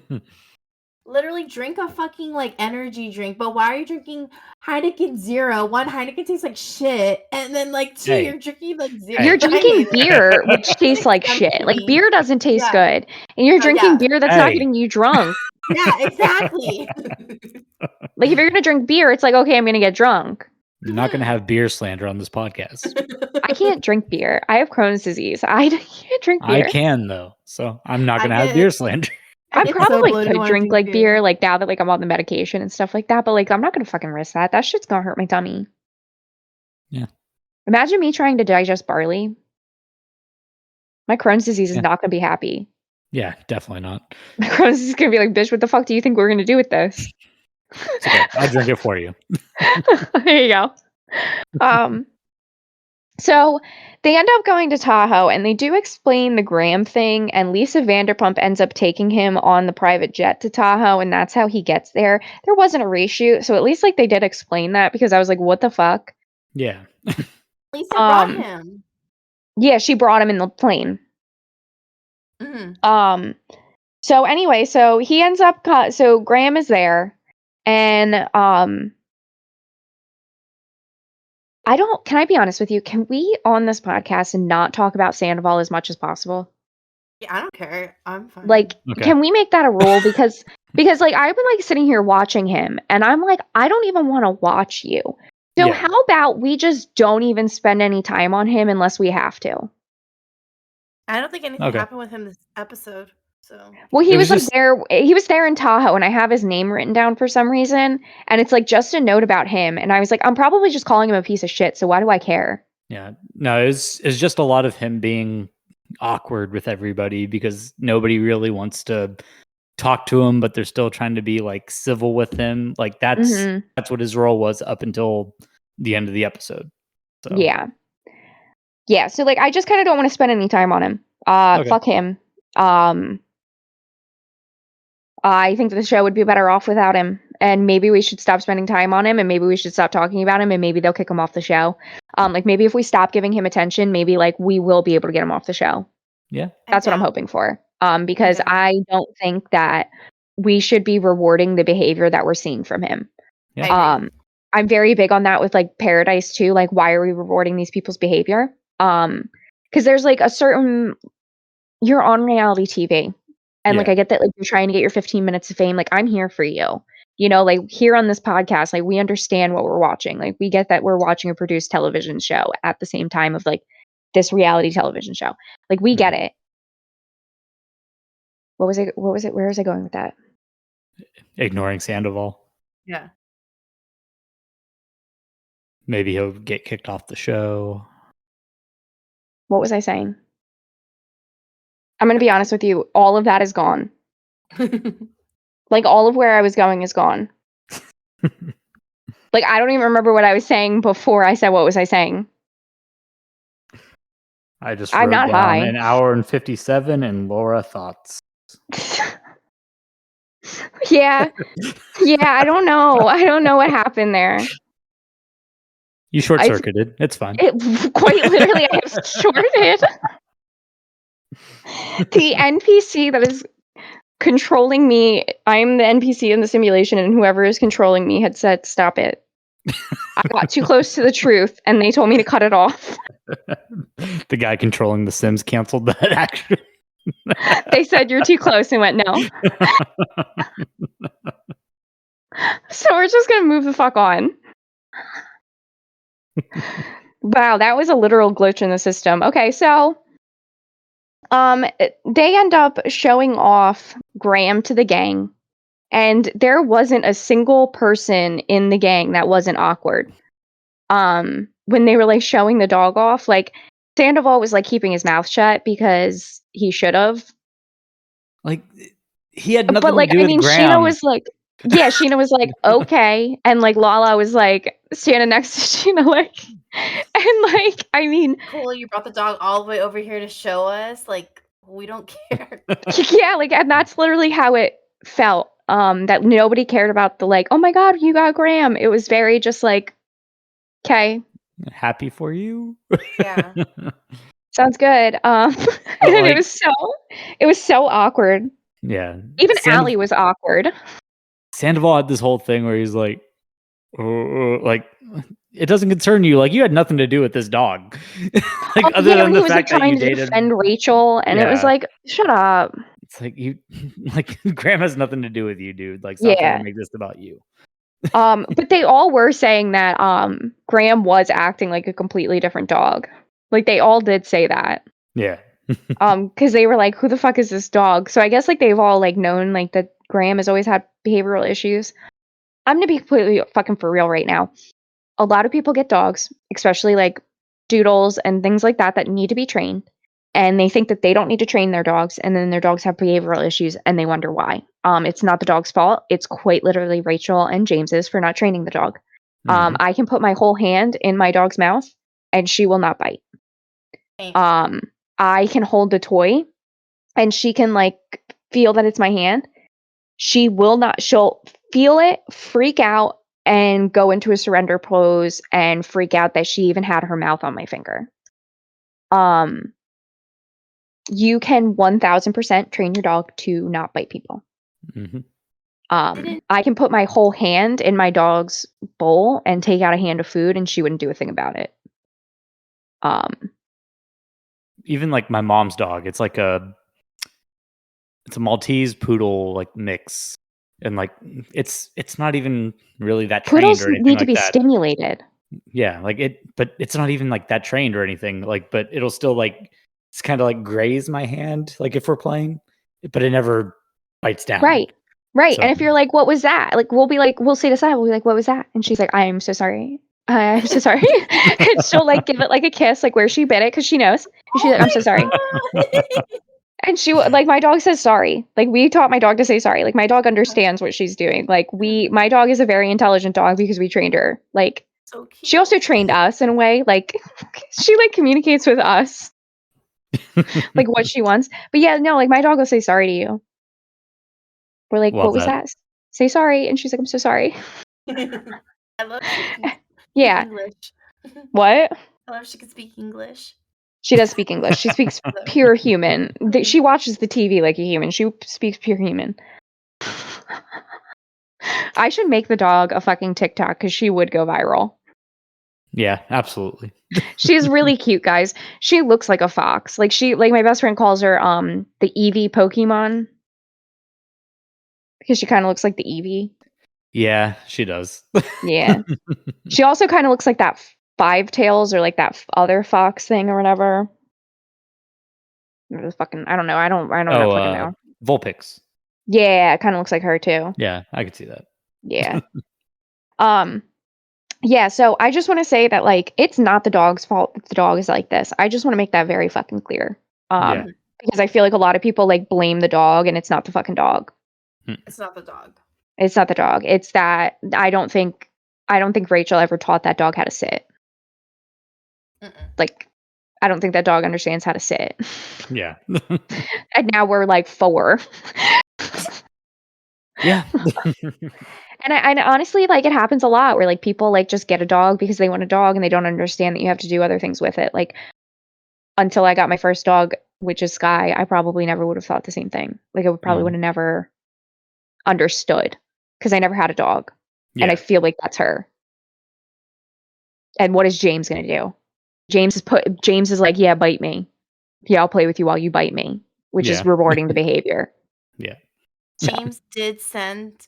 Speaker 4: Literally drink a fucking like energy drink, but why are you drinking Heineken Zero? One, Heineken tastes like shit, and then like two,
Speaker 3: Hey.
Speaker 4: you're drinking like zero.
Speaker 2: You're
Speaker 3: Hey.
Speaker 2: drinking beer, which tastes like shit. Like,
Speaker 4: Exemplary.
Speaker 2: beer doesn't taste
Speaker 4: Yeah.
Speaker 2: good. And you're
Speaker 4: No,
Speaker 2: drinking
Speaker 4: yeah.
Speaker 2: beer that's not
Speaker 3: Hey.
Speaker 2: getting you drunk.
Speaker 4: Yeah, exactly.
Speaker 2: Like, if you're gonna drink beer, it's like, okay, I'm gonna get drunk.
Speaker 3: I'm not going to have beer slander on this podcast.
Speaker 2: I can't drink beer. I have Crohn's disease. I can't drink beer.
Speaker 3: I can, though. So I'm not
Speaker 4: I
Speaker 3: going to have
Speaker 4: get-
Speaker 3: beer slander.
Speaker 2: I
Speaker 4: get so
Speaker 2: probably
Speaker 4: bloated
Speaker 2: could
Speaker 4: when I
Speaker 2: drink like beer, like now that like I'm on the medication and stuff like that, but like I'm not gonna fucking risk that. That shit's gonna hurt my tummy.
Speaker 3: Yeah.
Speaker 2: Imagine me trying to digest barley. My Crohn's disease is
Speaker 3: Yeah.
Speaker 2: not gonna be happy.
Speaker 3: Yeah, definitely not.
Speaker 2: My Crohn's disease is gonna be like, bitch, what the fuck do you think we're gonna do with this?
Speaker 3: It's okay. I'll drink it for you.
Speaker 2: There you go. So they end up going to Tahoe and they do explain the Graham thing, and Lisa Vanderpump ends up taking him on the private jet to Tahoe, and that's how he gets there. There wasn't a reshoot, so at least like they did explain that, because I was like, what the fuck?
Speaker 3: Yeah.
Speaker 4: Lisa brought him.
Speaker 2: Yeah, she brought him in the plane.
Speaker 5: Mhm.
Speaker 2: So anyway, so he ends up so Graham is there, and can I be honest with you? Can we on this podcast not talk about Sandoval as much as possible?
Speaker 5: Yeah, I don't care. I'm fine.
Speaker 2: Like,
Speaker 3: Okay.
Speaker 2: can we make that a rule? Because like I've been like sitting here watching him, and I'm like, I don't even want to watch you. So
Speaker 3: Yeah.
Speaker 2: how about we just don't even spend any time on him unless we have to?
Speaker 5: I don't think anything
Speaker 3: Okay.
Speaker 5: happened with him this episode. So
Speaker 2: Well, he
Speaker 3: It
Speaker 2: was
Speaker 3: was
Speaker 2: like
Speaker 3: just-
Speaker 2: there. He was there in Tahoe, and I have his name written down for some reason, and it's like just a note about him. And I was like, I'm probably just calling him a piece of shit. So why do I care?
Speaker 3: Yeah. No, it's just a lot of him being awkward with everybody because nobody really wants to talk to him, but they're still trying to be like civil with him. Like that's
Speaker 2: Mhm.
Speaker 3: what his role was up until the end of the episode. So
Speaker 2: Yeah. So like, I just kind of don't want to spend any time on him.
Speaker 3: Okay.
Speaker 2: Fuck him. I think the show would be better off without him, and maybe we should stop spending time on him, and maybe we should stop talking about him, and maybe they'll kick him off the show. Like maybe if we stop giving him attention, maybe like we will be able to get him off the show.
Speaker 3: Yeah.
Speaker 2: That's what I'm hoping for. Because
Speaker 5: down.
Speaker 2: I don't think that we should be rewarding the behavior that we're seeing from him.
Speaker 3: Yeah.
Speaker 5: I agree.
Speaker 2: I'm very big on that with like Paradise too. Like, why are we rewarding these people's behavior? Because there's like a certain, you're on reality TV. And like,
Speaker 3: Yeah.
Speaker 2: I get that like you're trying to get your 15 minutes of fame. Like, I'm here for you. You know, like here on this podcast, like we understand what we're watching. Like we get that we're watching a produced television show at the same time of like this reality television show. Like we get it. What was it? Where was I going with that?
Speaker 3: Ignoring Sandoval.
Speaker 5: Yeah.
Speaker 3: Maybe he'll get kicked off the show.
Speaker 2: What was I saying? I'm going to be honest with you. All of that is gone. Like all of where I was going is gone. Like I don't even remember what I was saying before I said what was I saying.
Speaker 3: I just
Speaker 2: I'm
Speaker 3: wrote
Speaker 2: not
Speaker 3: down
Speaker 2: high.
Speaker 3: an hour and 57 and Laura thoughts.
Speaker 2: Yeah. I don't know. I don't know what happened there.
Speaker 3: You short circuited. It's fine.
Speaker 2: It quite literally I have shorted. The NPC that is controlling me, I'm the NPC in the simulation, and whoever is controlling me had said, stop it. I got too close to the truth, and they told me to cut it off.
Speaker 3: The guy controlling the Sims canceled that action.
Speaker 2: They said, you're too close, and went, no. So we're just going to move the fuck on. Wow, that was a literal glitch in the system. Okay, so they end up showing off Graham to the gang, and there wasn't a single person in the gang that wasn't awkward. When they were like showing the dog off, like Sandoval was like keeping his mouth shut because he should have.
Speaker 3: Like he had nothing
Speaker 2: But like,
Speaker 3: to do
Speaker 2: I
Speaker 3: with
Speaker 2: mean,
Speaker 3: Graham.
Speaker 2: Sheena was like, Yeah, Sheena was like, okay. And like Lala was like standing next to Sheena, like, and like, I mean,
Speaker 5: Cool, you brought the dog all the way over here to show us. Like, we don't care.
Speaker 2: yeah, like, and that's literally how it felt. That nobody cared about the like, oh my God, you got Graham. It was very just like, okay,
Speaker 3: Happy for you.
Speaker 5: Yeah.
Speaker 2: sounds good. And
Speaker 3: But,
Speaker 2: then
Speaker 3: like-
Speaker 2: it was so awkward.
Speaker 3: Yeah.
Speaker 2: Even Allie was awkward.
Speaker 3: Sandoval had this whole thing where he's like, like, it doesn't concern you. Like, you had nothing to do with this dog. Like,
Speaker 2: Oh,
Speaker 3: other
Speaker 2: yeah,
Speaker 3: than
Speaker 2: he
Speaker 3: the
Speaker 2: was like
Speaker 3: fact that
Speaker 2: trying
Speaker 3: you
Speaker 2: to
Speaker 3: dated.
Speaker 2: defend Rachel, and it was
Speaker 3: Yeah.
Speaker 2: like, shut up.
Speaker 3: It's like you, like, Graham has nothing to do with you, dude. Like, stop trying
Speaker 2: Yeah.
Speaker 3: to make this about you.
Speaker 2: But they all were saying that Graham was acting like a completely different dog. Like they all did say that.
Speaker 3: Yeah.
Speaker 2: Because they were like, who the fuck is this dog? So I guess like they've all like known like that Graham has always had behavioral issues. I'm gonna be completely fucking for real right now. A lot of people get dogs, especially like doodles and things like that need to be trained. And they think that they don't need to train their dogs, and then their dogs have behavioral issues and they wonder why. It's not the dog's fault. It's quite literally Rachel and James's for not training the dog.
Speaker 3: Mhm.
Speaker 2: I can put my whole hand in my dog's mouth and she will not bite.
Speaker 5: Same.
Speaker 2: I can hold the toy and she can like feel that it's my hand. She'll feel it, freak out, and go into a surrender pose and freak out that she even had her mouth on my finger. You can 1000% train your dog to not bite people.
Speaker 3: Mhm.
Speaker 2: I can put my whole hand in my dog's bowl and take out a hand of food and she wouldn't do a thing about it.
Speaker 3: Even like my mom's dog, it's a Maltese poodle like mix, and like it's not even really that trained
Speaker 2: Poodles
Speaker 3: or anything
Speaker 2: need to
Speaker 3: like
Speaker 2: be
Speaker 3: that.
Speaker 2: stimulated.
Speaker 3: Yeah, like but it's not even like that trained or anything. Like, but it'll still like it's kind of like graze my hand, like if we're playing, but it never bites down.
Speaker 2: Right.
Speaker 3: So-
Speaker 2: And if you're like, what was that? Like, we'll say to Sai, we'll be like, what was that? And she's like, I'm so sorry. I'm so sorry. And she'll like give it like a kiss, like where she bit it, because she knows. And she's like, I'm so sorry. And like my dog says sorry. Like we taught my dog to say sorry. Like my dog understands what she's doing. Like my dog is a very intelligent dog because we trained her. Like
Speaker 5: So cute.
Speaker 2: she also trained us in a way. Like she like communicates with us like what she wants. But yeah, no, like my dog will say sorry to you. We're like,
Speaker 3: Love
Speaker 2: what was
Speaker 3: that.
Speaker 2: that? Say sorry. And she's like, I'm so sorry.
Speaker 5: I love she can speak
Speaker 2: Yeah.
Speaker 5: English.
Speaker 2: What?
Speaker 5: I love she can speak English.
Speaker 2: She does speak English. She speaks pure human. She watches the TV like a human. She speaks pure human. I should make the dog a fucking TikTok because she would go viral.
Speaker 3: Yeah, absolutely.
Speaker 2: She's really cute, guys. She looks like a fox. Like my best friend calls her the Eevee Pokemon. Because she kind of looks like the Eevee.
Speaker 3: Yeah, she does.
Speaker 2: Yeah. She also kind of looks like that Five Tails or like that other fox thing or whatever. I don't know. I don't know fucking know.
Speaker 3: Vulpix.
Speaker 2: Yeah, it kind of looks like her too.
Speaker 3: Yeah, I could see that.
Speaker 2: Yeah. Yeah, so I just want to say that like it's not the dog's fault that the dog is like this. I just want to make that very fucking clear.
Speaker 3: Yeah.
Speaker 2: Because I feel like a lot of people like blame the dog and it's not the fucking dog.
Speaker 5: It's not the dog.
Speaker 2: It's not the dog. It's that I don't think Rachel ever taught that dog how to sit.
Speaker 5: Mm-mm.
Speaker 2: Like I don't think that dog understands how to sit.
Speaker 3: Yeah.
Speaker 2: And now we're like 4.
Speaker 3: Yeah.
Speaker 2: And honestly, like it happens a lot where like people like just get a dog because they want a dog and they don't understand that you have to do other things with it. Like until I got my first dog, which is Sky, I probably never would have thought the same thing. Like I probably would have never understood because I never had a dog.
Speaker 3: Yeah.
Speaker 2: And I feel like that's her. And what is James gonna do? James is like, yeah, bite me. Yeah, I'll play with you while you bite me, which is rewarding the behavior.
Speaker 3: Yeah.
Speaker 5: James did send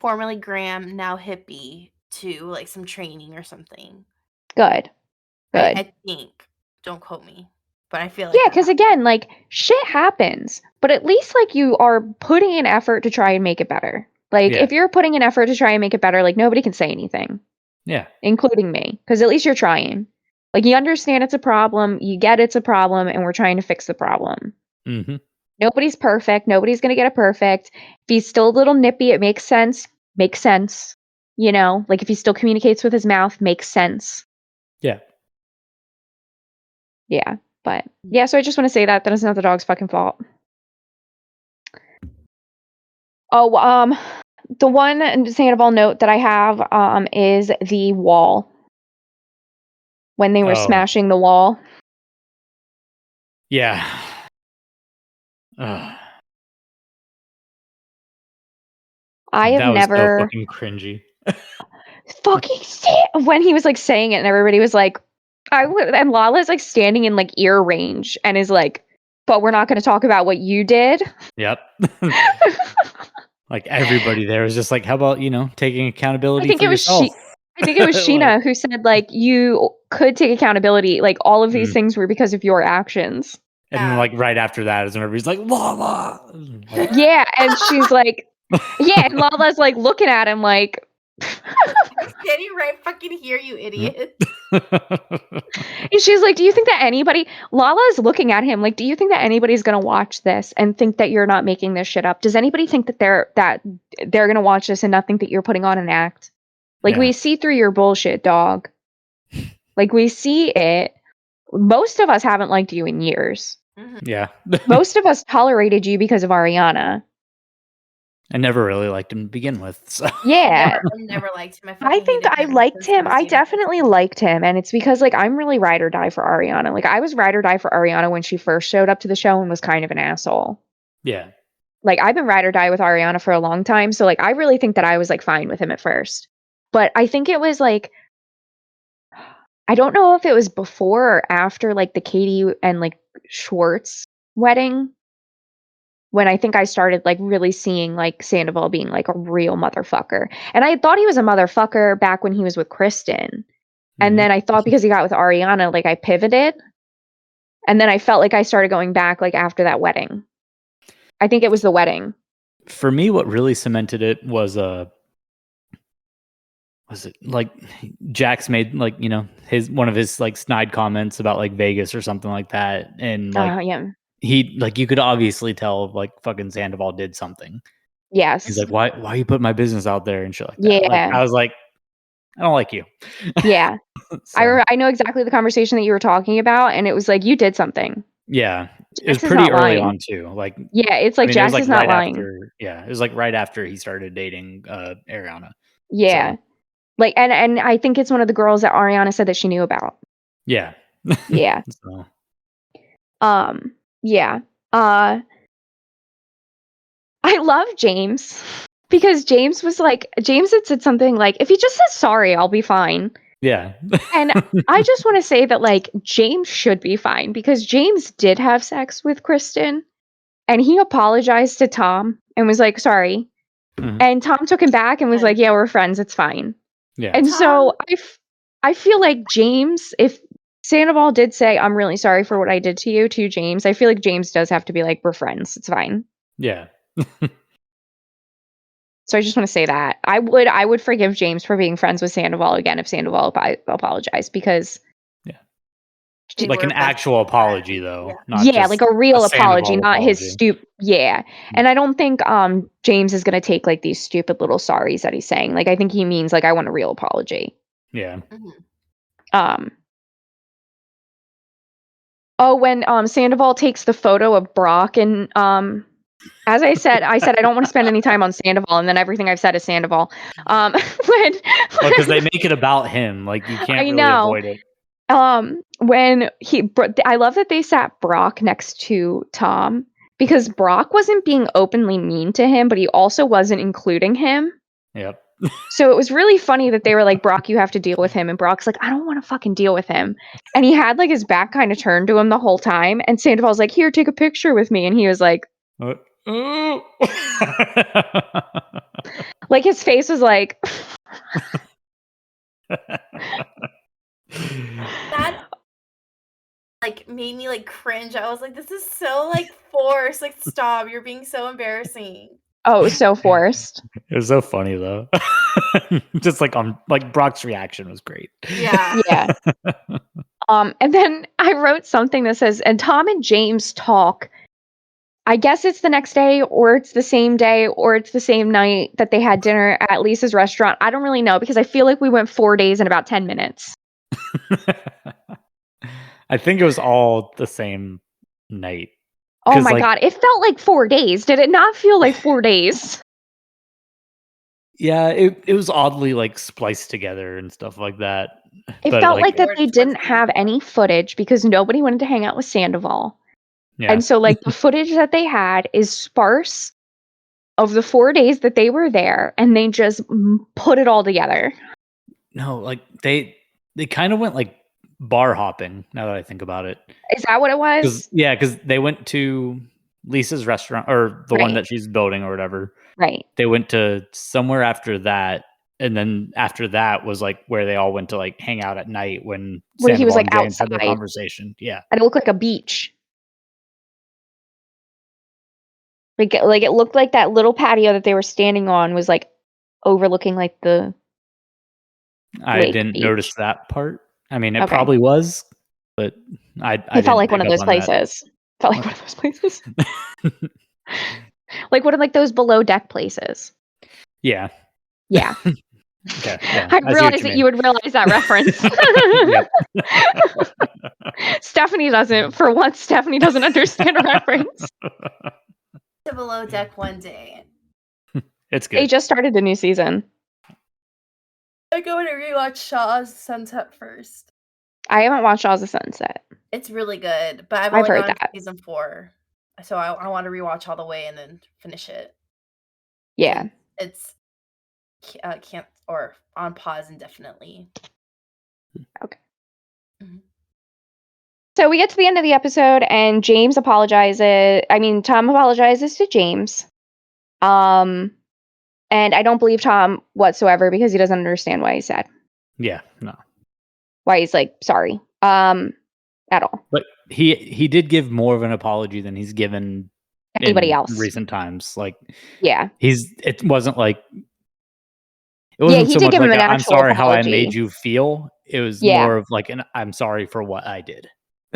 Speaker 5: formerly Graham, now Hippie, to like some training or something.
Speaker 2: Good.
Speaker 5: I think. Don't quote me. But I feel like
Speaker 2: yeah, because again, like shit happens, but at least like you are putting an effort to try and make it better. Like if you're putting an effort to try and make it better, like nobody can say anything.
Speaker 3: Yeah.
Speaker 2: Including me, because at least you're trying. Like you understand it's a problem, you get it's a problem, and we're trying to fix the problem.
Speaker 3: Mm-hmm.
Speaker 2: Nobody's perfect. Nobody's going to get it perfect. If he's still a little nippy, it makes sense. Makes sense. You know, like if he still communicates with his mouth, makes sense.
Speaker 3: Yeah.
Speaker 2: Yeah. But yeah, so I just want to say that it's not the dog's fucking fault. Oh, the one Sandoval note that I have is the wall. When they were smashing the wall.
Speaker 3: Yeah. Ugh.
Speaker 2: I have
Speaker 3: that was
Speaker 2: never
Speaker 3: so fucking cringy.
Speaker 2: when he was like saying it and everybody was like, and Lala's like standing in like ear range and is like, but we're not going to talk about what you did.
Speaker 3: Yep. Like everybody there was just like, how about, taking accountability for yourself?
Speaker 2: I think it was Sheena who said like, you could take accountability. Like all of these things were because of your actions.
Speaker 3: And then like right after that is when everybody's like, Lala. Like,
Speaker 2: yeah. And she's like, yeah. And Lala's like looking at him like,
Speaker 5: I'm standing right fucking here, you idiot.
Speaker 2: And she's like, do you think that Lala's looking at him like, do you think that anybody's going to watch this and think that you're not making this shit up? Does anybody think that they're going to watch this and not think that you're putting on an act? Like, we see through your bullshit, dog. Like, we see it. Most of us haven't liked you in years.
Speaker 5: Mm-hmm.
Speaker 3: Yeah.
Speaker 2: Most of us tolerated you because of Ariana.
Speaker 3: I never really liked him to begin with. So.
Speaker 2: Yeah.
Speaker 5: Never liked him.
Speaker 2: I think I liked him. I definitely liked him. And it's because, like, I'm really ride or die for Ariana. Like, I was ride or die for Ariana when she first showed up to the show and was kind of an asshole.
Speaker 3: Yeah.
Speaker 2: Like, I've been ride or die with Ariana for a long time. So, like, I really think that I was, like, fine with him at first. But I think it was, like, I don't know if it was before or after, like, the Katie and, like, Schwartz wedding. When I think I started, like, really seeing, like, Sandoval being, like, a real motherfucker. And I thought he was a motherfucker back when he was with Kristen. And then I thought because he got with Ariana, like, I pivoted. And then I felt like I started going back, like, after that wedding. I think it was the wedding.
Speaker 3: For me, what really cemented it was it like Jax made, like, one of his, like, snide comments about, like, Vegas or something like that. And, like,
Speaker 2: Yeah.
Speaker 3: he, like, you could obviously tell, like, fucking Sandoval did something.
Speaker 2: Yes.
Speaker 3: He's like, why you put my business out there and shit like that?
Speaker 2: Yeah.
Speaker 3: Like, I was like, I don't like you.
Speaker 2: Yeah.
Speaker 3: So,
Speaker 2: I know exactly the conversation that you were talking about, and it was like, you did something.
Speaker 3: yeah. It was
Speaker 2: Jax is
Speaker 3: pretty
Speaker 2: not
Speaker 3: early
Speaker 2: lying.
Speaker 3: on too. Like,
Speaker 2: Yeah, it's like
Speaker 3: it was
Speaker 2: Jax
Speaker 3: like
Speaker 2: is not
Speaker 3: right
Speaker 2: lying.
Speaker 3: after, it was like right after he started dating Ariana.
Speaker 2: Yeah.
Speaker 3: So,
Speaker 2: like, and I think it's one of the girls that Ariana said that she knew about.
Speaker 3: yeah.
Speaker 2: Yeah.
Speaker 3: So.
Speaker 2: Yeah. I love James because James had said something like, if he just says sorry, I'll be fine.
Speaker 3: Yeah.
Speaker 2: And I just want to say that, like, James should be fine because James did have sex with Kristen and he apologized to Tom and was like, sorry.
Speaker 3: Mhm.
Speaker 2: And Tom took him back and was like, yeah, we're friends. It's fine.
Speaker 3: Yeah.
Speaker 2: And so I feel like James, if Sandoval did say, I'm really sorry for what I did to you, to James, I feel like James does have to be like, we're friends. It's fine.
Speaker 3: Yeah.
Speaker 2: So I just want to say that I would forgive James for being friends with Sandoval again if Sandoval apologized because
Speaker 3: like an actual apology though.
Speaker 5: Yeah.
Speaker 3: Not just
Speaker 2: like a real apology, not
Speaker 3: apology.
Speaker 2: his And I don't think James is going to take like these stupid little sorries that he's saying. Like I think he means like I want a real apology.
Speaker 3: Yeah.
Speaker 5: Mm-hmm.
Speaker 2: Oh, when Sandoval takes the photo of Brock and as I said I don't want to spend any time on Sandoval, and then everything I've said is Sandoval.
Speaker 3: Because they make it about him, like you can't really avoid it.
Speaker 2: When I love that they sat Brock next to Tom because Brock wasn't being openly mean to him, but he also wasn't including him.
Speaker 3: Yep.
Speaker 2: So it was really funny that they were like, Brock, you have to deal with him. And Brock's like, I don't want to fucking deal with him. And he had like his back kind of turned to him the whole time. And Sandoval's like, here, take a picture with me. And he was like, like his face was like,
Speaker 5: that like made me like cringe. I was like, this is so like forced. Like, stop, you're being so embarrassing.
Speaker 2: Oh, it was so forced.
Speaker 3: It was so funny though. Just like Brock's reaction was great.
Speaker 5: Yeah.
Speaker 2: Yeah. And then I wrote something that says, and Tom and James talk I guess it's the next day, or it's the same day, or it's the same night that they had dinner at Lisa's restaurant. I don't really know because I feel like we went 4 days in about 10 minutes.
Speaker 3: I think it was all the same night.
Speaker 2: Oh
Speaker 3: 'Cause,
Speaker 2: my
Speaker 3: like-
Speaker 2: god, it felt like 4 days. Did it not feel like 4 days?
Speaker 3: Yeah, it was oddly like spliced together and stuff like that.
Speaker 2: It
Speaker 3: But,
Speaker 2: felt like that
Speaker 5: George
Speaker 2: they
Speaker 5: was
Speaker 2: didn't
Speaker 5: being
Speaker 2: have
Speaker 5: born.
Speaker 2: any footage because nobody wanted to hang out with Sandoval.
Speaker 3: yeah.
Speaker 2: And so like the footage that they had is sparse of the 4 days that they were there, and they just put it all together.
Speaker 3: No, like they kind of went like bar hopping. Now that I think about it,
Speaker 2: Is that what it was?
Speaker 3: because they went to Lisa's restaurant or the one
Speaker 2: Right.
Speaker 3: that she's building or whatever.
Speaker 2: Right.
Speaker 3: They went to somewhere after that, and then after that was like where they all went to like hang out at night when
Speaker 2: Where he was,
Speaker 3: Sandoval
Speaker 2: like,
Speaker 3: and James had their
Speaker 2: outside.
Speaker 3: conversation. Yeah,
Speaker 2: And it looked like a beach. Like it looked like that little patio that they were standing on was like overlooking like the
Speaker 3: I
Speaker 2: Lake
Speaker 3: didn't
Speaker 2: beach.
Speaker 3: notice that part. I mean, it
Speaker 2: Okay.
Speaker 3: probably was, but I
Speaker 2: It felt
Speaker 3: didn't
Speaker 2: like one of
Speaker 3: pick
Speaker 2: those
Speaker 3: up on that.
Speaker 2: places. Felt like one of those places. Like one of like those below deck places.
Speaker 3: Yeah.
Speaker 2: Yeah.
Speaker 3: Okay. Yeah.
Speaker 2: I
Speaker 3: see what
Speaker 2: realized that
Speaker 3: mean.
Speaker 2: you would realize that reference. Stephanie doesn't. For once, Stephanie doesn't understand a reference.
Speaker 5: To Below Deck one day.
Speaker 3: It's
Speaker 2: They
Speaker 3: good.
Speaker 2: just started a new season.
Speaker 5: I'm going to rewatch Shaw's Sunset first.
Speaker 2: I haven't watched Shaw's of Sunset.
Speaker 5: It's really good, but I've
Speaker 2: I've
Speaker 5: only
Speaker 2: heard
Speaker 5: gone to
Speaker 2: that.
Speaker 5: season 4. So I want to rewatch all the way and then finish it.
Speaker 2: Yeah.
Speaker 5: It's can't or on pause indefinitely.
Speaker 2: Okay.
Speaker 5: Mhm.
Speaker 2: So we get to the end of the episode, and James apologizes. I mean, Tom apologizes to James. And I don't believe Tom whatsoever because he doesn't understand why he's sad.
Speaker 3: Yeah. No.
Speaker 2: Why he's like sorry. At all.
Speaker 3: But he did give more of an apology than he's given
Speaker 2: Anybody
Speaker 3: in
Speaker 2: else.
Speaker 3: recent times. Like
Speaker 2: Yeah.
Speaker 3: it wasn't like it
Speaker 2: Yeah,
Speaker 3: wasn't
Speaker 2: he
Speaker 3: so
Speaker 2: did
Speaker 3: much
Speaker 2: give him
Speaker 3: like
Speaker 2: an
Speaker 3: I'm
Speaker 2: actual
Speaker 3: sorry how I
Speaker 2: apology.
Speaker 3: made you feel. It was
Speaker 2: Yeah.
Speaker 3: more of like an I'm sorry for what I did.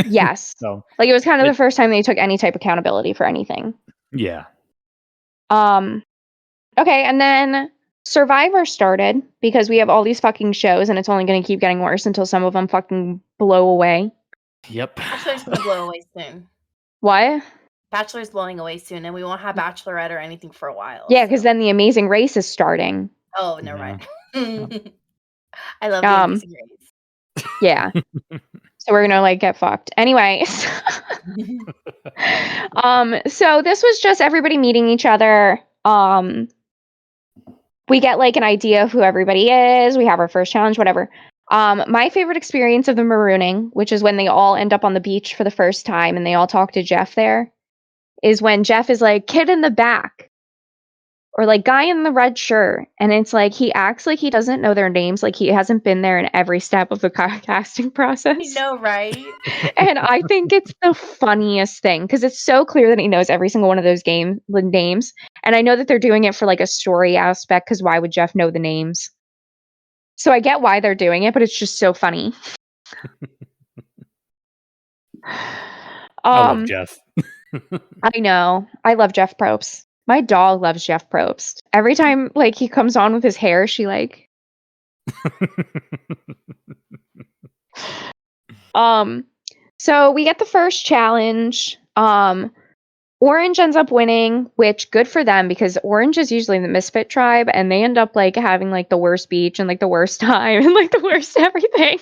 Speaker 2: Yes.
Speaker 3: So
Speaker 2: Like it was kind of the first time they took any type of accountability for anything.
Speaker 3: yeah.
Speaker 2: Okay, and then Survivor started because we have all these fucking shows and it's only going to keep getting worse until some of them fucking blow away.
Speaker 3: Yep.
Speaker 5: Bachelor's gonna blow away soon.
Speaker 2: What?
Speaker 5: Bachelor's blowing away soon, and we won't have Bachelorette or anything for a while.
Speaker 2: Yeah, because
Speaker 5: so-
Speaker 2: then the Amazing Race is starting.
Speaker 5: Oh, never
Speaker 3: Yeah.
Speaker 5: mind. I love the Amazing Race.
Speaker 2: Yeah. So we're gonna like get fucked. Anyway. So this was just everybody meeting each other. We get like an idea of who everybody is. We have our first challenge, whatever. My favorite experience of the marooning, which is when they all end up on the beach for the first time and they all talk to Jeff there, is when Jeff is like, kid in the back. Or like guy in the red shirt. And it's like he acts like he doesn't know their names, like he hasn't been there in every step of the casting process.
Speaker 5: I know, right?
Speaker 2: And I think it's the funniest thing because it's so clear that he knows every single one of those names. And I know that they're doing it for like a story aspect because why would Jeff know the names? So I get why they're doing it, but it's just so funny.
Speaker 3: I love Jeff.
Speaker 2: I know. I love Jeff Probst. My dog loves Jeff Probst. Every time like he comes on with his hair, she like so we get the first challenge. Orange ends up winning, which good for them because Orange is usually the misfit tribe and they end up like having like the worst beach and like the worst time and like the worst everything.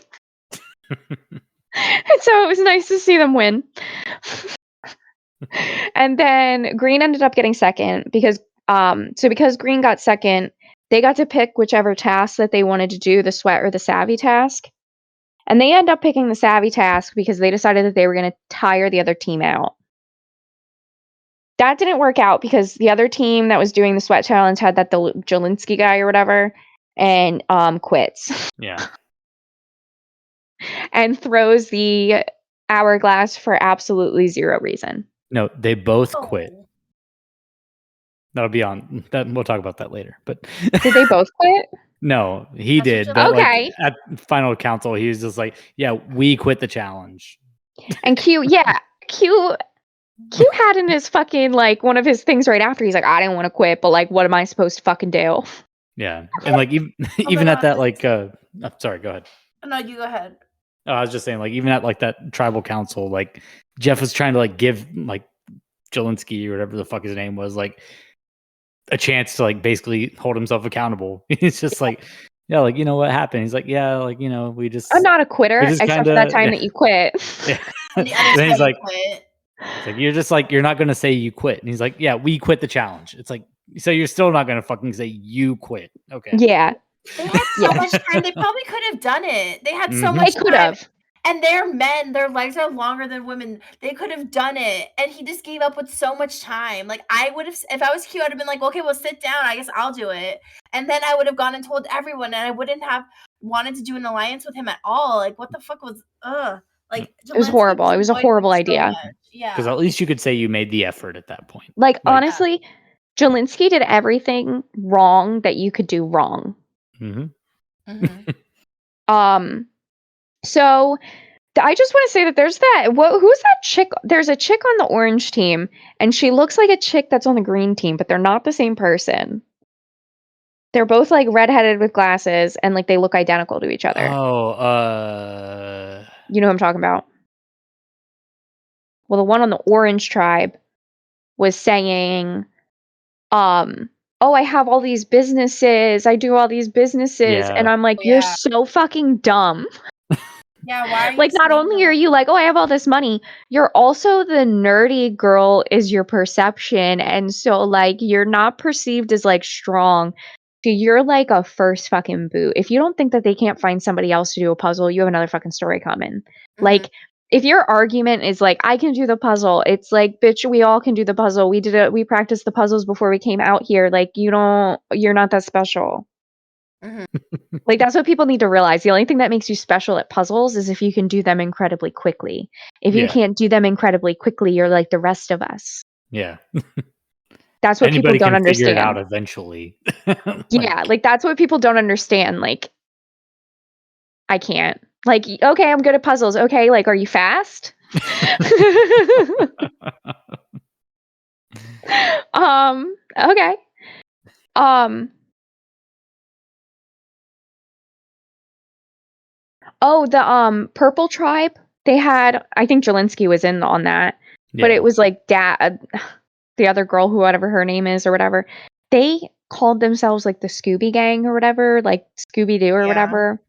Speaker 2: And so it was nice to see them win. And then Green ended up getting second because because Green got second, they got to pick whichever task that they wanted to do, the sweat or the savvy task. And they end up picking the savvy task because they decided that they were going to tire the other team out. That didn't work out because the other team that was doing the sweat challenge had that the Jelinski guy or whatever and quits.
Speaker 3: Yeah.
Speaker 2: And throws the hourglass for absolutely zero reason.
Speaker 3: No, they both quit.
Speaker 5: Oh.
Speaker 3: That'll be on that. We'll talk about that later. But
Speaker 2: Did they both quit?
Speaker 3: No, he
Speaker 5: That's
Speaker 3: did.
Speaker 5: what
Speaker 3: But
Speaker 2: Okay.
Speaker 3: like at final council, he was just like, "Yeah, we quit the challenge."
Speaker 2: And Q Q had in his fucking, like, one of his things right after. He's like, I didn't want to quit, but, like, what am I supposed to fucking do?
Speaker 3: Yeah, and like even even at that like I'm sorry, go ahead.
Speaker 5: No, you go ahead.
Speaker 3: Oh, I was just saying, like, even at like that tribal council, like Jeff was trying to like give like Jelinski or whatever the fuck his name was, like a chance to like basically hold himself accountable. He's just like, yeah, like, you know what happened? He's like, yeah, like, you know, we just
Speaker 2: I'm not a quitter,
Speaker 3: just
Speaker 2: except for that
Speaker 3: kinda
Speaker 2: time that you quit.
Speaker 3: yeah.
Speaker 5: On the other
Speaker 3: And then he's
Speaker 5: side,
Speaker 3: like,
Speaker 5: quit.
Speaker 3: it's like, you're just like, you're not gonna say you quit. And he's like, yeah, we quit the challenge. It's like, so you're still not gonna fucking say you quit. Okay.
Speaker 2: Yeah,
Speaker 5: They had so
Speaker 2: Yeah.
Speaker 5: much time. They probably could have done it. They had so
Speaker 3: Mhm.
Speaker 5: much
Speaker 2: they could
Speaker 5: time.
Speaker 2: have.
Speaker 5: And they're men. Their legs are longer than women. They could have done it. And he just gave up with so much time. Like, I would have, if I was Q, I'd have been like, okay, well, sit down. I guess I'll do it. And then I would have gone and told everyone, and I wouldn't have wanted to do an alliance with him at all. Like, what the fuck was, like,
Speaker 2: It was horrible. It was a horrible idea.
Speaker 5: Yeah.
Speaker 3: Because at least you could say you made the effort at that point.
Speaker 2: Like, honestly, Jelinski did everything wrong that you could do wrong.
Speaker 3: Mhm.
Speaker 2: So I just want to say that there's that. Who's that chick? There's a chick on the orange team, and she looks like a chick that's on the green team, but they're not the same person. They're both like redheaded with glasses, and like they look identical to each other.
Speaker 3: Oh,
Speaker 2: You know who I'm talking about? Well, the one on the orange tribe was saying, oh, I have all these businesses. I do all these businesses.
Speaker 3: Yeah.
Speaker 2: And I'm like,
Speaker 5: Oh,
Speaker 2: you're
Speaker 5: yeah.
Speaker 2: so fucking dumb.
Speaker 5: Yeah, why are you
Speaker 2: Like, not
Speaker 5: saying
Speaker 2: only
Speaker 5: that?
Speaker 2: are you like, oh, I have all this money, you're also the nerdy girl is your perception. And so, like, you're not perceived as, like, strong. So you're, like, a first fucking boot. If you don't think that they can't find somebody else to do a puzzle, you have another fucking story coming. Like, if your argument is, like, I can do the puzzle, it's like, bitch, we all can do the puzzle. We did it. We practiced the puzzles before we came out here. Like, you're not that special. Like, that's what people need to realize. The only thing that makes you special at puzzles is if you can do them incredibly quickly. If you
Speaker 3: Yeah.
Speaker 2: can't do them incredibly quickly, you're like the rest of us.
Speaker 3: Yeah.
Speaker 2: That's what
Speaker 3: Anybody
Speaker 2: people don't
Speaker 3: can figure it
Speaker 2: understand.
Speaker 3: out eventually.
Speaker 2: Yeah, like that's what people don't understand. Like, I can't. Like, okay, I'm good at puzzles. Okay, like, are you fast? Okay. Oh, the purple tribe, they had, I think Jelinski was in on that, but
Speaker 3: Yeah.
Speaker 2: it was like the other girl, who whatever her name is or whatever, they called themselves like the Scooby Gang or whatever, like Scooby Doo or
Speaker 5: Yeah.
Speaker 2: whatever.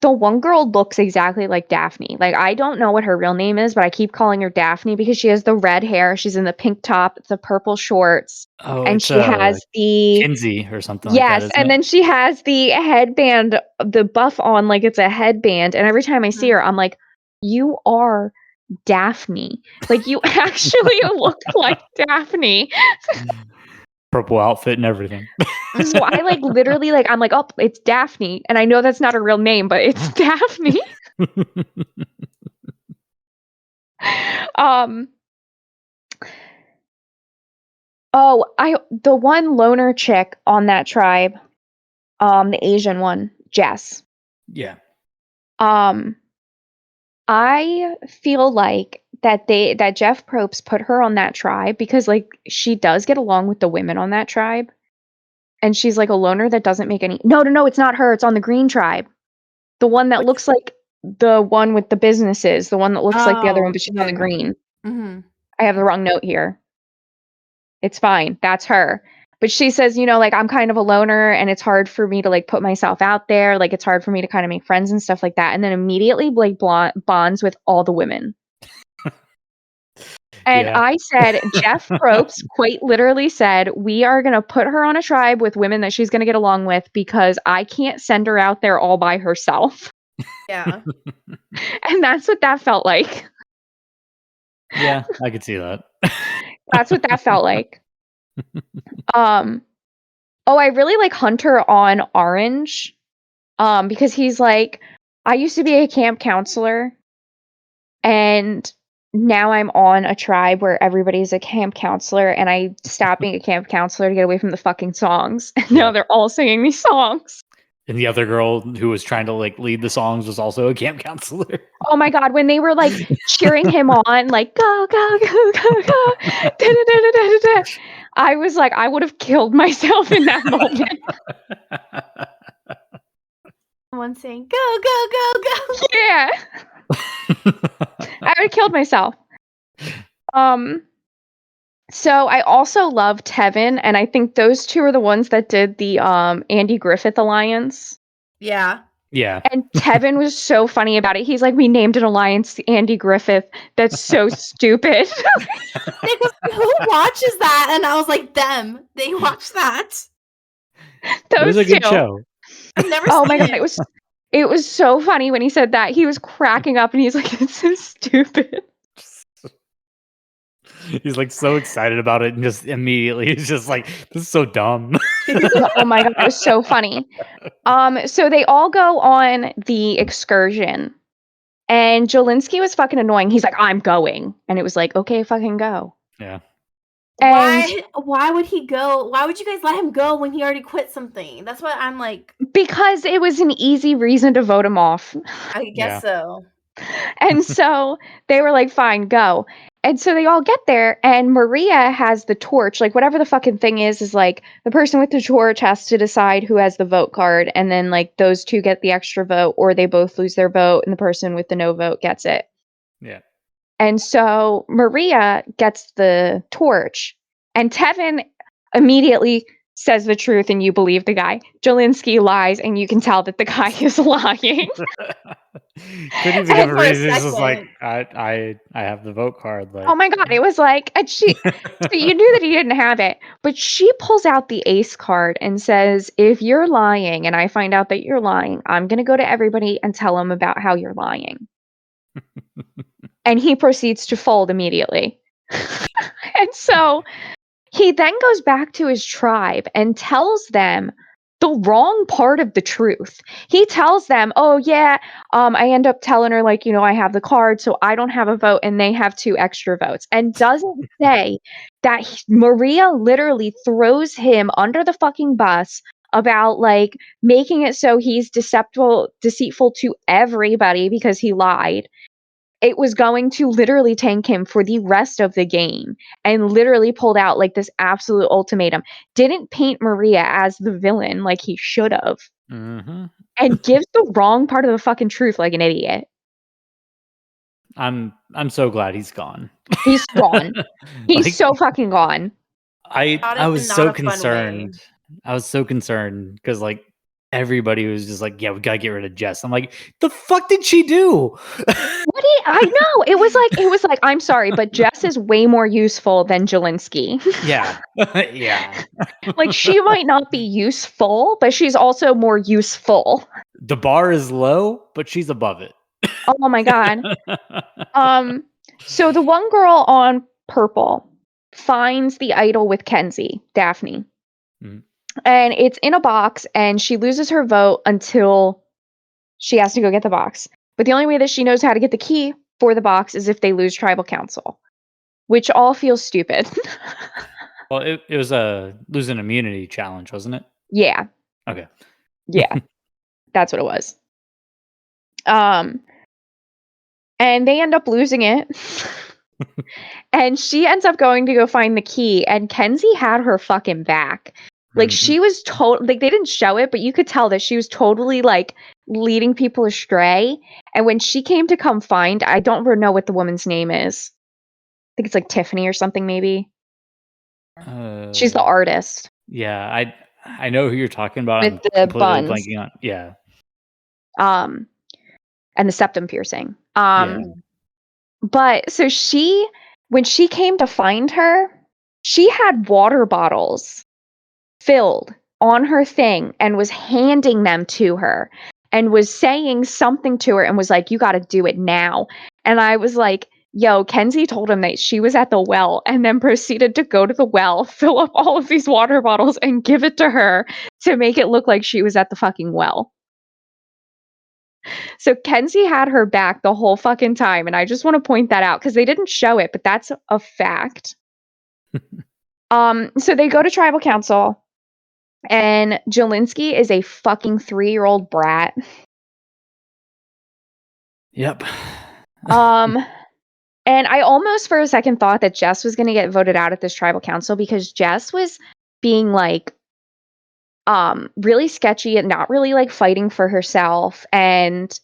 Speaker 2: The one girl looks exactly like Daphne. Like, I don't know what her real name is, but I keep calling her Daphne because she has the red hair. She's in the pink top, the purple shorts,
Speaker 3: Oh,
Speaker 2: and
Speaker 3: it's
Speaker 2: she has the
Speaker 3: Kinsey or something like that,
Speaker 2: yes,
Speaker 3: isn't
Speaker 2: and
Speaker 3: it?
Speaker 2: then she has the headband, the buff on like it's a headband. And every time I see her, I'm like, you are Daphne. Like, you actually look like Daphne.
Speaker 3: Purple outfit and everything.
Speaker 2: So I like literally like I'm like, oh, it's Daphne, and I know that's not her real name, but it's Daphne. Oh, the one loner chick on that tribe, the Asian one, Jess.
Speaker 3: Yeah.
Speaker 2: I feel like that Jeff Probst put her on that tribe because like she does get along with the women on that tribe. And she's like a loner that doesn't make any No, it's not her. It's on the green tribe. The one that looks like the one with the businesses, the one that looks like the other one, but she's on the green. I have the wrong note here. It's fine. That's her. But she says, like, I'm kind of a loner and it's hard for me to like put myself out there. Like, it's hard for me to kind of make friends and stuff like that. And then immediately like bonds with all the women. And
Speaker 3: Yeah.
Speaker 2: I said, Jeff Probst quite literally said, we are going to put her on a tribe with women that she's going to get along with because I can't send her out there all by herself.
Speaker 5: Yeah.
Speaker 2: And that's what that felt like.
Speaker 3: Yeah, I could see that.
Speaker 2: That's what that felt like. Oh, I really like Hunter on Orange. Because he's like, I used to be a camp counselor and now I'm on a tribe where everybody's a camp counselor and I stopped being a camp counselor to get away from the fucking songs. And now they're all singing these songs.
Speaker 3: And the other girl who was trying to like lead the songs was also a camp counselor.
Speaker 2: Oh my God, when they were like cheering him on, like go, go, go, go, go. Da-da-da-da-da-da. I was like, I would have killed myself in that moment.
Speaker 5: Someone saying, go, go, go, go.
Speaker 2: Yeah. I would have killed myself. So I also love Tevin, and I think those two are the ones that did the Andy Griffith alliance.
Speaker 5: Yeah.
Speaker 3: Yeah.
Speaker 2: And Tevin was so funny about it. He's like, we named an alliance Andy Griffith. That's so stupid.
Speaker 5: Nick was like, who watches that? And I was like, them. They watch that.
Speaker 3: It was
Speaker 2: Those
Speaker 3: a good
Speaker 2: two.
Speaker 3: show.
Speaker 5: I've never
Speaker 2: Oh
Speaker 5: seen
Speaker 2: my God, it was so funny when he said that. He was cracking up and he's like, it's so stupid.
Speaker 3: He's like so excited about it, and just immediately he's just like, "This is so dumb."
Speaker 2: Oh my God, it was so funny. So they all go on the excursion, and Jolinsky was fucking annoying. He's like, "I'm going," and it was like, "Okay, fucking go."
Speaker 3: Yeah.
Speaker 2: And
Speaker 5: Why would he go? Why would you guys let him go when he already quit something? That's what I'm like.
Speaker 2: because it was an easy reason to vote him off.
Speaker 5: I guess so.
Speaker 2: And so they were like, fine, go. And so they all get there, and Maria has the torch. Like, whatever the fucking thing is like the person with the torch has to decide who has the vote card, and then like those two get the extra vote, or they both lose their vote, and the person with the no vote gets it.
Speaker 3: Yeah.
Speaker 2: And so Maria gets the torch, and Tevin immediately says the truth, and you believe the guy. Jolinsky lies, and you can tell that the guy is lying.
Speaker 3: Couldn't even give a
Speaker 5: For a
Speaker 3: reason. He's just like,
Speaker 5: second.
Speaker 3: I have the vote card. Like,
Speaker 2: Oh my God, it was like, and so you knew that he didn't have it, but she pulls out the ace card and says, if you're lying and I find out that you're lying, I'm going to go to everybody and tell them about how you're lying. And he proceeds to fold immediately. And so he then goes back to his tribe and tells them the wrong part of the truth. He tells them, oh yeah, I end up telling her like, I have the card, so I don't have a vote and they have 2 extra votes. And doesn't say that Maria literally throws him under the fucking bus about like making it so he's deceitful to everybody because he lied. It was going to literally tank him for the rest of the game, and literally pulled out like this absolute ultimatum. Didn't paint Maria as the villain like he should have, and gives the wrong part of the fucking truth like an idiot.
Speaker 3: I'm so glad he's gone.
Speaker 2: He's gone. He's
Speaker 3: Like,
Speaker 2: so fucking gone.
Speaker 3: I was
Speaker 5: Not
Speaker 3: so
Speaker 5: a fun way.
Speaker 3: concerned. I was so concerned because like everybody was just like, yeah, we gotta get rid of Jess. I'm like, the fuck did she do?
Speaker 2: I know. It was like, I'm sorry, but Jess is way more useful than Jolinsky.
Speaker 3: Yeah. Yeah.
Speaker 2: Like, she might not be useful, but she's also more useful.
Speaker 3: The bar is low, but she's above it.
Speaker 2: Oh my God. So the one girl on purple finds the idol with Kenzie, Daphne.
Speaker 3: Mhm.
Speaker 2: And it's in a box, and she loses her vote until she has to go get the box. But the only way that she knows how to get the key for the box is if they lose tribal council, which all feels stupid.
Speaker 3: Well, it was a lose an immunity challenge, wasn't it?
Speaker 2: Yeah.
Speaker 3: Okay.
Speaker 2: Yeah. That's what it was. And they end up losing it. And she ends up going to go find the key, and Kenzie had her fucking back. Like, she was like, they didn't show it, but you could tell that she was totally like leading people astray. And when she came to come find, I don't know what the woman's name is. I think it's like Tiffany or something, maybe. She's the artist.
Speaker 3: Yeah, I know who you're talking about.
Speaker 2: With
Speaker 3: I'm
Speaker 2: the
Speaker 3: completely
Speaker 2: buns.
Speaker 3: blanking on. Yeah.
Speaker 2: And the septum piercing.
Speaker 3: Yeah.
Speaker 2: But so when she came to find her, she had water bottles filled on her thing and was handing them to her and was saying something to her and was like, you got to do it now. And I was like, yo, Kenzie told him that she was at the well, and then proceeded to go to the well, fill up all of these water bottles and give it to her to make it look like she was at the fucking well. So Kenzie had her back the whole fucking time, and I just want to point that out because they didn't show it, but that's a fact. So they go to tribal council, And Jelinski is a fucking 3-year-old brat.
Speaker 3: Yep.
Speaker 2: And I almost for a second thought that Jess was going to get voted out at this tribal council because Jess was being like really sketchy and not really like fighting for herself, and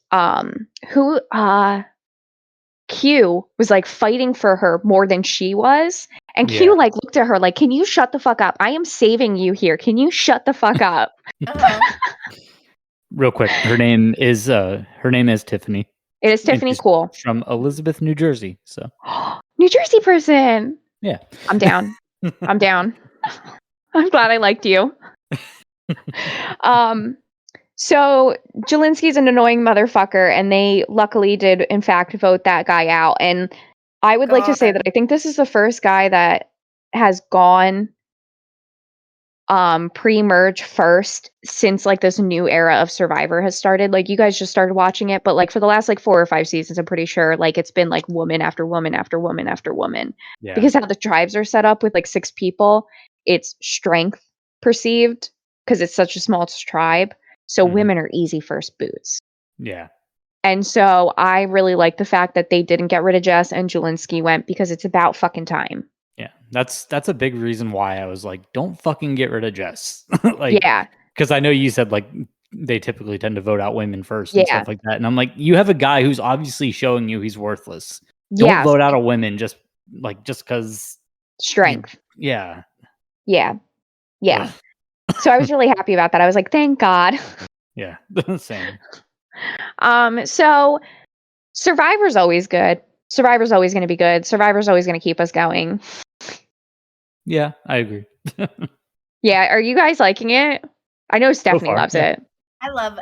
Speaker 2: Q was like fighting for her more than she was, and Q like looked at her like, can you shut the fuck up? I am saving you here. Can you shut the fuck up?
Speaker 3: Real quick, her name is Tiffany.
Speaker 2: It is Tiffany Cool
Speaker 3: from Elizabeth, New Jersey. So
Speaker 2: New Jersey person.
Speaker 3: Yeah.
Speaker 2: I'm down. I'm down. I'm glad I liked you. So Jelinski's an annoying motherfucker, and they luckily did in fact vote that guy out. And I would like to say that I think this is the first guy that has gone pre-merge first since like this new era of Survivor has started. Like you guys just started watching it, but like for the last like 4 or 5 seasons, I'm pretty sure like it's been like woman after woman after woman after woman.
Speaker 3: Yeah.
Speaker 2: Because how the tribes are set up with like 6 people, it's strength perceived because it's such a small tribe. So women are easy first boots.
Speaker 3: Yeah.
Speaker 2: And so I really like the fact that they didn't get rid of Jess and Jelinski went because it's about fucking time.
Speaker 3: Yeah, that's a big reason why I was like, don't fucking get rid of Jess. Like,
Speaker 2: yeah,
Speaker 3: because I know you said like they typically tend to vote out women first and stuff like that, and I'm like, you have a guy who's obviously showing you he's worthless. Don't vote out a women just because
Speaker 2: strength.
Speaker 3: Yeah.
Speaker 2: So I was really happy about that. I was like, thank God.
Speaker 3: Yeah, same.
Speaker 2: So Survivor's always good. Survivor's always going to be good. Survivor's always going to keep us going.
Speaker 3: Yeah, I agree.
Speaker 2: Yeah, are you guys liking it? I know Stephanie loves it.
Speaker 5: I love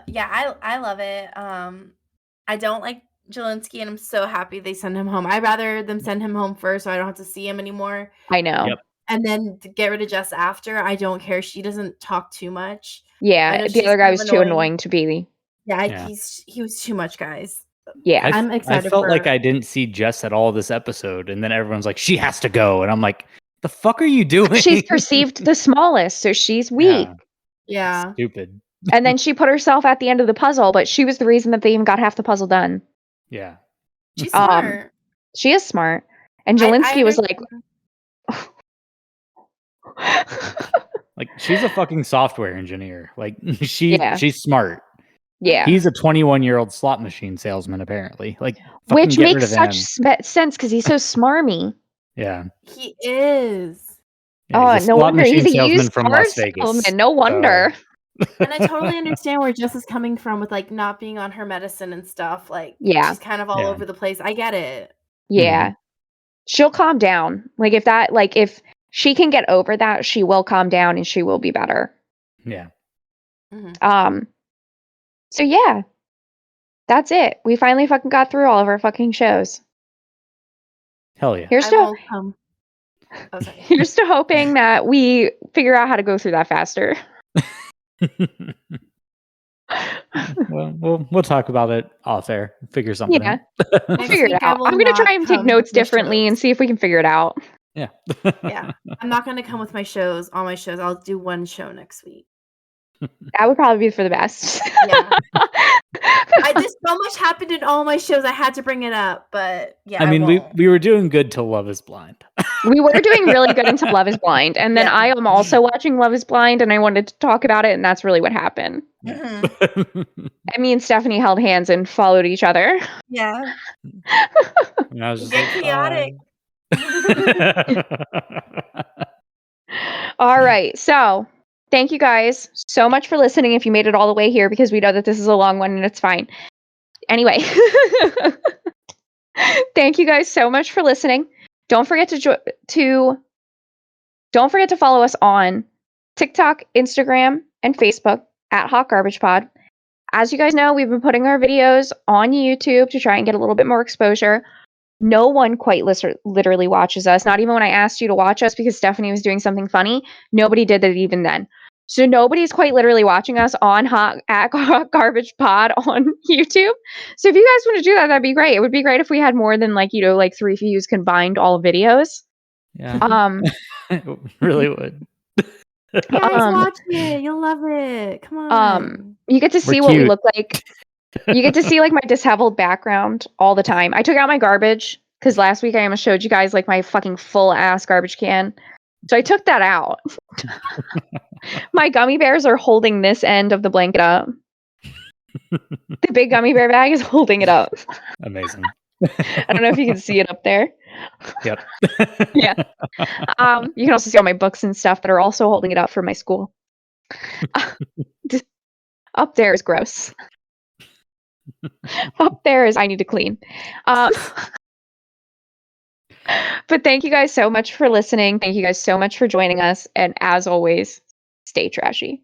Speaker 5: it. I don't like Jelinski, and I'm so happy they send him home. I'd rather them send him home first so I don't have to see him anymore.
Speaker 2: I know.
Speaker 3: Yep.
Speaker 5: And then to get rid of Jess after, I don't care. She doesn't talk too much.
Speaker 2: Yeah, the other guy was too annoying to be.
Speaker 5: Yeah, he was too much, guys.
Speaker 2: Yeah,
Speaker 5: I'm excited.
Speaker 3: I felt like I didn't see Jess at all this episode, and then everyone's like, she has to go, and I'm like, the fuck are you doing?
Speaker 2: She's perceived the smallest, so she's weak.
Speaker 5: Yeah.
Speaker 3: Stupid.
Speaker 2: And then she put herself at the end of the puzzle, but she was the reason that they even got half the puzzle done.
Speaker 3: Yeah.
Speaker 5: She's smart.
Speaker 2: She is smart. And Jelinski was like...
Speaker 3: like, she's a fucking software engineer. Like, she's smart.
Speaker 2: Yeah.
Speaker 3: He's a 21-year-old slot machine salesman, apparently. Like,
Speaker 2: which makes such sense because he's so smarmy.
Speaker 3: Yeah.
Speaker 5: He is.
Speaker 3: Yeah,
Speaker 2: no wonder he's a used
Speaker 3: from Las Vegas.
Speaker 2: No wonder.
Speaker 5: And I totally understand where Jess is coming from with like not being on her medicine and stuff. Like, she's kind of all over the place. I get it.
Speaker 2: Yeah. She'll calm down. Like if she can get over that, she will calm down and she will be better.
Speaker 3: Yeah.
Speaker 2: So yeah. That's it. We finally fucking got through all of our fucking shows.
Speaker 3: Hell yeah.
Speaker 2: Here's to hoping that we figure out how to go through that faster.
Speaker 3: Well, we'll talk about it off air. Figure something out.
Speaker 2: We'll figure it out. I'm going to try and take notes differently and see if we can figure it out.
Speaker 3: Yeah.
Speaker 5: Yeah. I'm not going to come with all my shows. I'll do one show next week.
Speaker 2: That would probably be for the best.
Speaker 5: Yeah. So much happened in all my shows. I had to bring it up, but yeah.
Speaker 3: I mean, we were doing good till Love is Blind.
Speaker 2: We were doing really good until Love is Blind. And then I am also watching Love is Blind and I wanted to talk about it. And that's really what happened. I mean, Stephanie held hands and followed each other.
Speaker 5: Yeah.
Speaker 3: And I was just
Speaker 5: chaotic.
Speaker 2: All right. So thank you guys so much for listening if you made it all the way here, because we know that this is a long one and it's fine. Anyway, thank you guys so much for listening. Don't forget to follow us on TikTok, Instagram, and Facebook at Hot Garbage Pod. As you guys know, we've been putting our videos on YouTube to try and get a little bit more exposure. No one quite literally watches us. Not even when I asked you to watch us because Stephanie was doing something funny. Nobody did that even then. So nobody's quite literally watching us on at Hot Garbage Pod on YouTube. So if you guys want to do that, that'd be great. It would be great if we had more than 3 views combined all videos.
Speaker 3: Yeah. It really would.
Speaker 4: Guys,
Speaker 2: Um,
Speaker 4: watch it. You'll love it. Come on.
Speaker 2: You get to
Speaker 3: We're
Speaker 2: see what we
Speaker 3: cute.
Speaker 2: look like. You get to see like my disheveled background all the time. I took out my garbage because last week I almost showed you guys like my fucking full ass garbage can. So I took that out. My gummy bears are holding this end of the blanket up. The big gummy bear bag is holding it up.
Speaker 3: Amazing.
Speaker 2: I don't know if you can see it up there.
Speaker 3: Yep.
Speaker 2: Yeah. You can also see all my books and stuff that are also holding it up for my school. Up there is gross. Up there is I need to clean. But thank you guys so much for listening. Thank you guys so much for joining us. And as always, stay trashy.